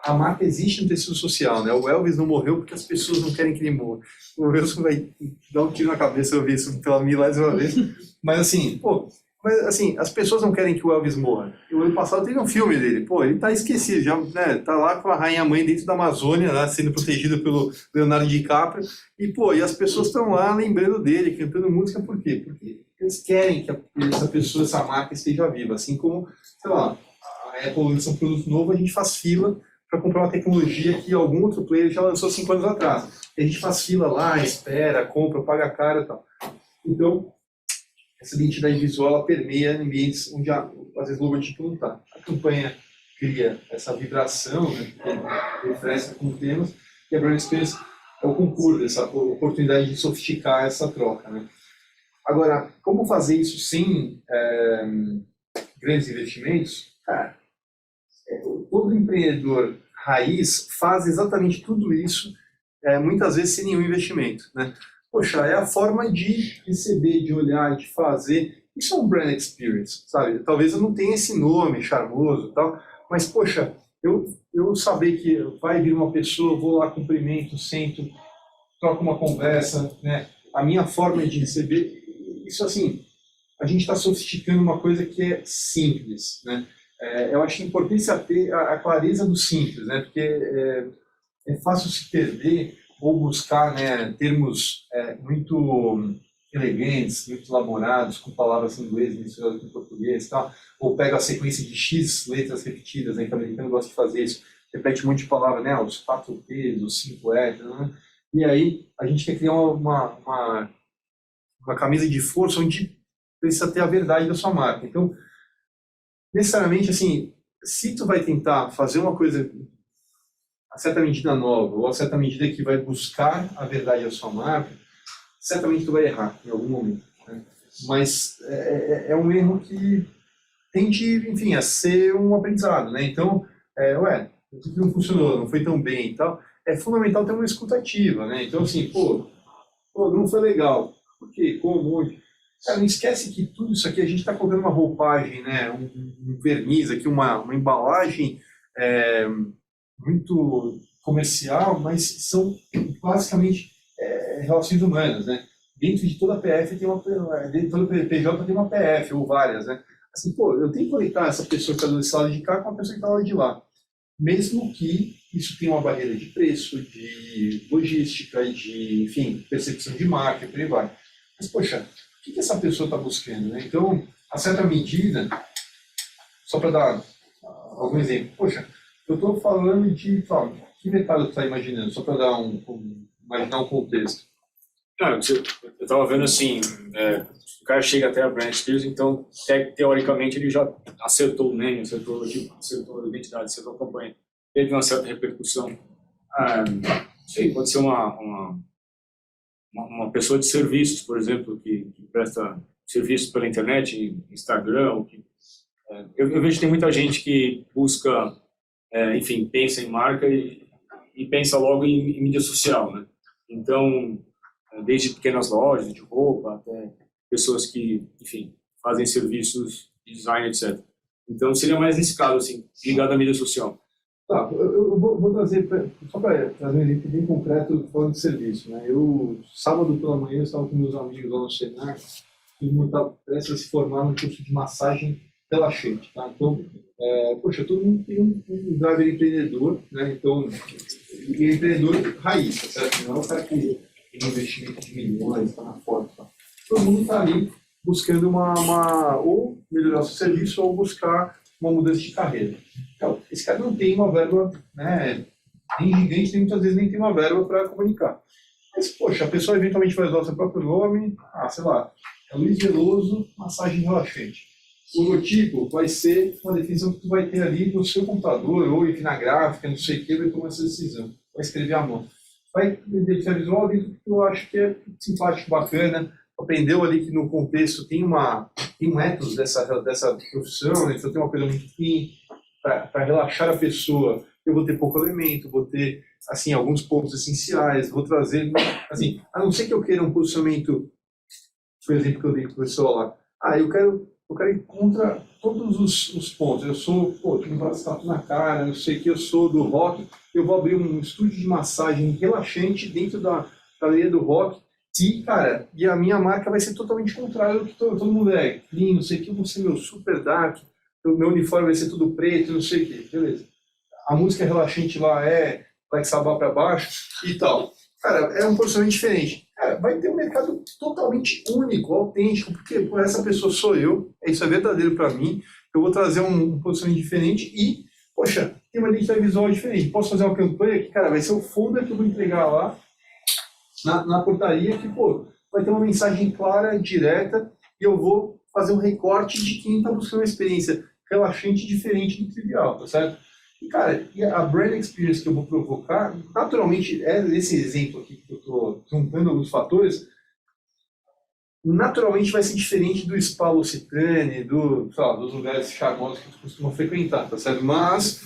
A marca existe no tecido social, né? O Elvis não morreu porque as pessoas não querem que ele morra. O Wilson vai dar um tiro na cabeça, eu vi isso pela milésima vez. Mas assim, as pessoas não querem que o Elvis morra. O ano passado teve um filme dele, ele tá esquecido, já, né, tá lá com a rainha-mãe dentro da Amazônia, né, sendo protegido pelo Leonardo DiCaprio, e as pessoas estão lá lembrando dele, cantando música, por quê? Porque eles querem que essa pessoa, essa marca esteja viva, assim como, sei lá, a Apple lança um produto novo, a gente faz fila para comprar uma tecnologia que algum outro player já lançou 5 anos atrás. E a gente faz fila lá, espera, compra, paga caro e tal. Então, essa identidade visual ela permeia ambientes onde às vezes o logotipo não está. A campanha cria essa vibração, né, que refresca com temas, e a Brand Experience é o concurso, essa oportunidade de sofisticar essa troca. Né? Agora, como fazer isso sem grandes investimentos? Cara, todo empreendedor raiz faz exatamente tudo isso, muitas vezes sem nenhum investimento. Né? Poxa, é a forma de receber, de olhar, de fazer. Isso é um brand experience, sabe? Talvez eu não tenha esse nome charmoso e tal, mas, poxa, eu saber que vai vir uma pessoa, eu vou lá, cumprimento, sento, troco uma conversa, né? A minha forma de receber, isso assim, a gente está sofisticando uma coisa que é simples, né? Eu acho importante ter a clareza do simples, né? Porque é fácil se perder ou buscar, né, termos muito elegantes, muito elaborados, com palavras em inglês misturadas com português, tal, ou pega a sequência de X letras repetidas, né, que o americano gosta de fazer isso, repete um monte de palavras, né, os 4 P's, os 5 F's, né, e aí a gente quer criar uma camisa de força onde precisa ter a verdade da sua marca. Então, necessariamente, assim, se tu vai tentar fazer uma coisa a certa medida nova, ou a certa medida que vai buscar a verdade da sua marca, certamente tu vai errar em algum momento. Né? Mas é um erro que tende, enfim, a ser um aprendizado. Né? Então, o que não funcionou, não foi tão bem e tal, é fundamental ter uma escuta ativa. Né? Então, assim, não foi legal. Por quê? Como? Onde? Cara, não esquece que tudo isso aqui, a gente está colocando uma roupagem, né? um verniz aqui, uma embalagem muito comercial, mas são basicamente relações humanas, né? Dentro de toda a PF dentro de todo PJ tem uma PF, ou várias, né? Assim, eu tenho que conectar essa pessoa que está desse lado de cá com a pessoa que está do lado de lá. Mesmo que isso tenha uma barreira de preço, de logística, de, enfim, percepção de marca, por aí vai. Mas, poxa, o que essa pessoa está buscando, né? Então, a certa medida, só para dar algum exemplo, poxa, eu estou falando de, que mercado tu está imaginando? Só para dar imaginar um contexto. Não, eu estava vendo assim, o cara chega até a Brand Experience, então, teoricamente, ele já acertou o name, acertou o logotipo, acertou a identidade, acertou a campanha. Teve uma certa repercussão. Sei, pode ser uma pessoa de serviços, por exemplo, que presta serviços pela internet, Instagram. Eu vejo que tem muita gente que busca, enfim, pensa em marca e pensa logo em mídia social, né? Então, desde pequenas lojas de roupa até pessoas que, enfim, fazem serviços de design, etc. Então, seria mais nesse caso, assim, ligado à mídia social. Tá, eu vou trazer, só para trazer um exemplo bem concreto falando de serviço, né? Sábado pela manhã, eu estava com meus amigos lá no Senar, e prestes a se formar no curso de massagem relaxante, tá? Então, poxa, todo mundo tem um driver empreendedor, né? Então, empreendedor raiz, tá certo? Não é o cara que tem um investimento de milhões, está na foto, tá? Todo mundo está ali buscando ou melhorar o seu serviço ou buscar uma mudança de carreira. Então, esse cara não tem uma verba, né, nem gigante, nem muitas vezes nem tem uma verba para comunicar. Mas, poxa, a pessoa eventualmente vai usar o seu próprio nome, sei lá, é Luiz Veloso, massagem relaxante. O logotipo vai ser uma definição que tu vai ter ali no seu computador, ou enfim, na gráfica, não sei o que, vai tomar essa decisão. Vai escrever à mão. Vai identificar visual dentro do que eu acho que é simpático, bacana, aprendeu ali que no contexto tem um ethos dessa profissão, né? Então tem uma coisa muito fina, para relaxar a pessoa, eu vou ter pouco elemento, vou ter, assim, alguns pontos essenciais, vou trazer, assim, a não ser que eu queira um posicionamento, por exemplo, que eu dei para o pessoal lá, eu quero eu quero ir contra todos os pontos. Eu sou, tenho vários tapas na cara, eu sei que eu sou do rock, eu vou abrir um estúdio de massagem relaxante dentro da galeria do rock, e, cara, e a minha marca vai ser totalmente contrária do que todo mundo é. Clean, não sei o que, eu vou ser meu super dark, o meu uniforme vai ser tudo preto, não sei o que, beleza. A música relaxante lá é Black Sabbath para baixo e tal. Cara, é um posicionamento diferente. Cara, vai ter um mercado totalmente único, autêntico, porque pô, essa pessoa sou eu, isso é verdadeiro para mim, eu vou trazer um posicionamento diferente e, poxa, tem uma identidade visual diferente. Posso fazer uma campanha que, cara, vai ser o folder que eu vou entregar lá na portaria, que, pô, vai ter uma mensagem clara, direta, e eu vou fazer um recorte de quem está buscando uma experiência relaxante diferente do trivial, tá certo? E, cara, e a brand experience que eu vou provocar, naturalmente, esse exemplo aqui que eu estou juntando alguns fatores, naturalmente vai ser diferente do spa Lusitânia, dos lugares charmosos que tu costuma frequentar, tá certo? Mas,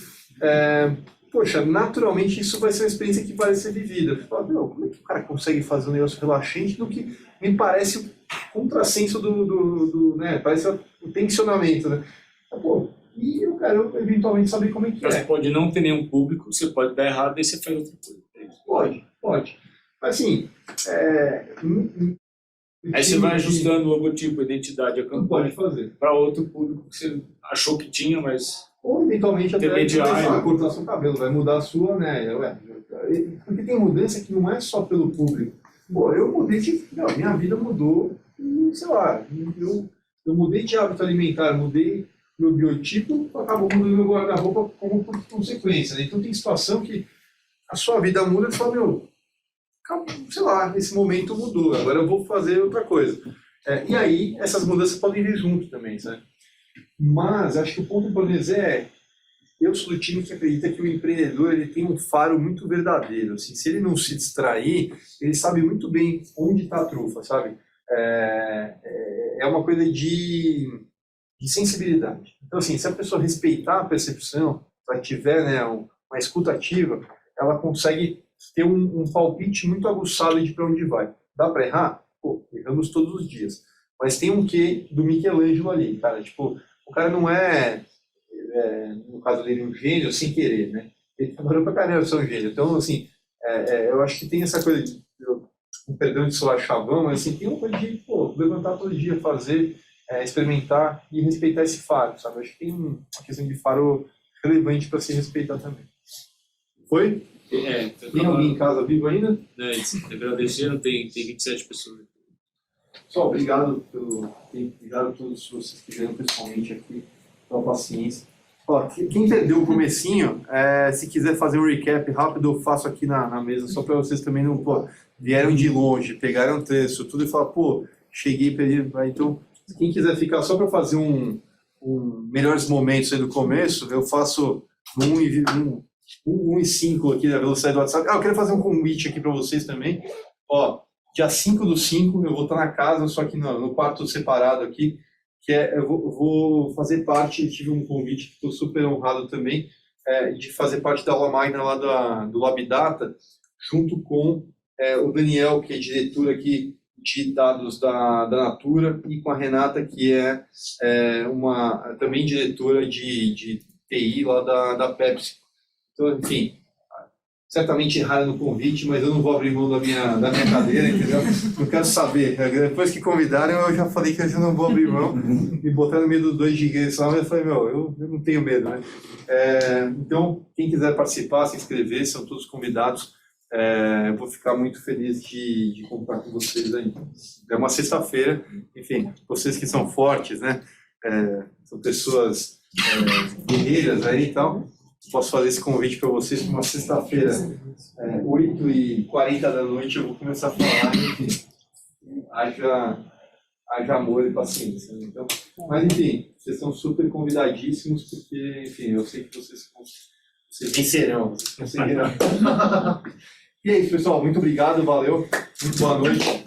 poxa, naturalmente isso vai ser uma experiência que vai ser vivida. Você fala, meu, como é que o cara consegue fazer um negócio relaxante do que me parece o contrassenso né? Parece o tensionamento, né? Pô, e eu quero eventualmente saber como é que Você pode não ter nenhum público, você pode dar errado e você faz outra coisa. Pode. Mas assim, aí você vai ajustando o logotipo, a identidade, a não campanha pode fazer. para outro público que você achou que tinha, mas Ou eventualmente até intermediário. vai cortar seu cabelo, vai mudar a sua, né? Porque tem mudança que não é só pelo público. Pô, eu mudei minha vida mudou, sei lá, eu mudei de hábito alimentar, mudei meu biotipo, acabou mudando meu guarda-roupa como por consequência, né? Então tem situação que a sua vida muda e você fala, meu, sei lá, esse momento mudou, agora eu vou fazer outra coisa. E aí, essas mudanças podem vir junto também, sabe? Mas acho que o ponto importante eu sou do time que acredita que o empreendedor ele tem um faro muito verdadeiro. Assim, se ele não se distrair, ele sabe muito bem onde está a trufa, sabe? É uma coisa de sensibilidade. Então, assim, se a pessoa respeitar a percepção, se ela tiver, né, uma escuta ativa, ela consegue ter um palpite muito aguçado de para onde vai. Dá para errar? Pô, erramos todos os dias. Mas tem um quê do Michelangelo ali, cara. Tipo, o cara não no caso dele, um gênio sem querer, né? Ele trabalhou pra caramba ser um gênio. Então, assim, eu acho que tem essa coisa de, com perdão de soar chavão, mas assim, tem uma coisa de, pô, levantar todo dia, fazer, experimentar e respeitar esse faro, sabe? Eu acho que tem uma questão de faro relevante para se respeitar também. Foi? Tem alguém em casa vivo ainda? Agradecendo, tem 27 pessoas. Pessoal, obrigado obrigado a todos vocês que vieram pessoalmente aqui, pela paciência. Ó, quem perdeu o comecinho, se quiser fazer um recap rápido, eu faço aqui na mesa, só para vocês também não, vieram de longe, pegaram texto, tudo e falaram, cheguei, perdi. Então, quem quiser ficar só para fazer melhores momentos aí do começo, eu faço 1:5 aqui da velocidade do WhatsApp. Eu quero fazer um convite aqui para vocês também. Ó, dia 5/5 eu vou estar na casa, só que no quarto separado aqui, que eu vou fazer parte, tive um convite que estou super honrado também, de fazer parte da aula magna lá do Labdata, junto com o Daniel, que é diretor aqui de dados da Natura, e com a Renata, que é também diretora de TI lá da Pepsi. Então, enfim, certamente erraram no convite, mas eu não vou abrir mão da minha cadeira, entendeu? Não quero saber. Depois que convidaram, eu já falei que eu já não vou abrir mão. Me botaram no meio dos dois gigantes lá, mas eu falei, eu não tenho medo, né? Então, quem quiser participar, se inscrever, são todos convidados. Eu vou ficar muito feliz de contar com vocês aí. É uma sexta-feira, enfim, vocês que são fortes, né? São pessoas guerreiras aí e tal. Posso fazer esse convite para vocês para uma sexta-feira, 8h40 da noite, eu vou começar a falar, enfim, haja amor e paciência. Né? Então, mas, enfim, vocês estão super convidadíssimos, porque, enfim, eu sei que vocês vencerão, vocês conseguirão. E é isso, pessoal, muito obrigado, valeu, muito boa noite.